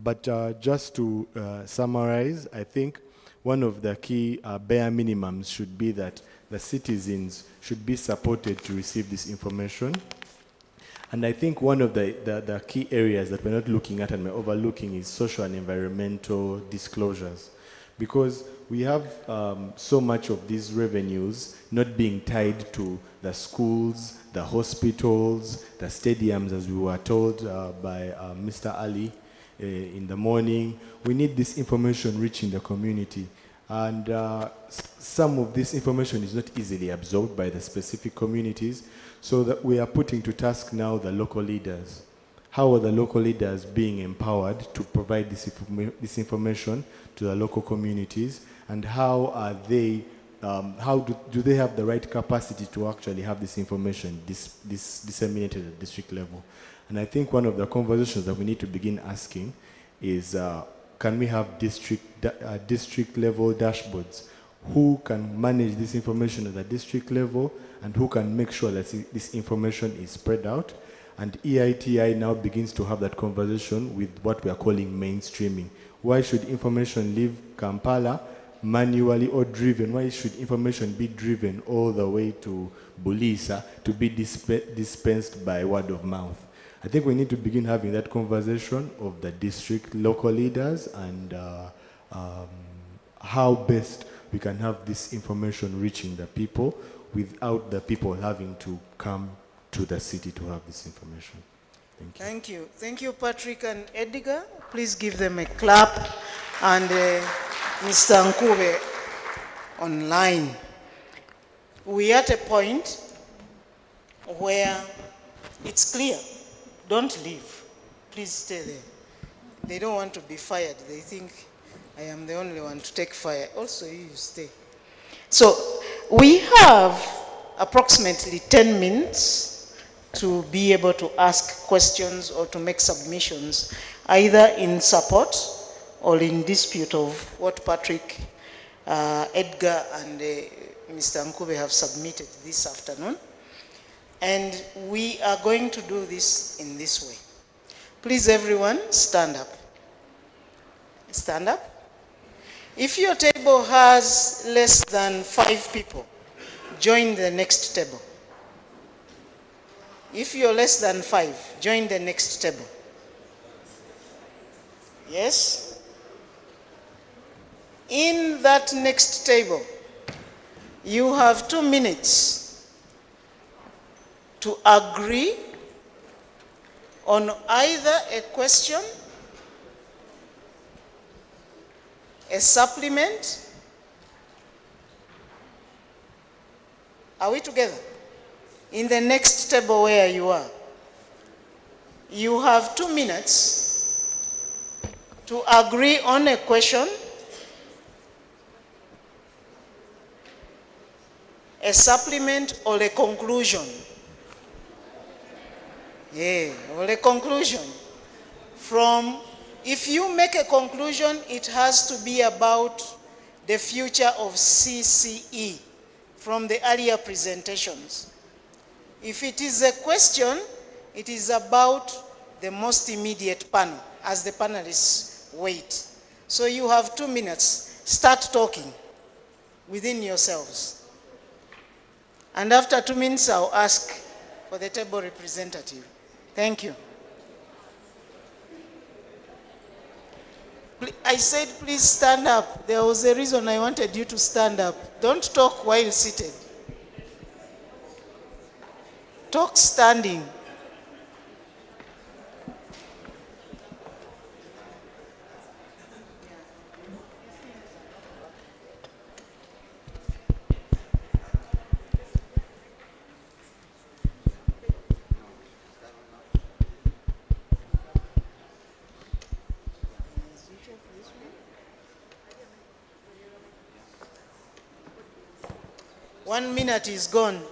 But just to summarize, I think one of the key bare minimums should be that the citizens should be supported to receive this information. And I think one of the key areas that we're not looking at and we're overlooking is social and environmental disclosures. Because we have so much of these revenues not being tied to the schools, the hospitals, the stadiums, as we were told by Mr. Ali in the morning. We need this information reaching the community. And some of this information is not easily absorbed by the specific communities, so that we are putting to task now the local leaders. How are the local leaders being empowered to provide this information to the local communities, and how are they, how do they have the right capacity to actually have this information disseminated at district level? And I think one of the conversations that we need to begin asking is, can we have district level dashboards? Who can manage this information at the district level, and who can make sure that this information is spread out? And EITI now begins to have that conversation with what we are calling mainstreaming. Why should information leave Kampala manually or driven? Why should information be driven all the way to Bulisa to be dispensed by word of mouth? I think we need to begin having that conversation of the district, local leaders, and how best we can have this information reaching the people without the people having to come to the city to have this information. Thank you. Thank you. Thank you, Patrick and Edgar. Please give them a clap. And Mr. Nkube online. We are at a point where it's clear. Don't leave. Please stay there. They don't want to be fired. They think I am the only one to take fire. Also, you stay. So we have approximately 10 minutes to be able to ask questions or to make submissions, either in support or in dispute of what Patrick, Edgar, and Mr. Nkube have submitted this afternoon. And we are going to do this in this way. Please, everyone, stand up. Stand up. If your table has less than 5 people, join the next table. If you're less than 5, join the next table. Yes? In that next table, you have 2 minutes to agree on either a question, a supplement. Are we together? In the next table where you are, you have 2 minutes to agree on a question, a supplement, or a conclusion. Yeah, or a conclusion. If you make a conclusion, it has to be about the future of CCE from the earlier presentations. If it is a question, it is about the most immediate panel, as the panelists wait. So you have 2 minutes. Start talking within yourselves. And after 2 minutes, I'll ask for the table representative. Thank you. I said, please stand up. There was a reason I wanted you to stand up. Don't talk while seated. Talk standing. One minute is gone.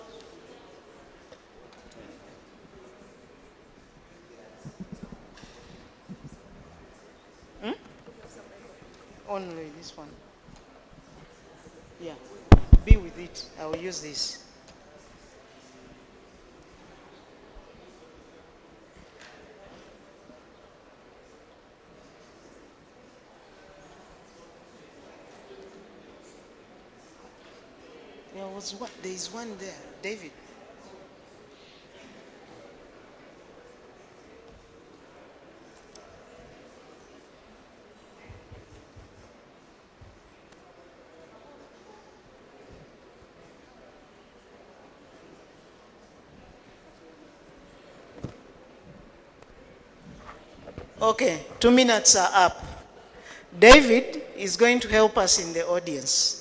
Only this one. Yeah, be with it. I will use this. There is one there, David. Okay, 2 minutes are up. David is going to help us in the audience.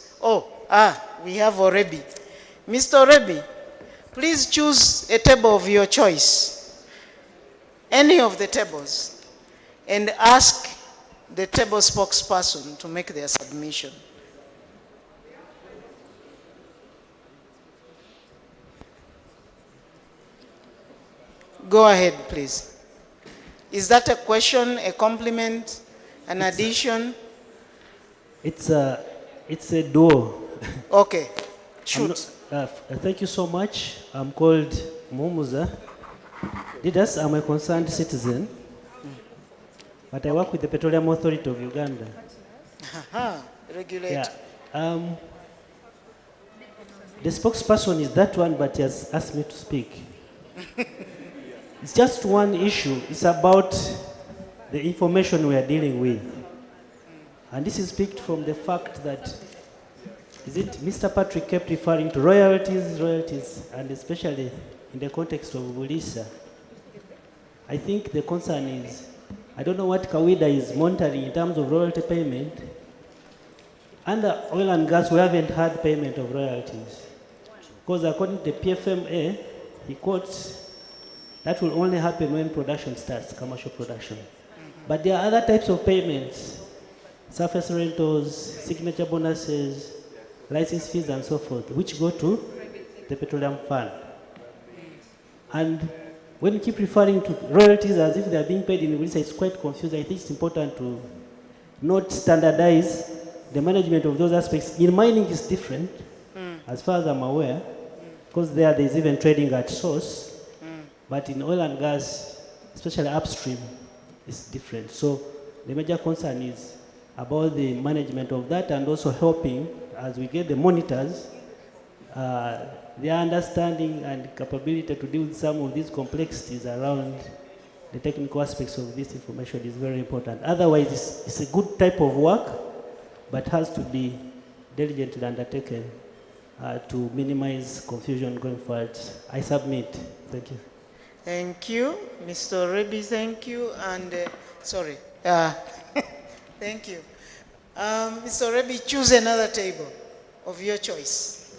We have Orebi. Mr. Orebi, please choose a table of your choice, any of the tables, and ask the table spokesperson to make their submission. Go ahead, please. Is that a question, a compliment, an addition? It's a duo. Okay, I'm shoot. Thank you so much. I'm called Mumuza. Didas, I'm a concerned citizen, but I work with the Petroleum Authority of Uganda. Aha, regulator. Yeah. The spokesperson is that one, but he has asked me to speak. It's just one issue. It's about the information we are dealing with. And this is picked from the fact that, is it Mr. Patrick kept referring to royalties, and especially in the context of Bulisa. I think the concern is, I don't know what Kawida is monitoring in terms of royalty payment. Under oil and gas, we haven't had payment of royalties. Because according to the PFMA, he quotes, that will only happen when production starts, commercial production. But there are other types of payments, surface rentals, signature bonuses, license fees, and so forth, which go to the petroleum fund. And when you keep referring to royalties as if they are being paid in Bulisa, it's quite confusing. I think it's important to not standardize the management of those aspects. In mining, it's different, as far as I'm aware, because there is even trading at source. But in oil and gas, especially upstream, it's different. So the major concern is about the management of that, and also helping, as we get the monitors, their understanding and capability to deal with some of these complexities around the technical aspects of this information is very important. Otherwise, it's a good type of work, but has to be diligently undertaken to minimize confusion going forward. I submit. Thank you. Thank you, Mr. Rebi, thank you, and sorry. Thank you. Mr. Rebi, choose another table of your choice.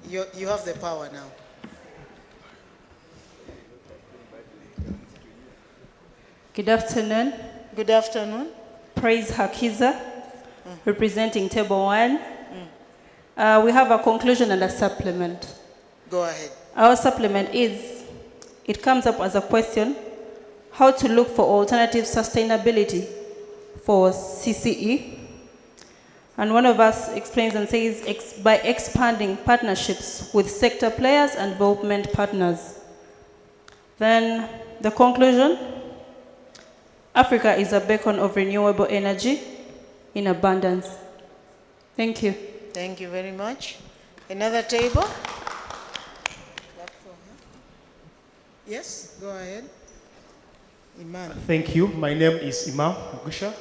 You have the power now. Good afternoon. Good afternoon. Praise Hakiza, representing Table 1. We have a conclusion and a supplement. Go ahead. Our supplement is, it comes up as a question, how to look for alternative sustainability for CCE. And one of us explains and says, by expanding partnerships with sector players and development partners. Then the conclusion, Africa is a beacon of renewable energy in abundance. Thank you. Thank you very much. Another table? Yes, go ahead. Iman. Thank you. My name is Imam Gusha.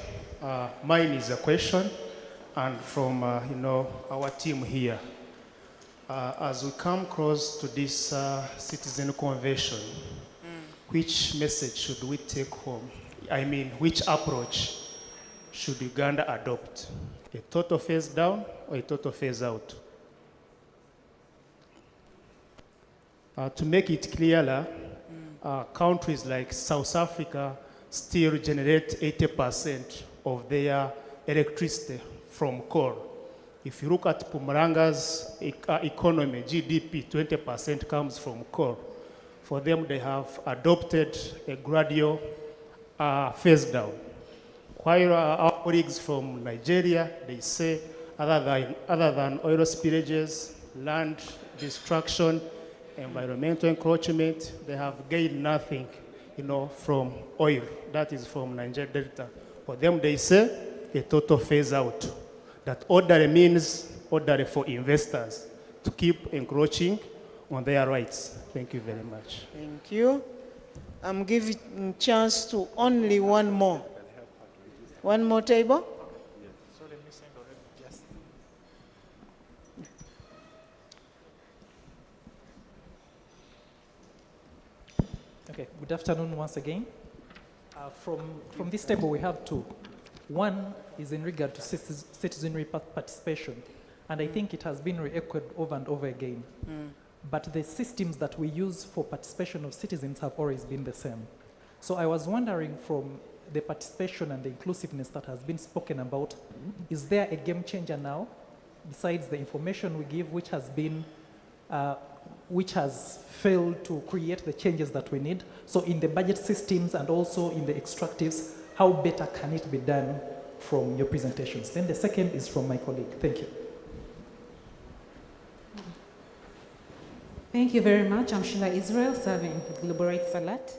Mine is a question, and from our team here. As we come close to this citizen convention, which message should we take home? I mean, which approach should Uganda adopt? A total phase down or a total phase out? To make it clearer, countries like South Africa still generate 80% of their electricity from coal. If you look at Pumaranga's economy, GDP, 20% comes from coal. For them, they have adopted a gradual phase down. While our colleagues from Nigeria, they say other than oil spillages, land destruction, environmental encroachment, they have gained nothing, from oil. That is from Niger Delta. For them, they say a total phase out. That order means order for investors to keep encroaching on their rights. Thank you very much. Thank you. I'm giving chance to only one more. One more table? Okay, good afternoon once again. From this table, we have two. One is in regard to citizenry participation, and I think it has been re-echoed over and over again. But the systems that we use for participation of citizens have always been the same. So I was wondering, from the participation and the inclusiveness that has been spoken about, is there a game changer now, besides the information we give, which has been which has failed to create the changes that we need. So in the budget systems and also in the extractives, how better can it be done from your presentations? Then the second is from my colleague. Thank you. Thank you very much. I'm Sheila Israel, serving Global Rights Alert.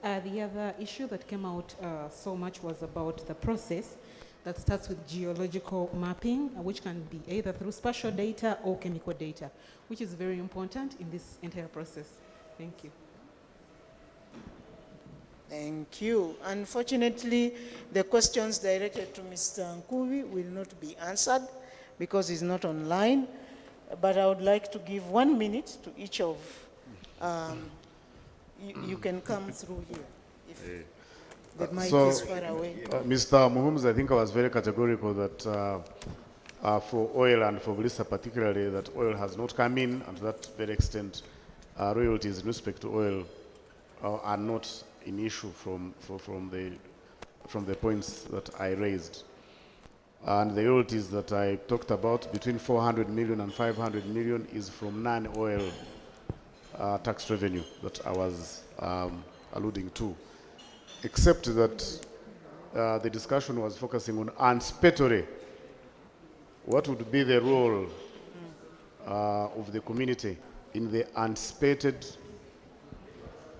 The other issue that came out so much was about the process that starts with geological mapping, which can be either through spatial data or chemical data, which is very important in this entire process. Thank you. Thank you. Unfortunately, the questions directed to Mr. Nkubi will not be answered because he's not online. But I would like to give 1 minute to each of, you can come through here if the mic is far away. Mr. Muhums, I think I was very categorical that for oil and for Blissa particularly, that oil has not come in, and to that very extent, royalties in respect to oil are not an issue from the points that I raised. And the royalties that I talked about, between 400 million and 500 million, is from non-oil tax revenue that I was alluding to. Except that the discussion was focusing on anticipatory. What would be the role of the community in the anticipated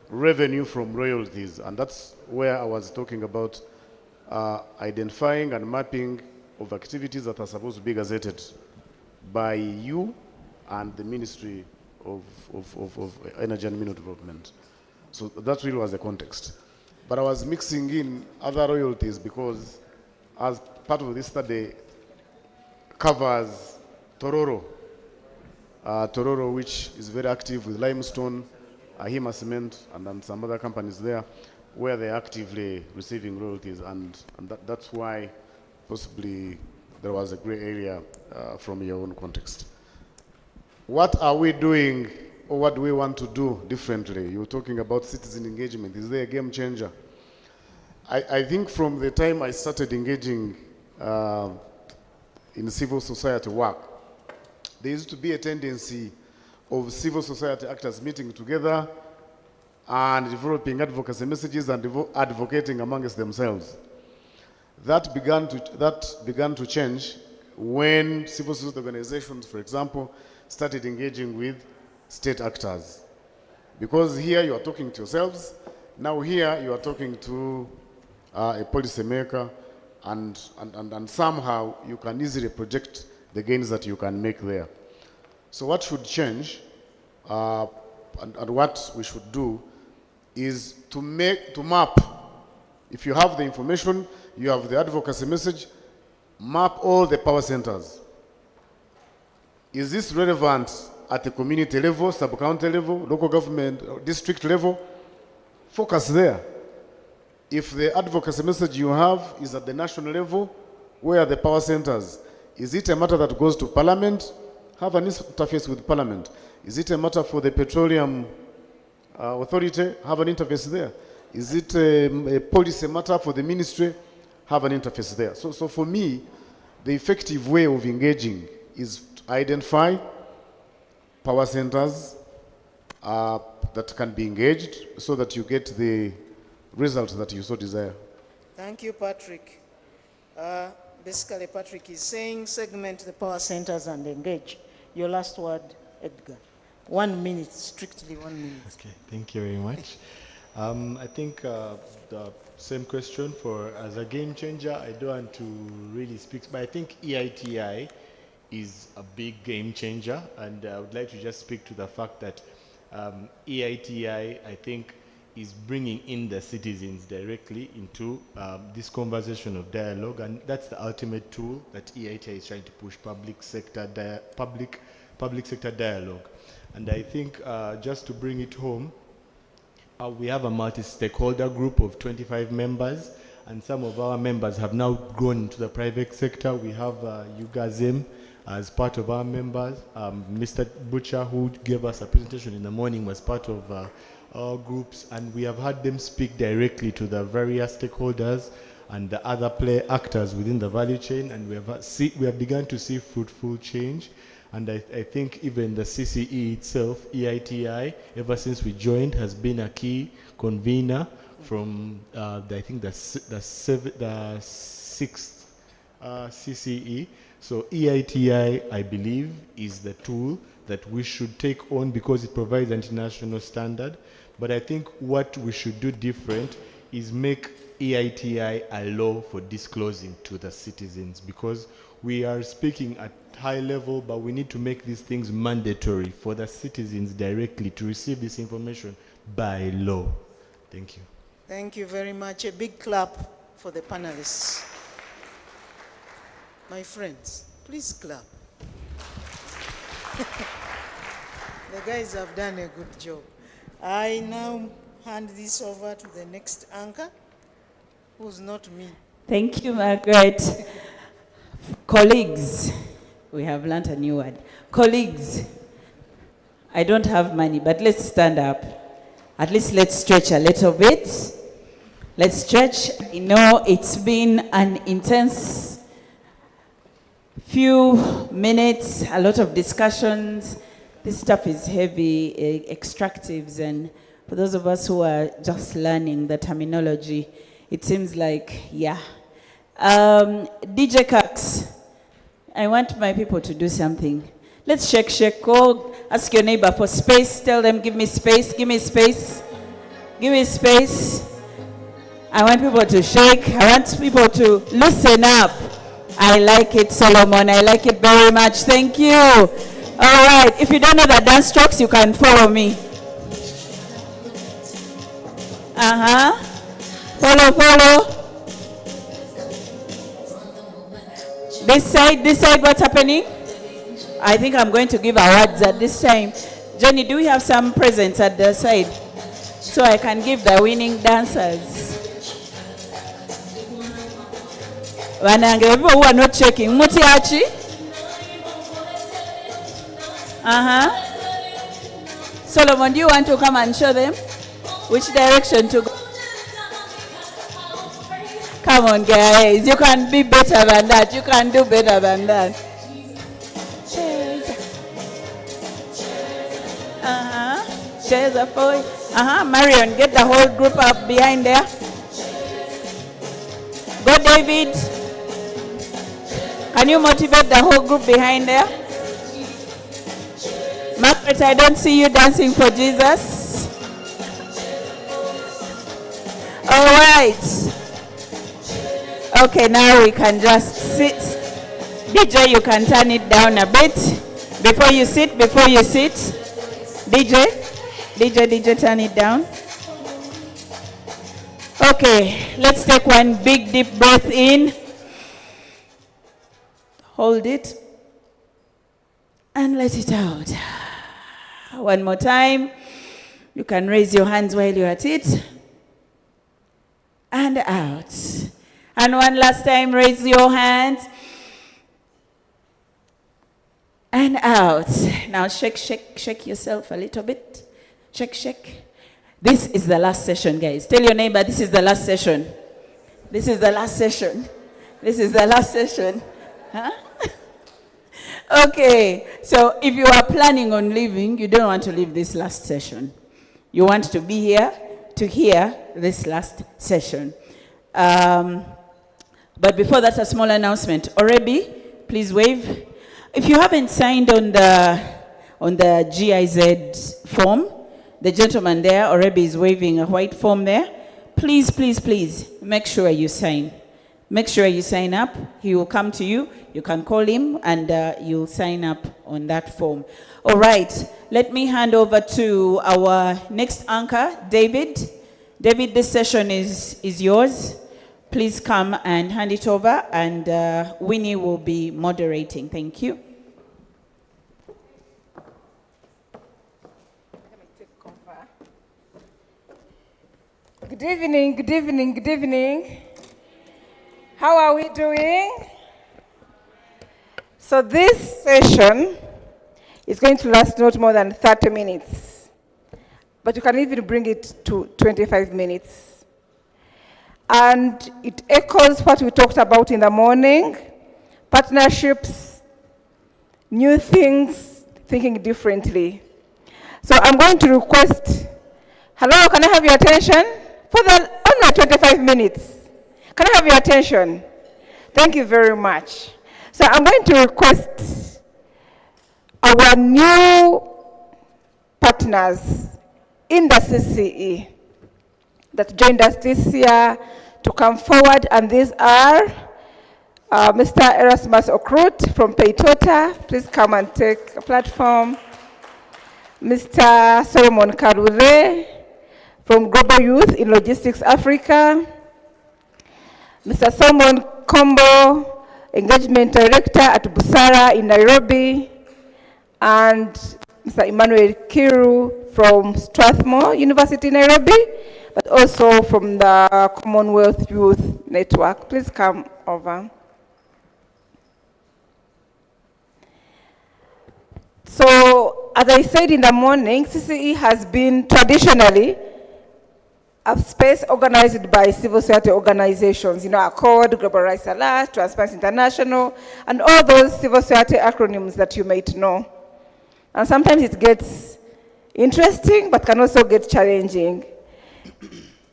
revenue from royalties? And that's where I was talking about identifying and mapping of activities that are supposed to be gazetted by you and the Ministry of Energy and Mineral Development. So that really was the context. But I was mixing in other royalties because as part of this study covers Tororo. Tororo, which is very active with limestone, Ahima Cement, and then some other companies there, where they're actively receiving royalties, and that's why possibly there was a gray area from your own context. What are we doing, or what do we want to do differently? You were talking about citizen engagement. Is there a game changer? I think from the time I started engaging in civil society work, there used to be a tendency of civil society actors meeting together and developing advocacy messages and advocating amongst themselves. That began to change when civil society organizations, for example, started engaging with state actors. Because here you are talking to yourselves, now here you are talking to a policymaker, and somehow you can easily project the gains that you can make there. So what should change, and what we should do, is to map. If you have the information, you have the advocacy message, map all the power centers. Is this relevant at the community level, sub-county level, local government, or district level? Focus there. If the advocacy message you have is at the national level, where are the power centers? Is it a matter that goes to Parliament? Have an interface with Parliament. Is it a matter for the Petroleum Authority? Have an interface there. Is it a policy matter for the ministry? Have an interface there. So for me, the effective way of engaging is to identify power centers that can be engaged so that you get the results that you so desire. Thank you, Patrick. Basically, Patrick is saying segment the power centers and engage. Your last word, Edgar. 1 minute, strictly 1 minute. Okay, thank you very much. I think the same question for as a game changer, I don't want to really speak, but I think EITI is a big game changer, and I would like to just speak to the fact that EITI, I think, is bringing in the citizens directly into this conversation of dialogue, and that's the ultimate tool that EITI is trying to push, public sector dialogue. And I think just to bring it home, we have a multi-stakeholder group of 25 members, and some of our members have now grown into the private sector. We have UGAZEM as part of our members. Mr. Butcher, who gave us a presentation in the morning, was part of our groups, and we have had them speak directly to the various stakeholders and the other actors within the value chain, and we have begun to see fruitful change. And I think even the CCE itself, EITI, ever since we joined, has been a key convener from, I think, the sixth CCE. So EITI, I believe, is the tool that we should take on because it provides an international standard. But I think what we should do different is make EITI a law for disclosing to the citizens, because we are speaking at high level, but we need to make these things mandatory for the citizens directly to receive this information by law. Thank you. Thank you very much. A big clap for the panelists. My friends, please clap. The guys have done a good job. I now hand this over to the next anchor, who's not me. Thank you, Margaret. Colleagues, we have learnt a new word. Colleagues, I don't have money, but let's stand up. At least let's stretch a little bit. Let's stretch. You know, it's been an intense few minutes, a lot of discussions. This stuff is heavy, extractives, and for those of us who are just learning the terminology, it seems like, yeah. DJ Cax, I want my people to do something. Let's shake. Go ask your neighbor for space. Tell them, give me space, give me space, give me space. I want people to shake. I want people to loosen up. I like it, Solomon. I like it very much. Thank you. All right. If you don't know the dance strokes, you can follow me. Follow. This side, what's happening? I think I'm going to give awards at this time. Jenny, do we have some presents at the side? So I can give the winning dancers. Wanange, people who are not checking. Mutiachi? Solomon, do you want to come and show them which direction to go? Come on, guys. You can be better than that. You can do better than that. Chairs up, boy. Marion, get the whole group up behind there. Go, David. Can you motivate the whole group behind there? Margaret, I don't see you dancing for Jesus. All right. Okay, now we can just sit. DJ, you can turn it down a bit. Before you sit. DJ, turn it down. Okay, let's take one big deep breath in. Hold it. And let it out. One more time. You can raise your hands while you're at it. And out. And one last time, raise your hands. And out. Now shake yourself a little bit. Shake. This is the last session, guys. Tell your neighbor, this is the last session. This is the last session. This is the last session. Huh? Okay, so if you are planning on leaving, you don't want to leave this last session. You want to be here to hear this last session. But before that, a small announcement. Orebi, please wave. If you haven't signed on the GIZ form, the gentleman there, Orebi, is waving a white form there. Please, make sure you sign. Make sure you sign up. He will come to you. You can call him and you'll sign up on that form. All right, let me hand over to our next anchor, David. David, this session is yours. Please come and hand it over, and Winnie will be moderating. Thank you. Good evening. How are we doing? So this session is going to last not more than 30 minutes, but you can even bring it to 25 minutes. And it echoes what we talked about in the morning: partnerships, new things, thinking differently. So I'm going to request, hello, can I have your attention? For the only 25 minutes. Can I have your attention? Thank you very much. So I'm going to request our new partners in the CCE that joined us this year to come forward, and these are Mr. Erasmus Okrut from Peitota. Please come and take a platform. Mr. Solomon Karure from Global Youth in Logistics Africa. Mr. Solomon Kombo, Engagement Director at Busara in Nairobi. And Mr. Emmanuel Kiru from Strathmore University, Nairobi, but also from the Commonwealth Youth Network. Please come over. So, as I said in the morning, CCE has been traditionally a space organized by civil society organizations, Accord, Global Rights Alert, Transparency International, and all those civil society acronyms that you might know. And sometimes it gets interesting, but can also get challenging.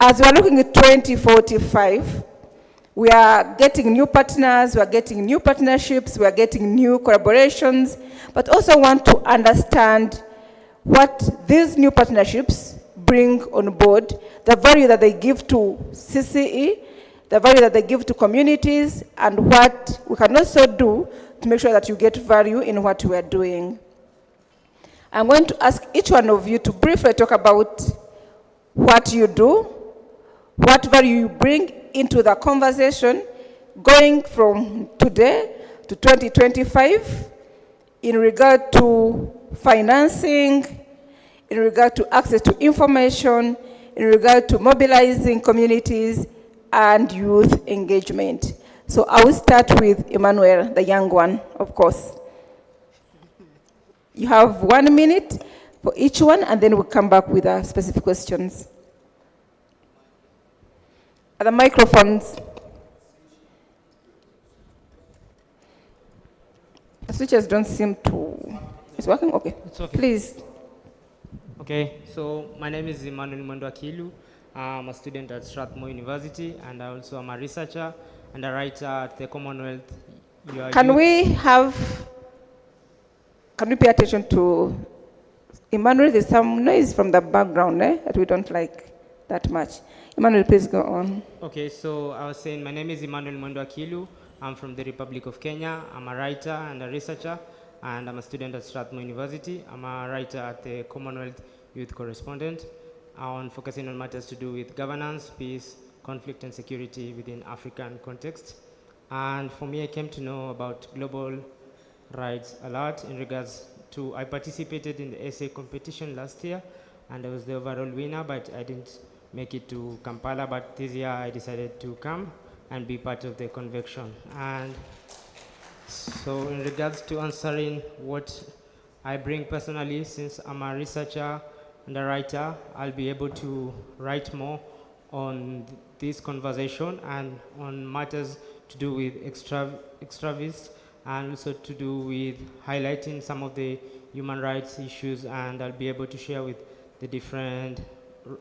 As we are looking at 2045, we are getting new partners, we are getting new partnerships, we are getting new collaborations, but also want to understand what these new partnerships bring on board, the value that they give to CCE, the value that they give to communities, and what we can also do to make sure that you get value in what we are doing. I'm going to ask each one of you to briefly talk about what you do, what value you bring into the conversation, going from today to 2025, in regard to financing, in regard to access to information, in regard to mobilizing communities and youth engagement. So I will start with Emmanuel, the young one, of course. You have 1 minute for each one, and then we'll come back with specific questions. The microphones. The switches don't seem to... It's working? Okay. It's okay. Please. Okay, so my name is Emmanuel Mwendo. I'm a student at Strathmore University, and I also am a researcher and a writer at the Commonwealth. Can we pay attention to Emmanuel? There's some noise from the background that we don't like that much. Emmanuel, please go on. Okay, so I was saying my name is Emmanuel Mwendo. I'm from the Republic of Kenya. I'm a writer and a researcher, and I'm a student at Strathmore University. I'm a writer at the Commonwealth Youth Correspondent. I'm focusing on matters to do with governance, peace, conflict, and security within African context. And for me, I came to know about Global Rights Alert in regards to, I participated in the essay competition last year, and I was the overall winner, but I didn't make it to Kampala. But this year, I decided to come and be part of the convention. And so in regards to answering what I bring personally, since I'm a researcher and a writer, I'll be able to write more on this conversation and on matters to do with extravis, and also to do with highlighting some of the human rights issues, and I'll be able to share with the different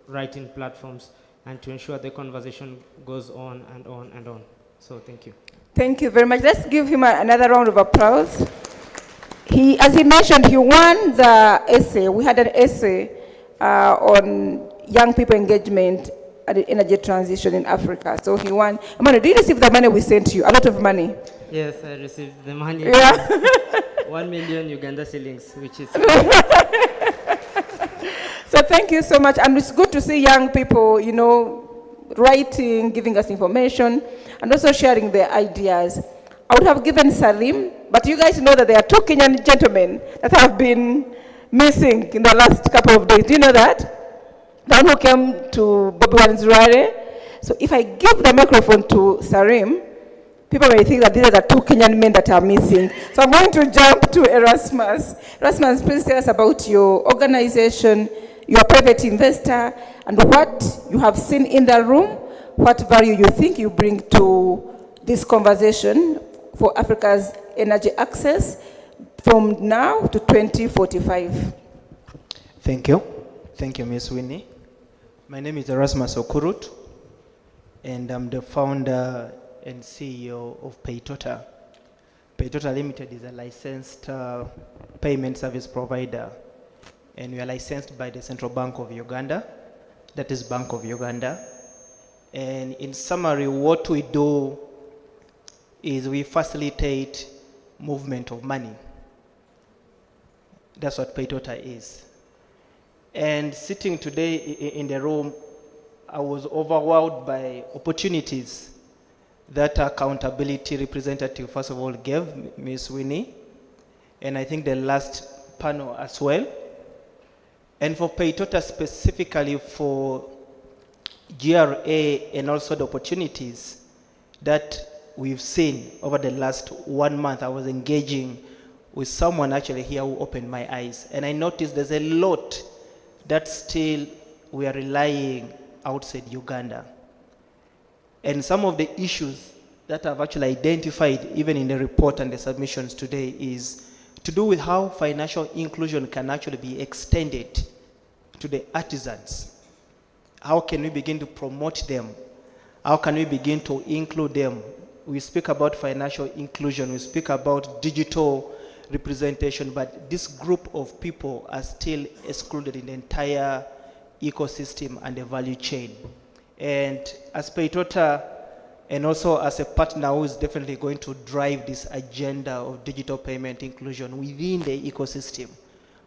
writing platforms and to ensure the conversation goes on and on and on. So thank you. Thank you very much. Let's give him another round of applause. As he mentioned, he won the essay. We had an essay on young people engagement and energy transition in Africa. So he won. Emmanuel, did you receive the money we sent you? A lot of money. Yes, I received the money. Yeah. 1 million Uganda shillings, which is... So thank you so much. And it's good to see young people, writing, giving us information, and also sharing their ideas. I would have given Salim, but you guys know that there are 2 Kenyan gentlemen that have been missing in the last couple of days. Do you know that? The one who came to Bobi Wine Zurare. So if I give the microphone to Salim, people may think that these are the 2 Kenyan men that are missing. So I'm going to jump to Erasmus. Erasmus, please tell us about your organization, your private investor, and what you have seen in the room, what value you think you bring to this conversation for Africa's energy access from now to 2045. Thank you. Thank you, Ms. Winnie. My name is Erasmus Okurut, and I'm the founder and CEO of Paytota. Paytota Limited is a licensed payment service provider, and we are licensed by the Central Bank of Uganda, that is Bank of Uganda. And in summary, what we do is we facilitate movement of money. That's what Paytota is. And sitting today in the room, I was overwhelmed by opportunities that accountability representative, first of all, gave Ms. Winnie, and I think the last panel as well. And for Paytota specifically, for GRA, and also the opportunities that we've seen over the last 1 month. I was engaging with someone actually here who opened my eyes, and I noticed there's a lot that still we are relying outside Uganda. And some of the issues that I've actually identified, even in the report and the submissions today, is to do with how financial inclusion can actually be extended to the artisans. How can we begin to promote them? How can we begin to include them? We speak about financial inclusion, we speak about digital representation, but this group of people are still excluded in the entire ecosystem and the value chain. And as Paytota, and also as a partner who is definitely going to drive this agenda of digital payment inclusion within the ecosystem,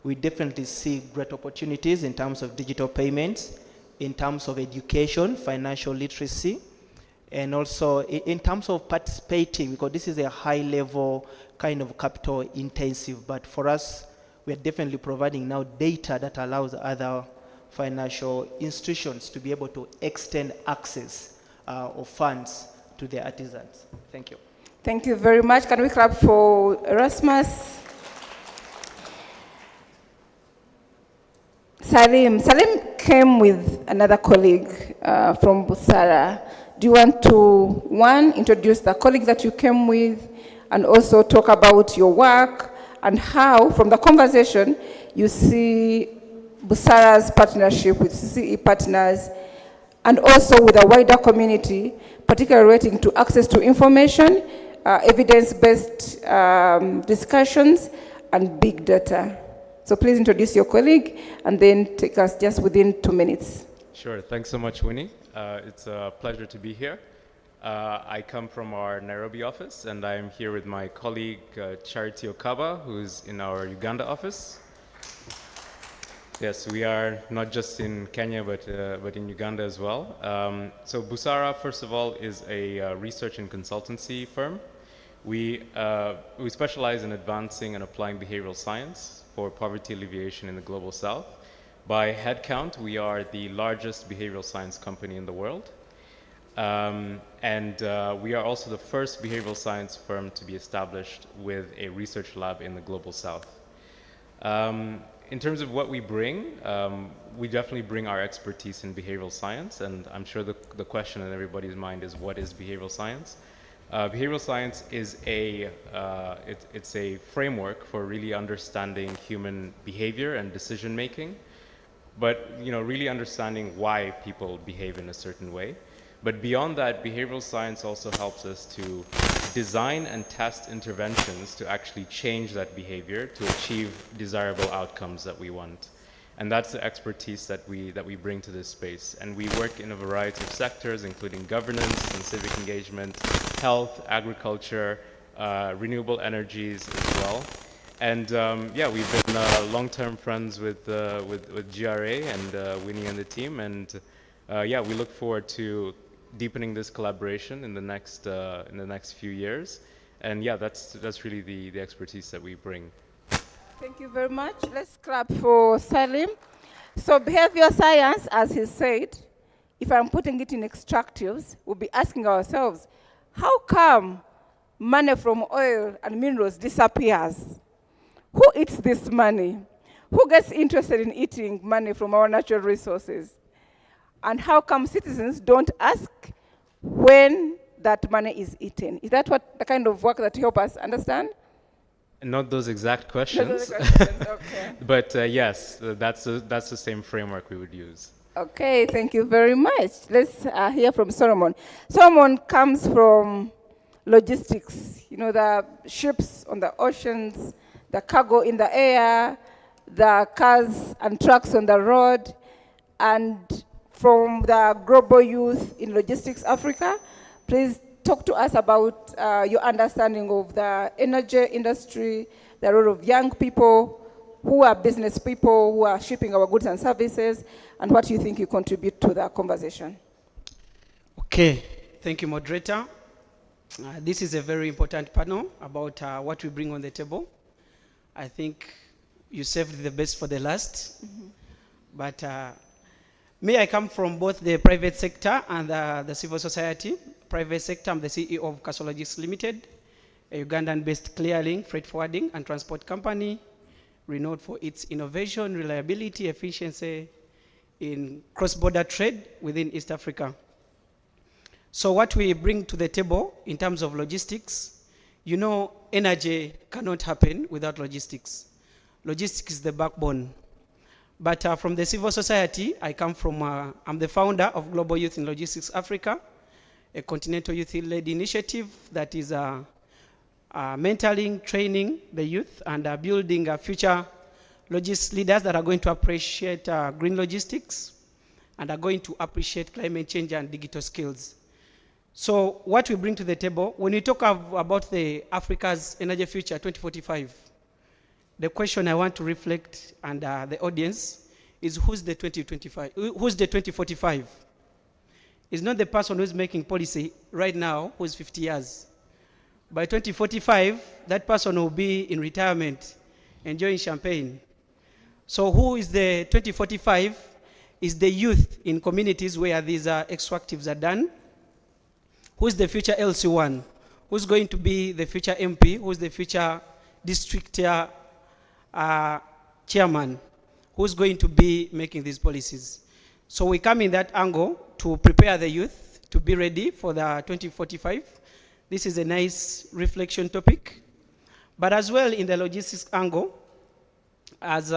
we definitely see great opportunities in terms of digital payments, in terms of education, financial literacy, and also in terms of participating, because this is a high level kind of capital intensive, but for us, we are definitely providing now data that allows other financial institutions to be able to extend access of funds to their artisans. Thank you. Thank you very much. Can we clap for Erasmus? Salim came with another colleague from Busara. Do you want to, one, introduce the colleague that you came with, and also talk about your work and how, from the conversation, you see Busara's partnership with CCE partners and also with the wider community, particularly relating to access to information, evidence-based discussions, and big data. So please introduce your colleague and then take us just within 2 minutes. Sure, thanks so much, Winnie. It's a pleasure to be here. I come from our Nairobi office, and I'm here with my colleague Charity Okaba, who's in our Uganda office. Yes, we are not just in Kenya, but in Uganda as well. So Busara, first of all, is a research and consultancy firm. We specialize in advancing and applying behavioral science for poverty alleviation in the global south. By headcount, we are the largest behavioral science company in the world. And we are also the first behavioral science firm to be established with a research lab in the global south. In terms of what we bring, we definitely bring our expertise in behavioral science, and I'm sure the question in everybody's mind is, what is behavioral science? Behavioral science is it's a framework for really understanding human behavior and decision making, but really understanding why people behave in a certain way. But beyond that, behavioral science also helps us to design and test interventions to actually change that behavior to achieve desirable outcomes that we want. And that's the expertise that we bring to this space. And we work in a variety of sectors, including governance and civic engagement, health, agriculture, renewable energies as well. And yeah, we've been long-term friends with GRA and Winnie and the team. And yeah, we look forward to deepening this collaboration in the next few years. And yeah, that's really the expertise that we bring. Thank you very much. Let's clap for Salim. So behavior science, as he said, if I'm putting it in extractives, we'll be asking ourselves, how come money from oil and minerals disappears? Who eats this money? Who gets interested in eating money from our natural resources? And how come citizens don't ask when that money is eaten? Is that what the kind of work that help us understand? Not those exact questions, Okay. but yes, that's the same framework we would use. Okay, thank you very much. Let's hear from Solomon. Solomon comes from logistics, you know, the ships on the oceans, the cargo in the air, the cars and trucks on the road, and from the Global Youth in Logistics Africa. Please talk to us about your understanding of the energy industry, the role of young people who are business people, who are shipping our goods and services, and what you think you contribute to the conversation. Okay, thank you, moderator. This is a very important panel about what we bring on the table. I think you saved the best for the last. But me, I come from both the private sector and the civil society. Private sector, I'm the CEO of Casologics Limited, a Ugandan-based clearing, freight forwarding, and transport company, renowned for its innovation, reliability, efficiency in cross-border trade within East Africa. So what we bring to the table in terms of logistics, you know, energy cannot happen without logistics. Logistics is the backbone. But from the civil society, I come from, I'm the founder of Global Youth in Logistics Africa, a continental youth-led initiative that is mentoring, training the youth, and building future logistics leaders that are going to appreciate green logistics and are going to appreciate climate change and digital skills. So what we bring to the table, when we talk about the Africa's energy future 2045, the question I want to reflect and the audience is who's the 2045? It's not the person who's making policy right now who's 50 years. By 2045, that person will be in retirement, enjoying champagne. So who is the 2045? Is the youth in communities where these extractives are done. Who's the future LC1? Who's going to be the future MP? Who's the future district chairman? Who's going to be making these policies? So we come in that angle to prepare the youth to be ready for the 2045. This is a nice reflection topic. But as well in the logistics angle, as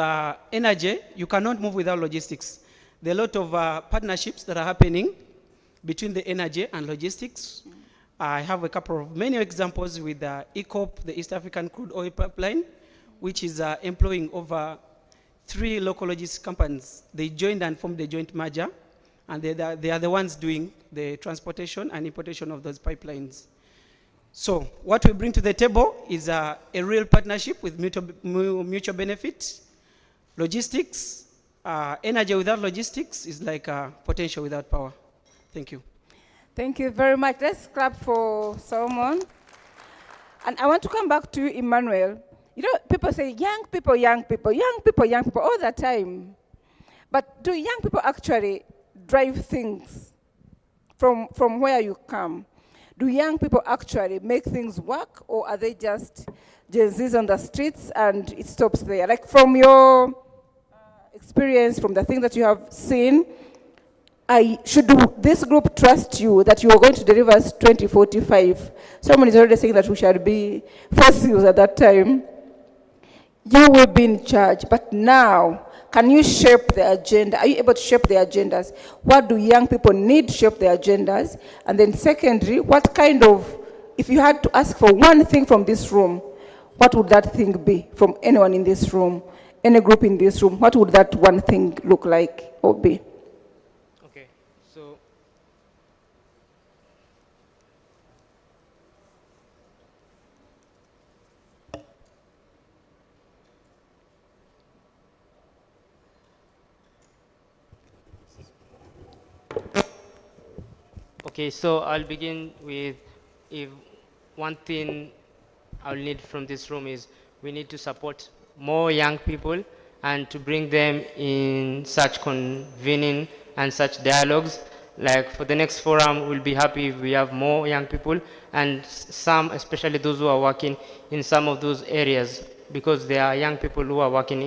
energy, you cannot move without logistics. There are a lot of partnerships that are happening between the energy and logistics. I have a couple of many examples with ECOP, the East African Crude Oil Pipeline, which is employing over 3 local logistics companies. They joined and formed a joint merger, and they are the ones doing the transportation and importation of those pipelines. So what we bring to the table is a real partnership with mutual benefit. Logistics, energy without logistics is like potential without power. Thank you. Thank you very much. Let's clap for Solomon. And I want to come back to you, Emmanuel. You know, people say young people, young people, young people, young people all the time. But do young people actually drive things from where you come? Do young people actually make things work, or are they just Gen Zs on the streets and it stops there? Like from your experience, from the things that you have seen, should this group trust you that you are going to deliver us 2045? Someone is already saying that we shall be fossils at that time. You will be in charge, but now, can you shape the agenda? Are you able to shape the agendas? What do young people need to shape the agendas? And then secondly, what kind of, if you had to ask for one thing from this room, what would that thing be from anyone in this room, any group in this room? What would that one thing look like or be? Okay, so okay, so I'll begin with, if one thing I'll need from this room is we need to support more young people and to bring them in such convening and such dialogues. Like for the next forum, we'll be happy if we have more young people and some, especially those who are working in some of those areas, because there are young people who are working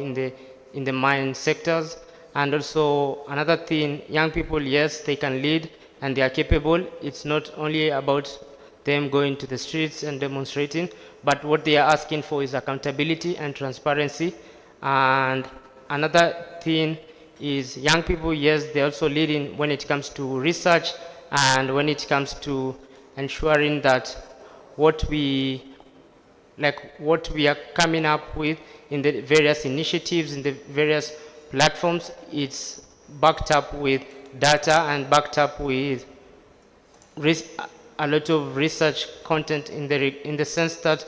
in the mine sectors. And also another thing, young people, yes, they can lead and they are capable. It's not only about them going to the streets and demonstrating, but what they are asking for is accountability and transparency. And another thing is young people, yes, they're also leading when it comes to research and when it comes to ensuring that what we are coming up with in the various initiatives, in the various platforms, it's backed up with data and backed up with a lot of research content in the sense that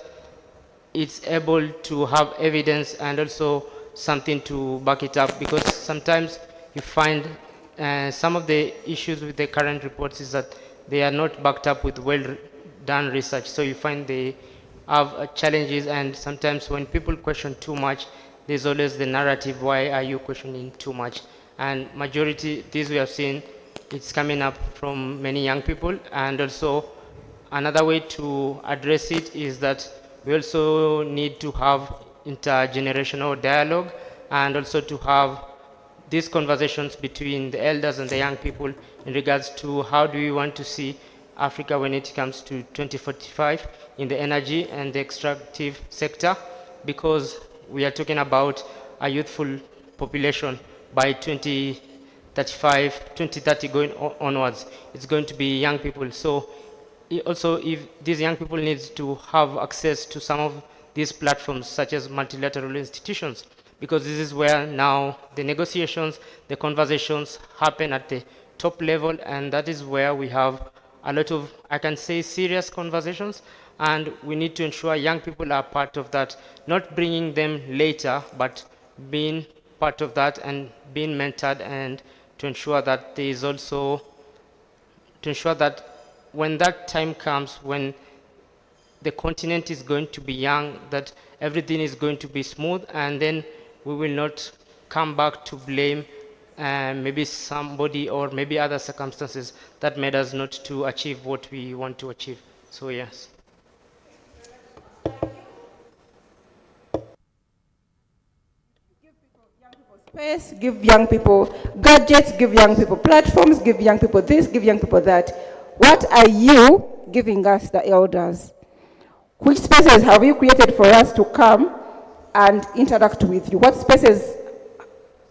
it's able to have evidence and also something to back it up, because sometimes you find some of the issues with the current reports is that they are not backed up with well done research. So you find they have challenges, and sometimes when people question too much, there's always the narrative, why are you questioning too much? And majority, this we have seen, it's coming up from many young people. And also another way to address it is that we also need to have intergenerational dialogue and also to have these conversations between the elders and the young people in regards to how do we want to see Africa when it comes to 2045 in the energy and the extractive sector, because we are talking about a youthful population by 2030 going onwards. It's going to be young people. So also, if these young people need to have access to some of these platforms such as multilateral institutions, because this is where now the negotiations, the conversations happen at the top level, and that is where we have a lot of, I can say, serious conversations, and we need to ensure young people are part of that, not bringing them later, but being part of that and being mentored, and to ensure that there is also, to ensure that when that time comes, when the continent is going to be young, that everything is going to be smooth, and then we will not come back to blame maybe somebody or maybe other circumstances that made us not to achieve what we want to achieve. So yes. Space, give young people gadgets, give young people platforms, give young people this, give young people that. What are you giving us, the elders? Which spaces have you created for us to come and interact with you? What spaces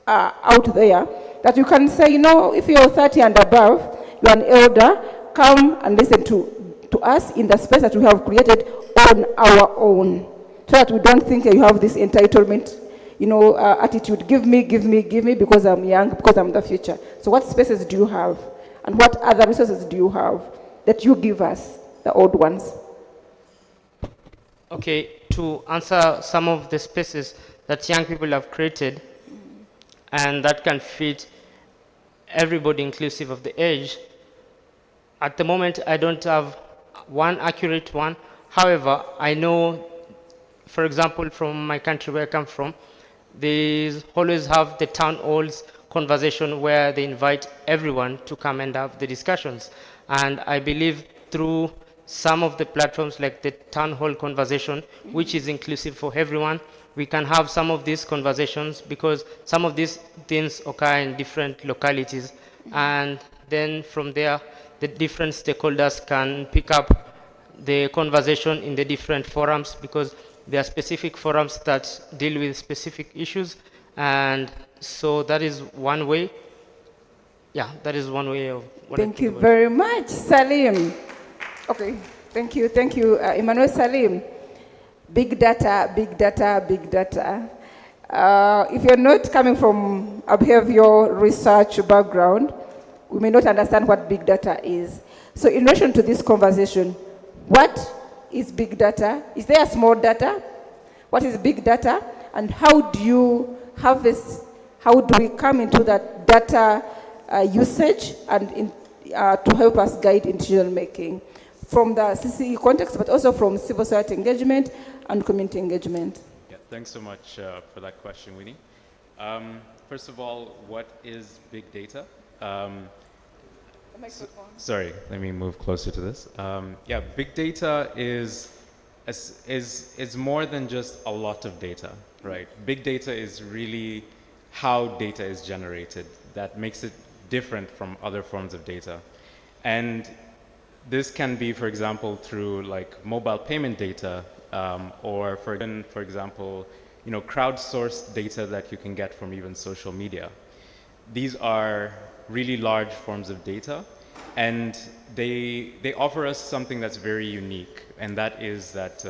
are out there that you can say, you know, if you're 30 and above, you're an elder, come and listen to us in the space that we have created on our own, so that we don't think that you have this entitlement, you know, attitude, give me because I'm young, because I'm the future. So what spaces do you have? And what other resources do you have that you give us, the old ones? Okay, to answer some of the spaces that young people have created and that can fit everybody inclusive of the age, at the moment I don't have one accurate one. However, I know, for example, from my country where I come from, they always have the town halls conversation where they invite everyone to come and have the discussions. And I believe through some of the platforms like the town hall conversation, which is inclusive for everyone, we can have some of these conversations, because some of these things occur in different localities. And then from there, the different stakeholders can pick up the conversation in the different forums, because there are specific forums that deal with specific issues. And so that is one way. Yeah, that is one way of what Thank you very much, Salim. Okay, thank you, Emmanuel. Salim. Big data, big data, big data. If you're not coming from a behavioral research background, we may not understand what big data is. So in relation to this conversation, what is big data? Is there a small data? What is big data? And how do you harvest, how do we come into that data usage and to help us guide in decision making from the CCE context, but also from civil society engagement and community engagement? Yeah, thanks so much for that question, Winnie. First of all, what is big data? Sorry, let me move closer to this. Yeah, big data is more than just a lot of data, right? Big data is really how data is generated that makes it different from other forms of data. And This can be, for example, through like mobile payment data, or for example, crowdsourced data that you can get from even social media. These are really large forms of data, and they offer us something that's very unique, and that is that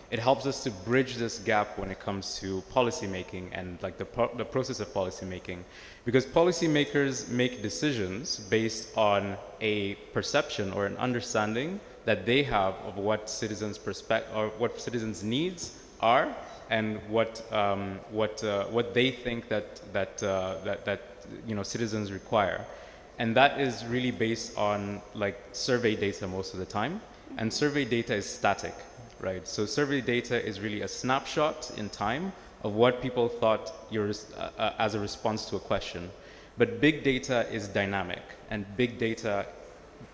it helps us to bridge this gap when it comes to policy making and like the process of policy making, because policymakers make decisions based on a perception or an understanding that they have of what citizens' what citizens' needs are, and what they think that citizens require. And that is really based on like survey data most of the time. And survey data is static, right? So survey data is really a snapshot in time of what people thought as a response to a question. But big data is dynamic, and big data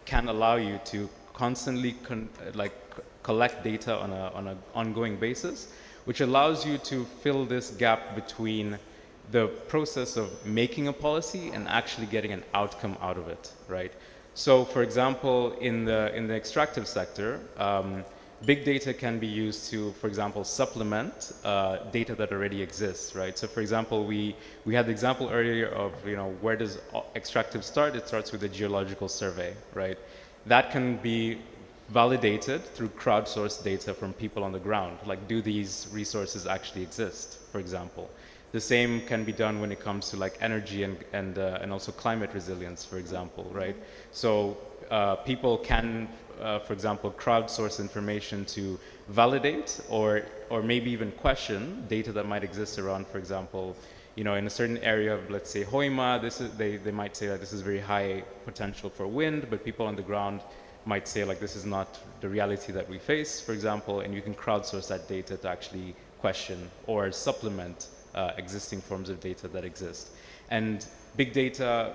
can allow you to constantly collect data on an ongoing basis, which allows you to fill this gap between the process of making a policy and actually getting an outcome out of it, right? So, for example, in the extractive sector, big data can be used to, for example, supplement data that already exists, right? So, for example, we had the example earlier of, where does extractive start? It starts with a geological survey, right? That can be validated through crowdsourced data from people on the ground. Like, do these resources actually exist, for example? The same can be done when it comes to like energy and also climate resilience, for example, right? So people can, for example, crowdsource information to validate or maybe even question data that might exist around, for example, in a certain area of, let's say, Hoima, they might say that this is very high potential for wind, but people on the ground might say like this is not the reality that we face, for example, and you can crowdsource that data to actually question or supplement existing forms of data that exist. And big data,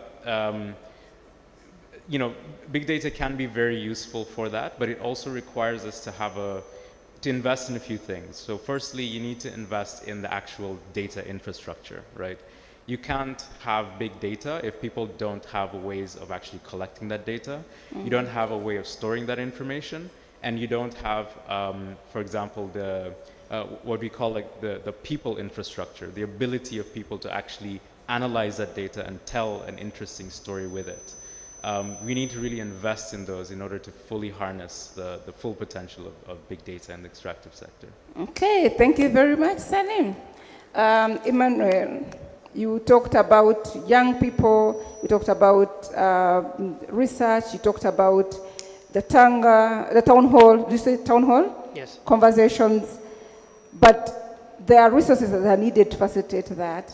big data can be very useful for that, but it also requires us to invest in a few things. So firstly, you need to invest in the actual data infrastructure, right? You can't have big data if people don't have ways of actually collecting that data. Mm-hmm. You don't have a way of storing that information, and you don't have, for example, what we call like the people infrastructure, the ability of people to actually analyze that data and tell an interesting story with it. We need to really invest in those in order to fully harness the full potential of big data in the extractive sector. Okay, thank you very much, Salim. Emmanuel, you talked about young people, you talked about research, you talked about the town hall, did you say town hall? Yes. Conversations, but there are resources that are needed to facilitate that.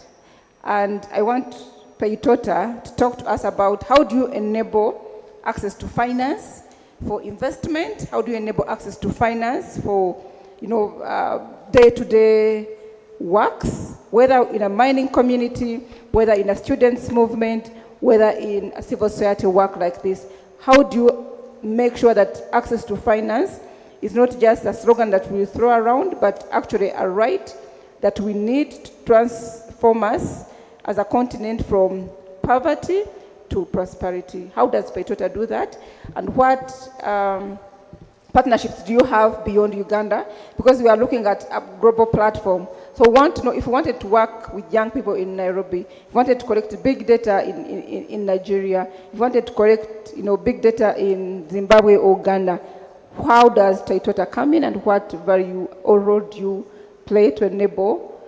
And I want Peitota to talk to us about how do you enable access to finance for investment? How do you enable access to finance for, day-to-day works, whether in a mining community, whether in a students' movement, whether in a civil society work like this? How do you make sure that access to finance is not just a slogan that we throw around, but actually a right that we need to transform us as a continent from poverty to prosperity? How does Peitota do that? And what partnerships do you have beyond Uganda? Because we are looking at a global platform. So we want to know, if you wanted to work with young people in Nairobi, if you wanted to collect big data in Nigeria, if you wanted to collect big data in Zimbabwe or Uganda, how does Peitota come in, and what value or role do you play to enable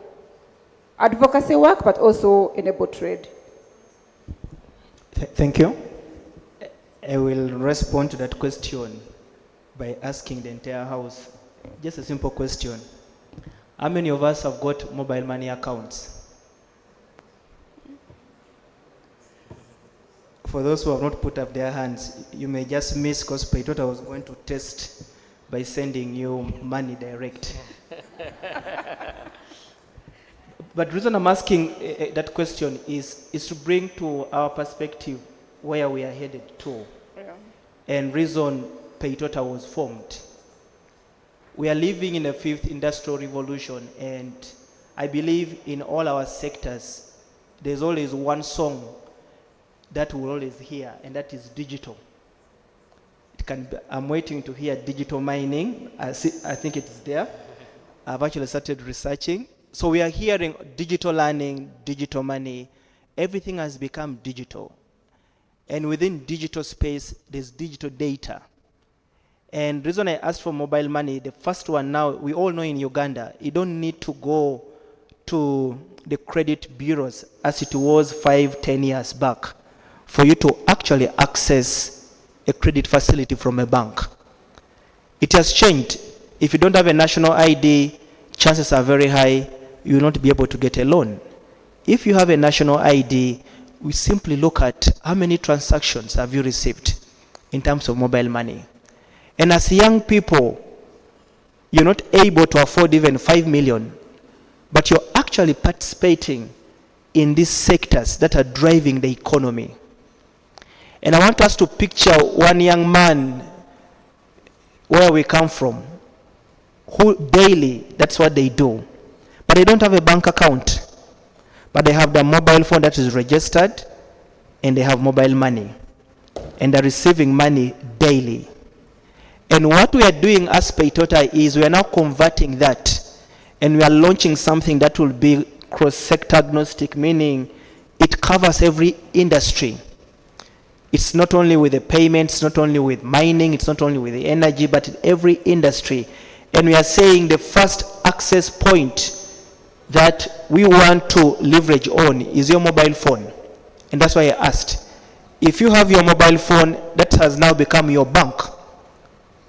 advocacy work, but also enable trade? Thank you. I will respond to that question by asking the entire house just a simple question. How many of us have got mobile money accounts? For those who have not put up their hands, you may just miss because Peitota was going to test by sending you money direct. But the reason I'm asking that question is to bring to our perspective where we are headed to, and reason Peitota was formed. We are living in a fifth industrial revolution, and I believe in all our sectors, there's always one song that we'll always hear, and that is digital. I'm waiting to hear digital mining. I think it's there. I've actually started researching. So we are hearing digital learning, digital money. Everything has become digital. And within digital space, there's digital data. And the reason I asked for mobile money, the first one now, we all know in Uganda, you don't need to go to the credit bureaus as it was 5-10 years back for you to actually access a credit facility from a bank. It has changed. If you don't have a national ID, chances are very high you will not be able to get a loan. If you have a national ID, we simply look at how many transactions have you received in terms of mobile money. And as young people, you're not able to afford even 5 million, but you're actually participating in these sectors that are driving the economy. And I want us to picture one young man where we come from, who daily, that's what they do. But they don't have a bank account. But they have their mobile phone that is registered, and they have mobile money. And they're receiving money daily. And what we are doing as Paytota is we are now converting that, and we are launching something that will be cross-sector agnostic, meaning it covers every industry. It's not only with the payments, not only with mining, it's not only with the energy, but every industry. And we are saying the first access point that we want to leverage on is your mobile phone. And that's why I asked. If you have your mobile phone, that has now become your bank.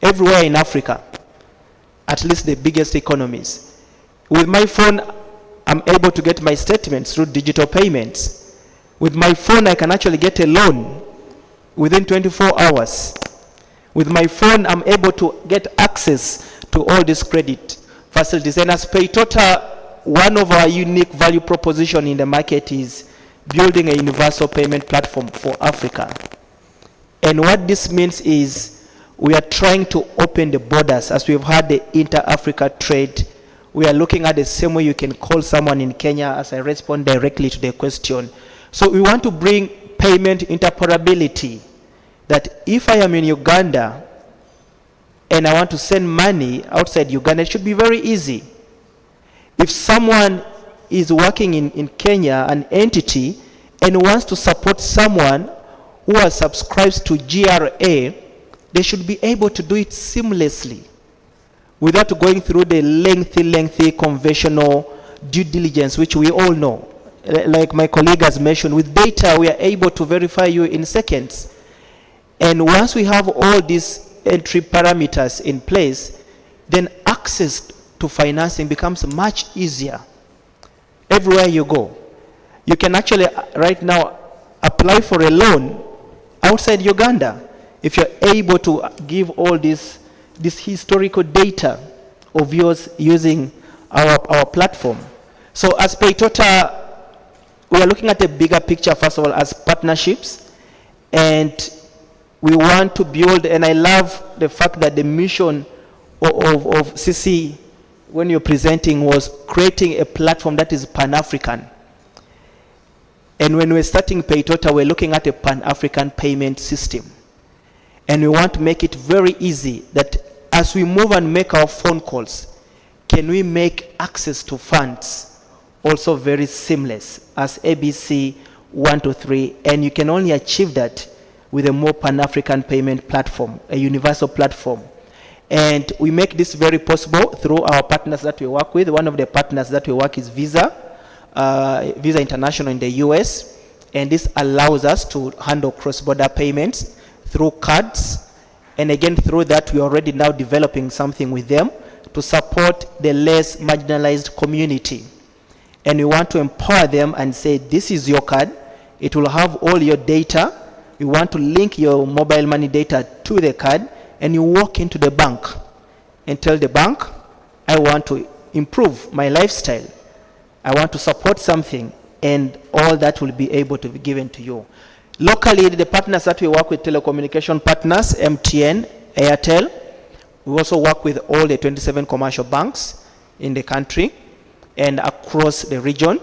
Everywhere in Africa, at least the biggest economies. With my phone, I'm able to get my statements through digital payments. With my phone, I can actually get a loan within 24 hours. With my phone, I'm able to get access to all these credit facilities. And as Paytota, one of our unique value proposition in the market is building a universal payment platform for Africa. And what this means is we are trying to open the borders. As we've had the inter-Africa trade, we are looking at the same way you can call someone in Kenya, as I respond directly to the question. So we want to bring payment interoperability, that if I am in Uganda and I want to send money outside Uganda, it should be very easy. If someone is working in Kenya, an entity, and wants to support someone who has subscribed to GRA, they should be able to do it seamlessly without going through the lengthy conventional due diligence, which we all know. Like my colleague has mentioned, with data, we are able to verify you in seconds. And once we have all these entry parameters in place, then access to financing becomes much easier. Everywhere you go, you can actually right now apply for a loan outside Uganda if you're able to give all this historical data of yours using our platform. So as Paytota, we are looking at a bigger picture, first of all, as partnerships, and we want to build, and I love the fact that the mission of CC, when you're presenting, was creating a platform that is Pan-African. And when we're starting Paytota, we're looking at a Pan-African payment system. And we want to make it very easy that as we move and make our phone calls, can we make access to funds also very seamless as ABC 1 to 3, and you can only achieve that with a more Pan-African payment platform, a universal platform. And we make this very possible through our partners that we work with. One of the partners that we work is Visa, Visa International in the US, and this allows us to handle cross-border payments through cards. And again, through that, we're already now developing something with them to support the less marginalized community. And we want to empower them and say, this is your card. It will have all your data. You want to link your mobile money data to the card, and you walk into the bank and tell the bank, I want to improve my lifestyle. I want to support something, and all that will be able to be given to you. Locally, the partners that we work with, telecommunication partners, MTN, Airtel, we also work with all the 27 commercial banks in the country and across the region.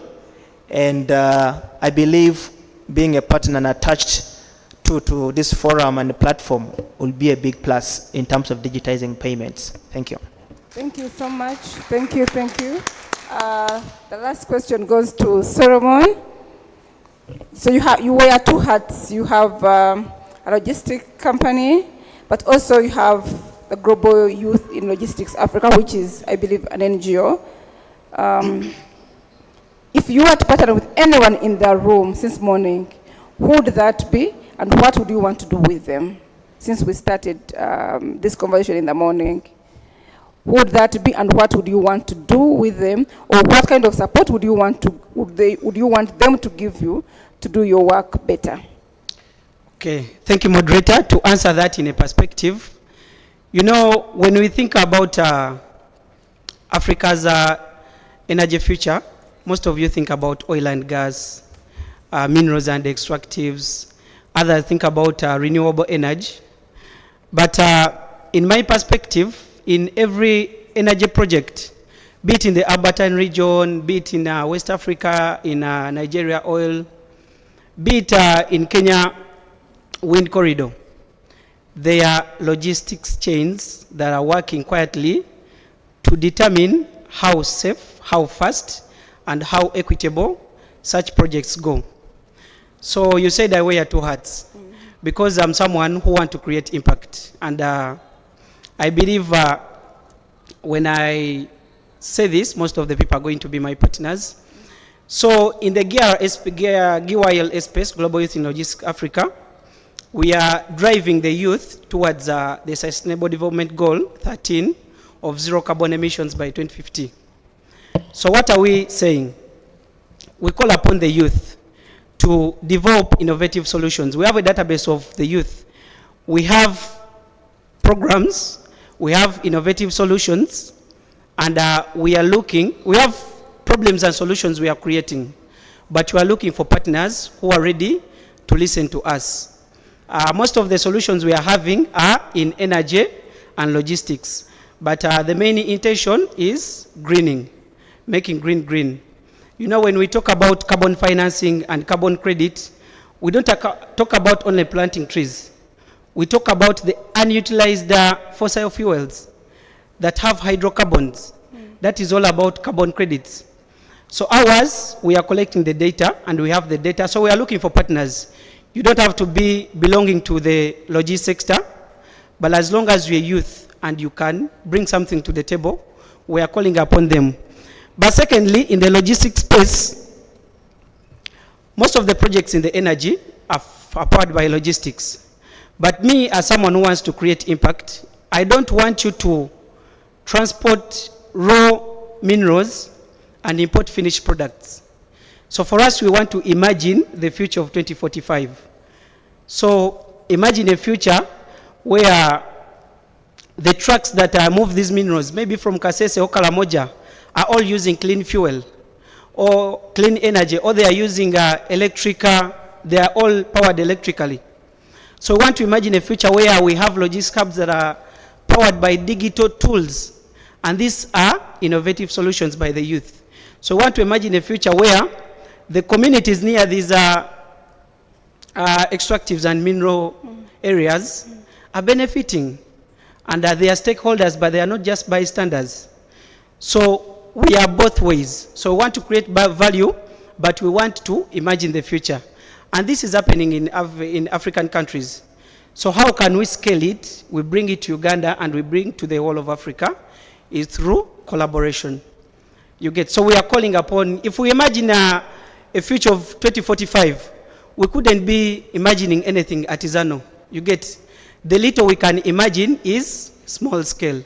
And I believe being a partner and attached to to this forum and platform will be a big plus in terms of digitizing payments. Thank you. Thank you so much. Thank you, thank you. The last question goes to Solomon. So you wear two hats. You have a logistic company, but also you have the Global Youth in Logistics Africa, which is, I believe, an NGO. If you were to partner with anyone in the room since morning, who would that be, and what would you want to do with them? Since we started this conversation in the morning, who would that be, and what would you want to do with them, or what kind of support would you want them to give you to do your work better? Okay, thank you, moderator. To answer that in a perspective, you know, when we think about Africa's energy future, most of you think about oil and gas, minerals and extractives. Others think about renewable energy. But in my perspective, in every energy project, be it in the Albertine region, be it in West Africa, in Nigeria oil, be it in Kenya wind corridor, there are logistics chains that are working quietly to determine how safe, how fast, and how equitable such projects go. So you said I wear two hats because I'm someone who wants to create impact. And I believe when I say this, most of the people are going to be my partners. So in the GYL space, Global Youth in Logistics Africa, we are driving the youth towards the Sustainable Development Goal 13 of zero carbon emissions by 2050. So what are we saying? We call upon the youth to develop innovative solutions. We have a database of the youth. We have programs, we have innovative solutions, and we have problems and solutions we are creating, but we are looking for partners who are ready to listen to us. Most of the solutions we are having are in energy and logistics, but the main intention is greening, making green. You know, when we talk about carbon financing and carbon credit, we don't talk about only planting trees. We talk about the unutilized fossil fuels that have hydrocarbons. That is all about carbon credits. So ours, we are collecting the data, and we have the data, so we are looking for partners. You don't have to be belonging to the logistics sector, but as long as you're youth and you can bring something to the table, we are calling upon them. But secondly, in the logistics space, most of the projects in the energy are powered by logistics. But me, as someone who wants to create impact, I don't want you to transport raw minerals and import finished products. So for us, we want to imagine the future of 2045. So imagine a future where the trucks that move these minerals, maybe from Kasese or Kalamoja, are all using clean fuel or clean energy, or they are using they are all powered electrically. So we want to imagine a future where we have logistics hubs that are powered by digital tools, and these are innovative solutions by the youth. So we want to imagine a future where the communities near these extractives and mineral areas are benefiting, and they are stakeholders, but they are not just bystanders. So we are both ways. So we want to create value, but we want to imagine the future. And this is happening in African countries. So how can we scale it? We bring it to Uganda and we bring to the whole of Africa is through collaboration. You get, so we are calling upon, if we imagine a future of 2045, we couldn't be imagining anything artisanal. You get, the little we can imagine is small scale.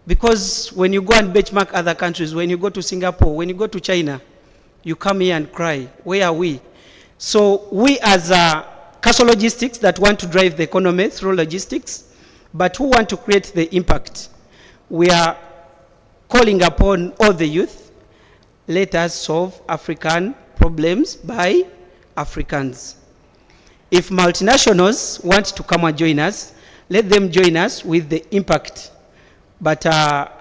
Because when you go and benchmark other countries, when you go to Singapore, when you go to China, you come here and cry, where are we? So we as Castle Logistics that want to drive the economy through logistics, but who want to create the impact, we are calling upon all the youth, let us solve African problems by Africans. If multinationals want to come and join us, let them join us with the impact, but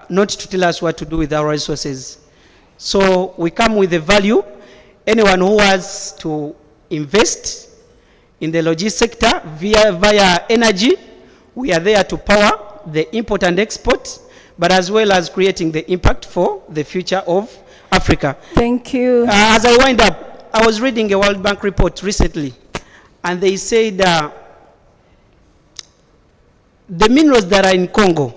not to tell us what to do with our resources. So we come with the value. Anyone who has to invest in the logistics sector via energy. We are there to power the import and export, but as well as creating the impact for the future of Africa. Thank you. As I wind up, I was reading a World Bank report recently, and they said the minerals that are in Congo,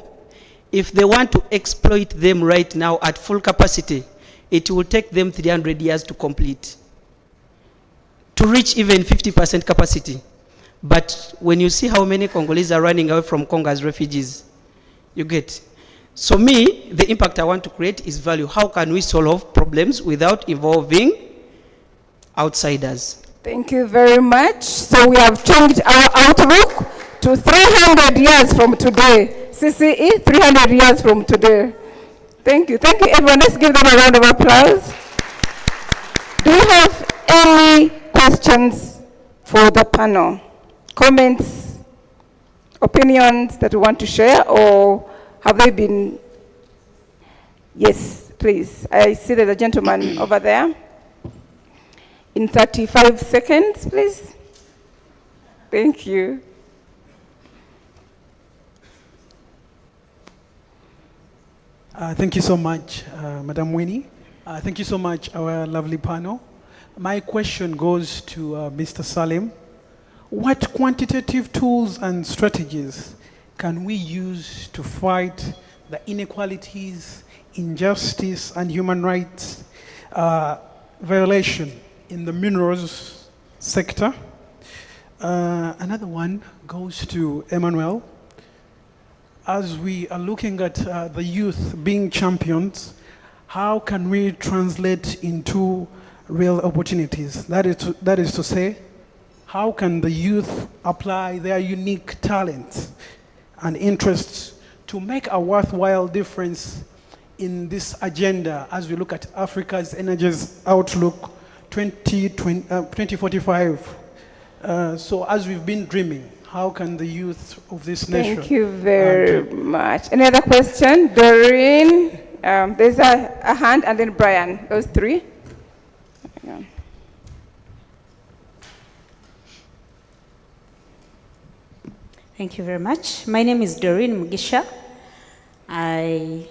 if they want to exploit them right now at full capacity, it will take them 300 years to complete, to reach even 50% capacity. But when you see how many Congolese are running away from Congo as refugees, you get. So me, the impact I want to create is value. How can we solve problems without involving outsiders? Thank you very much. So we have changed our outlook to 300 years from today. CCE, 300 years from today. Thank you. Thank you, everyone. Let's give them a round of applause. Do you have any questions for the panel? Comments, opinions that you want to share, or have they been? Yes, please. I see there's a gentleman over there. In 35 seconds, please. Thank you. Thank you so much, Madam Winnie. Thank you so much, our lovely panel. My question goes to Mr. Salim. What quantitative tools and strategies can we use to fight the inequalities, injustice, and human rights violation in the minerals sector? Another one goes to Emmanuel. As we are looking at the youth being champions, how can we translate into real opportunities? That is to say, how can the youth apply their unique talents and interests to make a worthwhile difference in this agenda as we look at Africa's energy outlook 2045? So as we've been dreaming, how can the youth of this nation? Thank you very much. Any other question? Doreen, there's a hand, and then Brian. Those three. Thank you very much. My name is Doreen Mugisha. I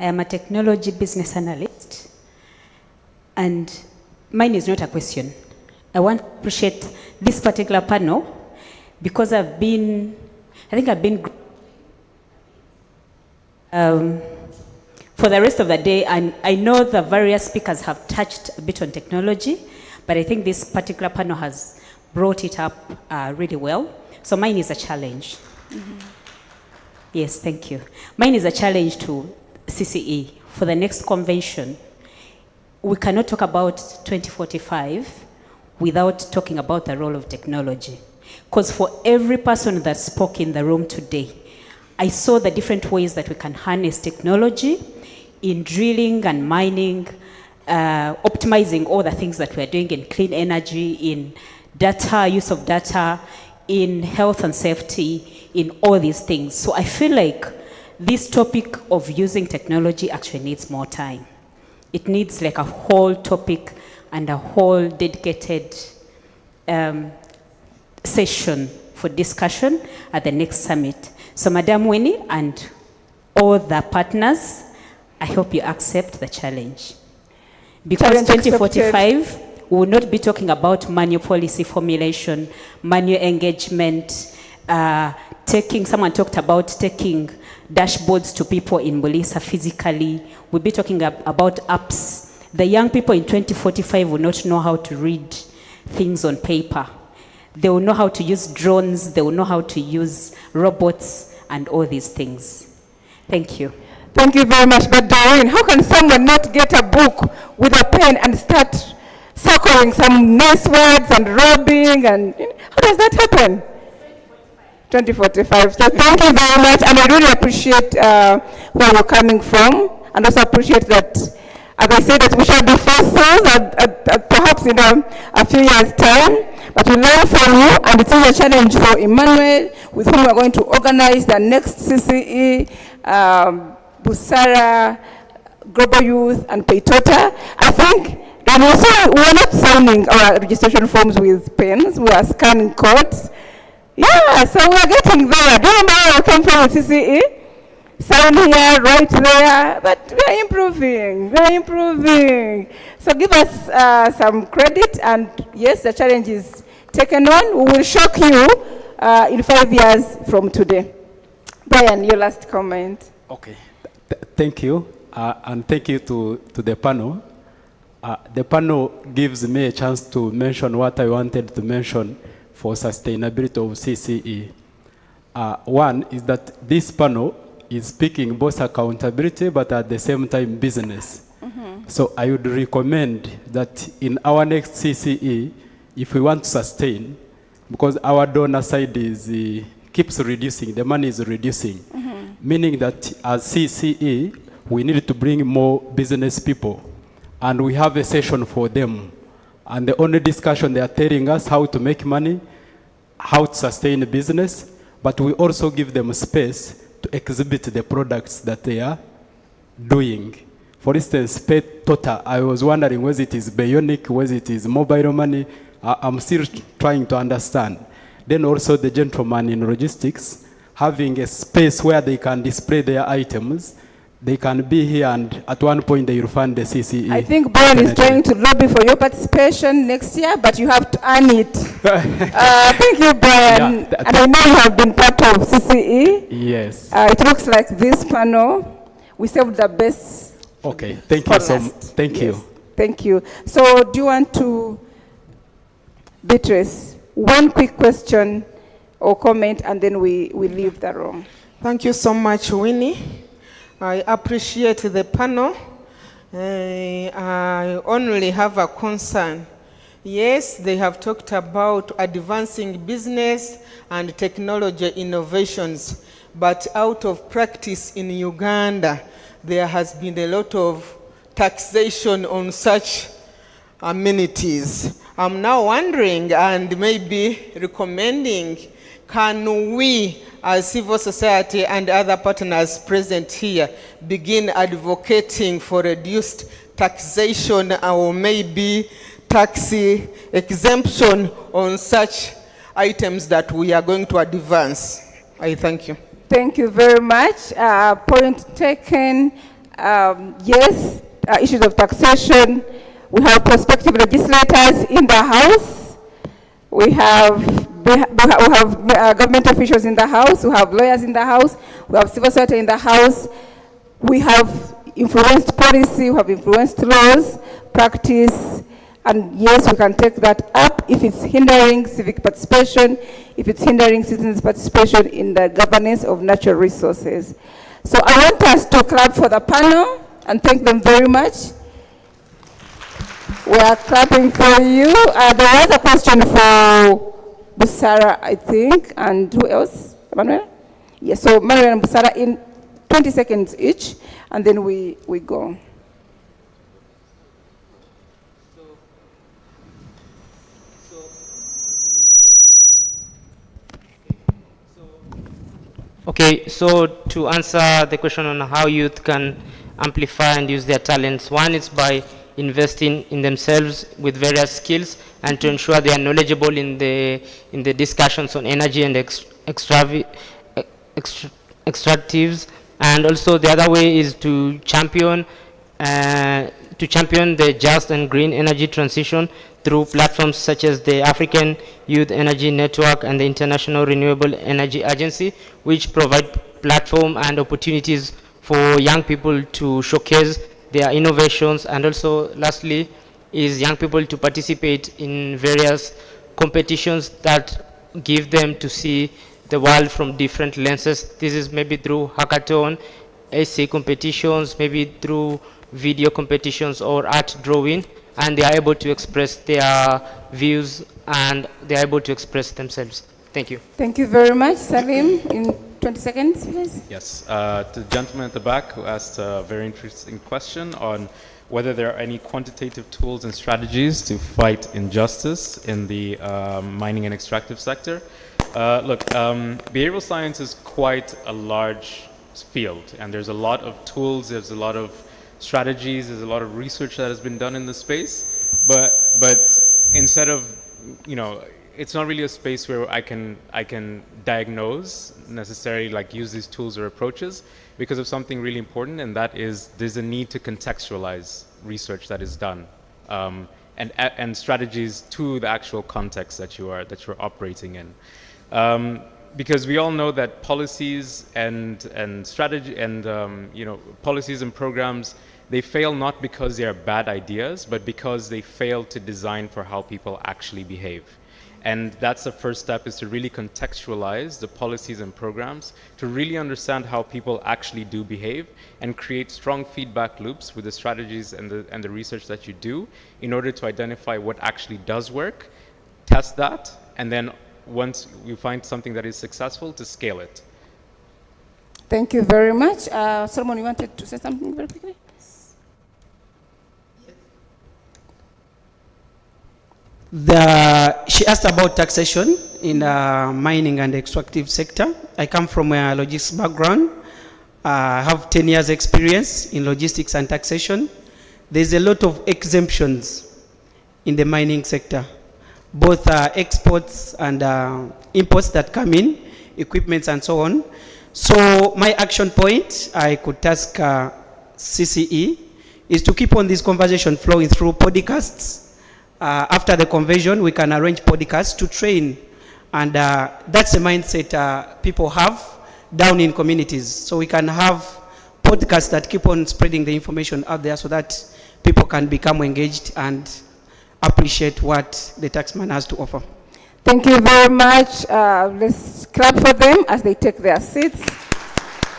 am a technology business analyst. And mine is not a question. I want to appreciate this particular panel because I've been for the rest of the day, and I know the various speakers have touched a bit on technology, but I think this particular panel has brought it up really well. So mine is a challenge. Mm-hmm. Yes, thank you. Mine is a challenge to CCE. For the next convention, we cannot talk about 2045 without talking about the role of technology. Because for every person that spoke in the room today, I saw the different ways that we can harness technology in drilling and mining, optimizing all the things that we are doing in clean energy, in data, use of data, in health and safety, in all these things. So I feel like this topic of using technology actually needs more time. It needs like a whole topic and a whole dedicated session for discussion at the next summit. So Madam Winnie and all the partners, I hope you accept the challenge. Because 2045, we will not be talking about manual policy formulation, manual engagement, someone talked about taking dashboards to people in Bulisa physically. We'll be talking about apps. The young people in 2045 will not know how to read things on paper. They will know how to use drones, they will know how to use robots and all these things. Thank you. Thank you very much. But Doreen, how can someone not get a book with a pen and start circling some nice words and rubbing, and how does that happen? 2045. So thank you very much, and I really appreciate where you're coming from, and also appreciate that, as I said, that we shall be fossils at perhaps in a few years' time, but we learn from you, and it is a challenge for Emmanuel, with whom we're going to organize the next CCE, Busara, Global Youth, and Peitota. I think And also, we're not signing our registration forms with pens, we are scanning codes. Yeah, so we're getting there. Do you remember where I came from with CCE? Sign here, right there, but we're improving. So give us some credit, and yes, the challenge is taken on. We will shock you in 5 years from today. Brian, your last comment. Okay, thank you, and thank you to the panel. The panel gives me a chance to mention what I wanted to mention for sustainability of CCE. One is that this panel is speaking both accountability, but at the same time business. So I would recommend that in our next CCE, if we want to sustain, because our donor side is keeps reducing, the money is reducing, meaning that as CCE, we need to bring more business people, and we have a session for them. And the only discussion, they are telling us how to make money, how to sustain a business, but we also give them space to exhibit the products that they are doing. For instance, Pet Tota, I was wondering whether it is bionic, whether it is mobile money. I'm still trying to understand. Then also the gentleman in logistics, having a space where they can display their items. They can be here, and at one point they will fund the CCE. I think Brian is trying to lobby for your participation next year, but you have to earn it. Thank you, Brian. Yeah, and I know you have been part of CCE. Yes. It looks like this panel, we saved the best. Okay, thank you so much. Thank you. Thank you. So do you want to, Beatrice, one quick question or comment, and then we leave the room. Thank you so much, Winnie. I appreciate the panel. I only have a concern. Yes, they have talked about advancing business and technology innovations, but out of practice in Uganda, there has been a lot of taxation on such amenities. I'm now wondering and maybe recommending, can we as civil society and other partners present here begin advocating for reduced taxation or maybe tax exemption on such items that we are going to advance? I thank you. Thank you very much. Point taken. Yes, issues of taxation. We have prospective legislators in the House. We have government officials in the House. We have lawyers in the House. We have civil society in the House. We have influenced policy. We have influenced laws, practice. And yes, we can take that up if it's hindering civic participation, if it's hindering citizens' participation in the governance of natural resources. So I want us to clap for the panel and thank them very much. We are clapping for you. There was a question for Busara, I think, and who else? Emmanuel? Yes, so Manuel and Busara in 20 seconds each, and then we go. Okay, so to answer the question on how youth can amplify and use their talents, one is by investing in themselves with various skills and to ensure they are knowledgeable in the discussions on energy and extractives. And also the other way is to champion the just and green energy transition through platforms such as the African Youth Energy Network and the International Renewable Energy Agency, which provide platform and opportunities for young people to showcase their innovations. And also lastly is young people to participate in various competitions that give them to see the world from different lenses. This is maybe through hackathon, essay competitions, maybe through video competitions or art drawing, and they are able to express their views and they are able to express themselves. Thank you. Thank you very much. Salim, in 20 seconds, please. Yes, to the gentleman at the back who asked a very interesting question on whether there are any quantitative tools and strategies to fight injustice in the mining and extractive sector. Look, behavioral science is quite a large field, and there's a lot of tools, there's a lot of strategies, there's a lot of research that has been done in the space. But instead of, it's not really a space where I can diagnose necessarily, like use these tools or approaches, because of something really important, and that is there's a need to contextualize research that is done, and strategies to the actual context that you're operating in. Because we all know that policies and strategy and policies and programs, they fail not because they are bad ideas, but because they fail to design for how people actually behave. And that's the first step, is to really contextualize the policies and programs, to really understand how people actually do behave, and create strong feedback loops with the strategies and the research that you do, in order to identify what actually does work, test that, and then once you find something that is successful, to scale it. Thank you very much. Solomon, you wanted to say something very quickly? She asked about taxation in the mining and extractive sector. I come from a logistics background. I have 10 years experience in logistics and taxation. There's a lot of exemptions in the mining sector, both exports and imports that come in, equipments and so on. So my action point, I could task CCE, is to keep on this conversation flowing through podcasts. After the convention, we can arrange podcasts to train, and that's a mindset people have down in communities. So we can have podcasts that keep on spreading the information out there, so that people can become engaged and appreciate what the taxman has to offer. Thank you very much. Let's clap for them as they take their seats.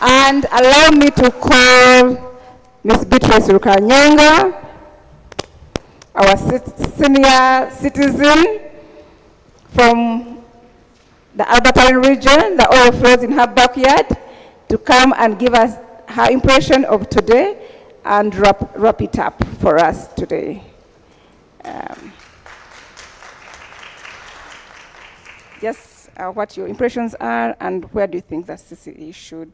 And allow me to call Ms. Beatrice Rukanyanga, our senior citizen from the Albertine region. The oil flows in her backyard, to come and give us her impression of today and wrap it up for us today. Just what your impressions are, and where do you think that CCE should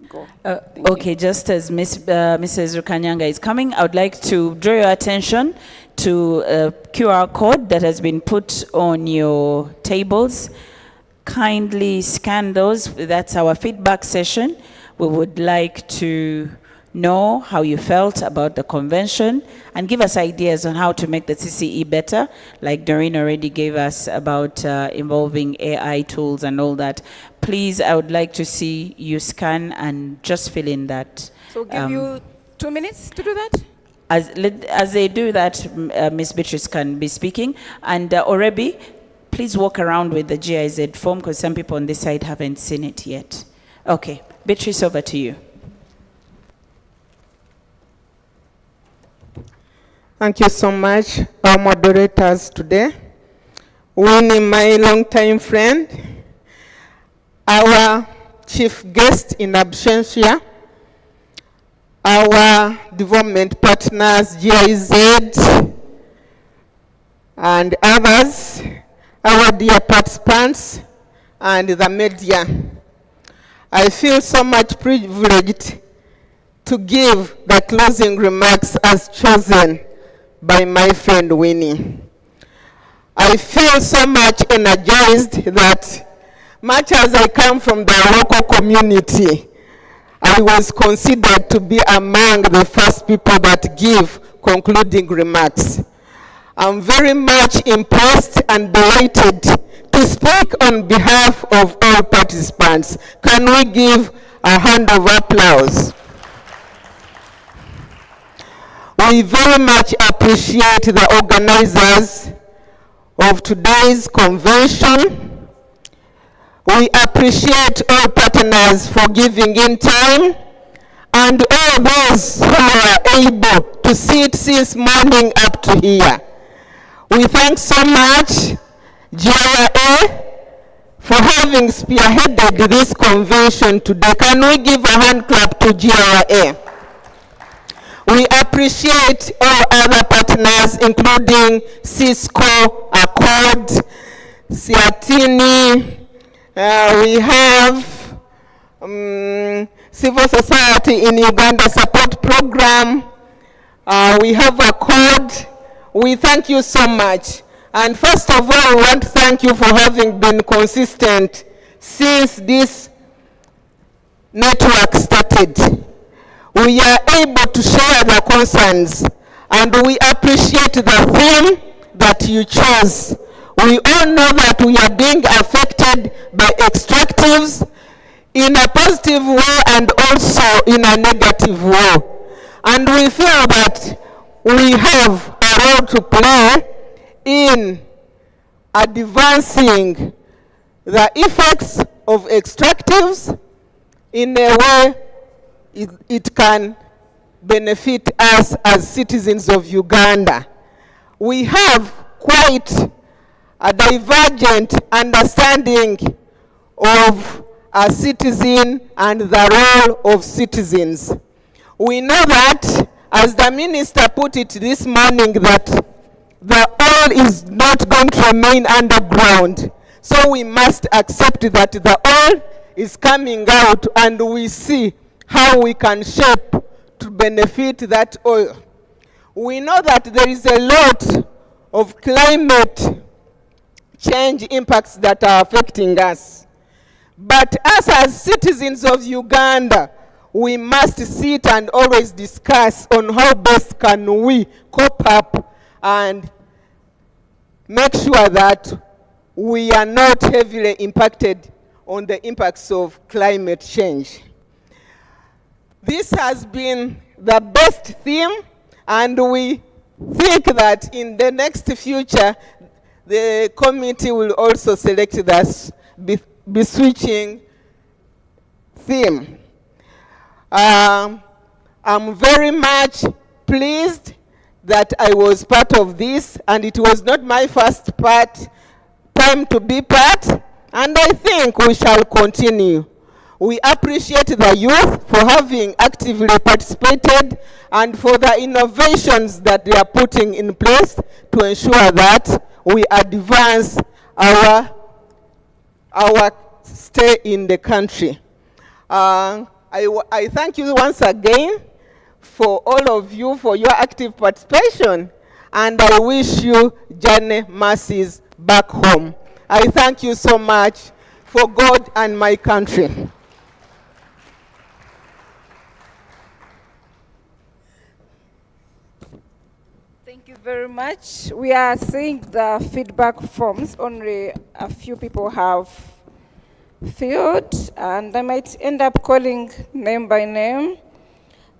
go? Okay, just as Mrs. Rukanyanga is coming, I would like to draw your attention to a QR code that has been put on your tables. Kindly scan those. That's our feedback session. We would like to know how you felt about the convention and give us ideas on how to make the CCE better, like Doreen already gave us about involving AI tools and all that. Please, I would like to see you scan and just fill in that. So give you 2 minutes to do that? As they do that, Ms. Beatrice can be speaking. And Orebi, please walk around with the GIZ form, because some people on this side haven't seen it yet. Okay, Beatrice, over to you. Thank you so much, our moderators today. Winnie, my longtime friend, our chief guest in absentia, our development partners, GIZ, and others, our dear participants, and the media. I feel so much privileged to give the closing remarks as chosen by my friend Winnie. I feel so much energized that, much as I come from the local community, I was considered to be among the first people that give concluding remarks. I'm very much impressed and delighted to speak on behalf of all participants. Can we give a hand of applause? We very much appreciate the organizers of today's convention. We appreciate all partners for giving in time, and all those who are able to sit since morning up to here. We thank so much GIA for having spearheaded this convention today. Can we give a hand clap to GIA? We appreciate all other partners, including Cisco, Accord, Siatini. We have Civil Society in Uganda Support Program. We have Accord. we thank you so much. And first of all, we want to thank you for having been consistent since this network started. We are able to share the concerns, and we appreciate the theme that you chose. We all know that we are being affected by extractives in a positive way and also in a negative way. And we feel that we have a role to play in advancing the effects of extractives in a way it can benefit us as citizens of Uganda. We have quite a divergent understanding of a citizen and the role of citizens. We know that, as the minister put it this morning, that the oil is not going to remain underground. So we must accept that the oil is coming out, and we see how we can shape to benefit that oil. We know that there is a lot of climate change impacts that are affecting us. But us as citizens of Uganda, we must sit and always discuss on how best can we cope up and make sure that we are not heavily impacted on the impacts of climate change. This has been the best theme, and we think that in the next future, the committee will also select the switching theme. I'm very much pleased that I was part of this, and it was not my first time to be part, and I think we shall continue. We appreciate the youth for having actively participated and for the innovations that they are putting in place to ensure that we advance our stay in the country. I thank you once again for all of you for your active participation, and I wish you journey mercies back home. I thank you so much for God and my country. Thank you very much. We are seeing the feedback forms. Only a few people have filled, and I might end up calling name by name.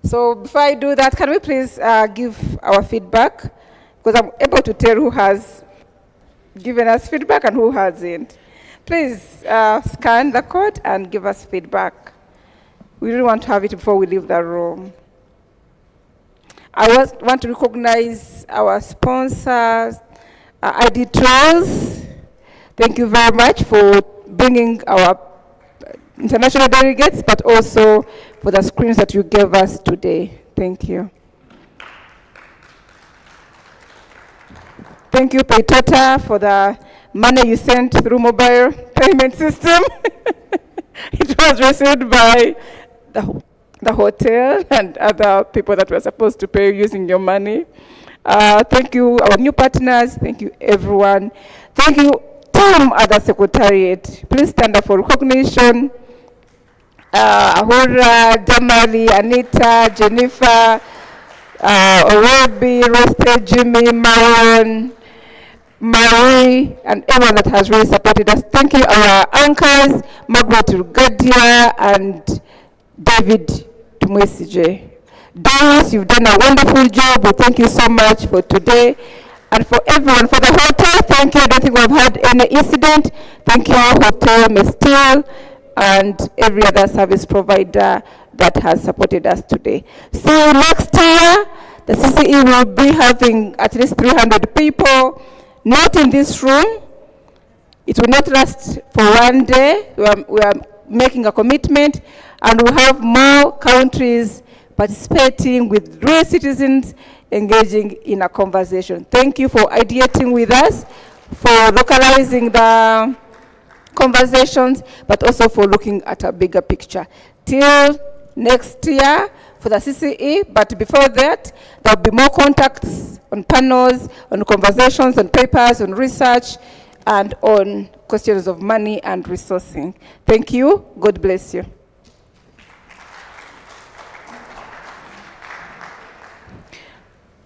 So before I do that, can we please give our feedback? Because I'm able to tell who has given us feedback and who hasn't. Please scan the code and give us feedback. We really want to have it before we leave the room. I want to recognize our sponsors, ID Trolls. Thank you very much for bringing our international delegates, but also for the screens that you gave us today. Thank you. Thank you, Paytota, for the money you sent through mobile payment system. It was received by the hotel and other people that were supposed to pay using your money. Thank you, our new partners. Thank you, everyone. Thank you, Tom at the Secretariat. Please stand up for recognition. Ahura, Damari, Anita, Jennifer, Orobi, Roste, Jimmy, Marion, Marie, and everyone that has really supported us. Thank you, our anchors, Margaret Rugadia and David Tumwesije. Doris, you've done a wonderful job. We thank you so much for today. And for everyone, for the hotel, thank you. I don't think we've had any incident. Thank you, Hotel Mestil, and every other service provider that has supported us today. So next year, the CCE will be having at least 300 people, not in this room. It will not last for one day. We are making a commitment, and we have more countries participating with real citizens engaging in a conversation. Thank you for ideating with us, for localizing the conversations, but also for looking at a bigger picture. Till next year for the CCE, but before that, there will be more contacts on on panels, on conversations, on papers, on research, and on questions of money and resourcing. Thank you. God bless you.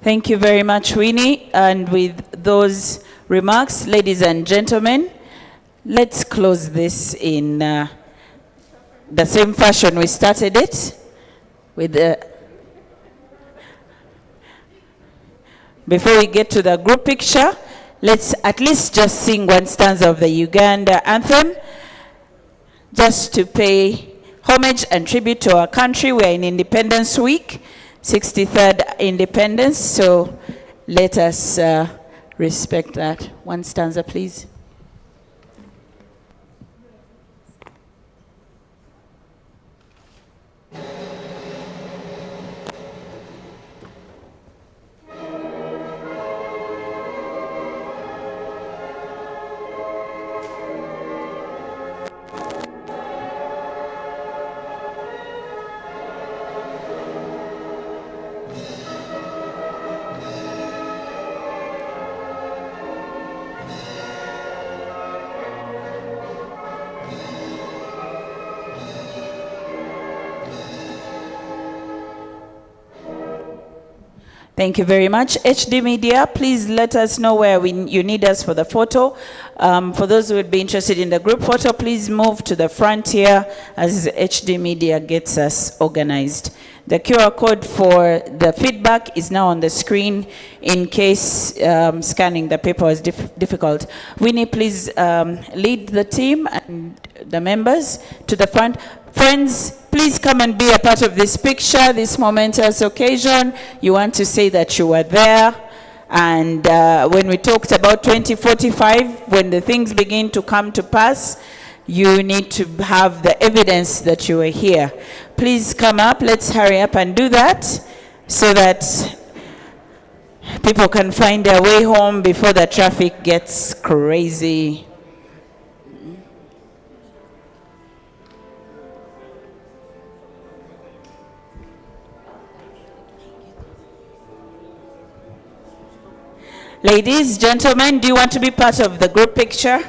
Thank you very much, Winnie. And with those remarks, ladies and gentlemen, let's close this in the same fashion we started it, with before we get to the group picture, let's at least just sing one stanza of the Uganda anthem, just to pay homage and tribute to our country. We're in Independence Week, 63rd Independence, so let us respect that. One stanza, please. Thank you very much. HD Media, please let us know where you need us for the photo. For those who would be interested in the group photo, please move to the front here as HD Media gets us organized. The QR code for the feedback is now on the screen in case scanning the paper was difficult. Winnie, please lead the team and the members to the front. Friends, please come and be a part of this picture, this momentous occasion. You want to say that you were there. And when we talked about 2045, when the things begin to come to pass, you need to have the evidence that you were here. Please come up. Let's hurry up and do that so that people can find their way home before the traffic gets crazy. Ladies, gentlemen, do you want to be part of the group picture?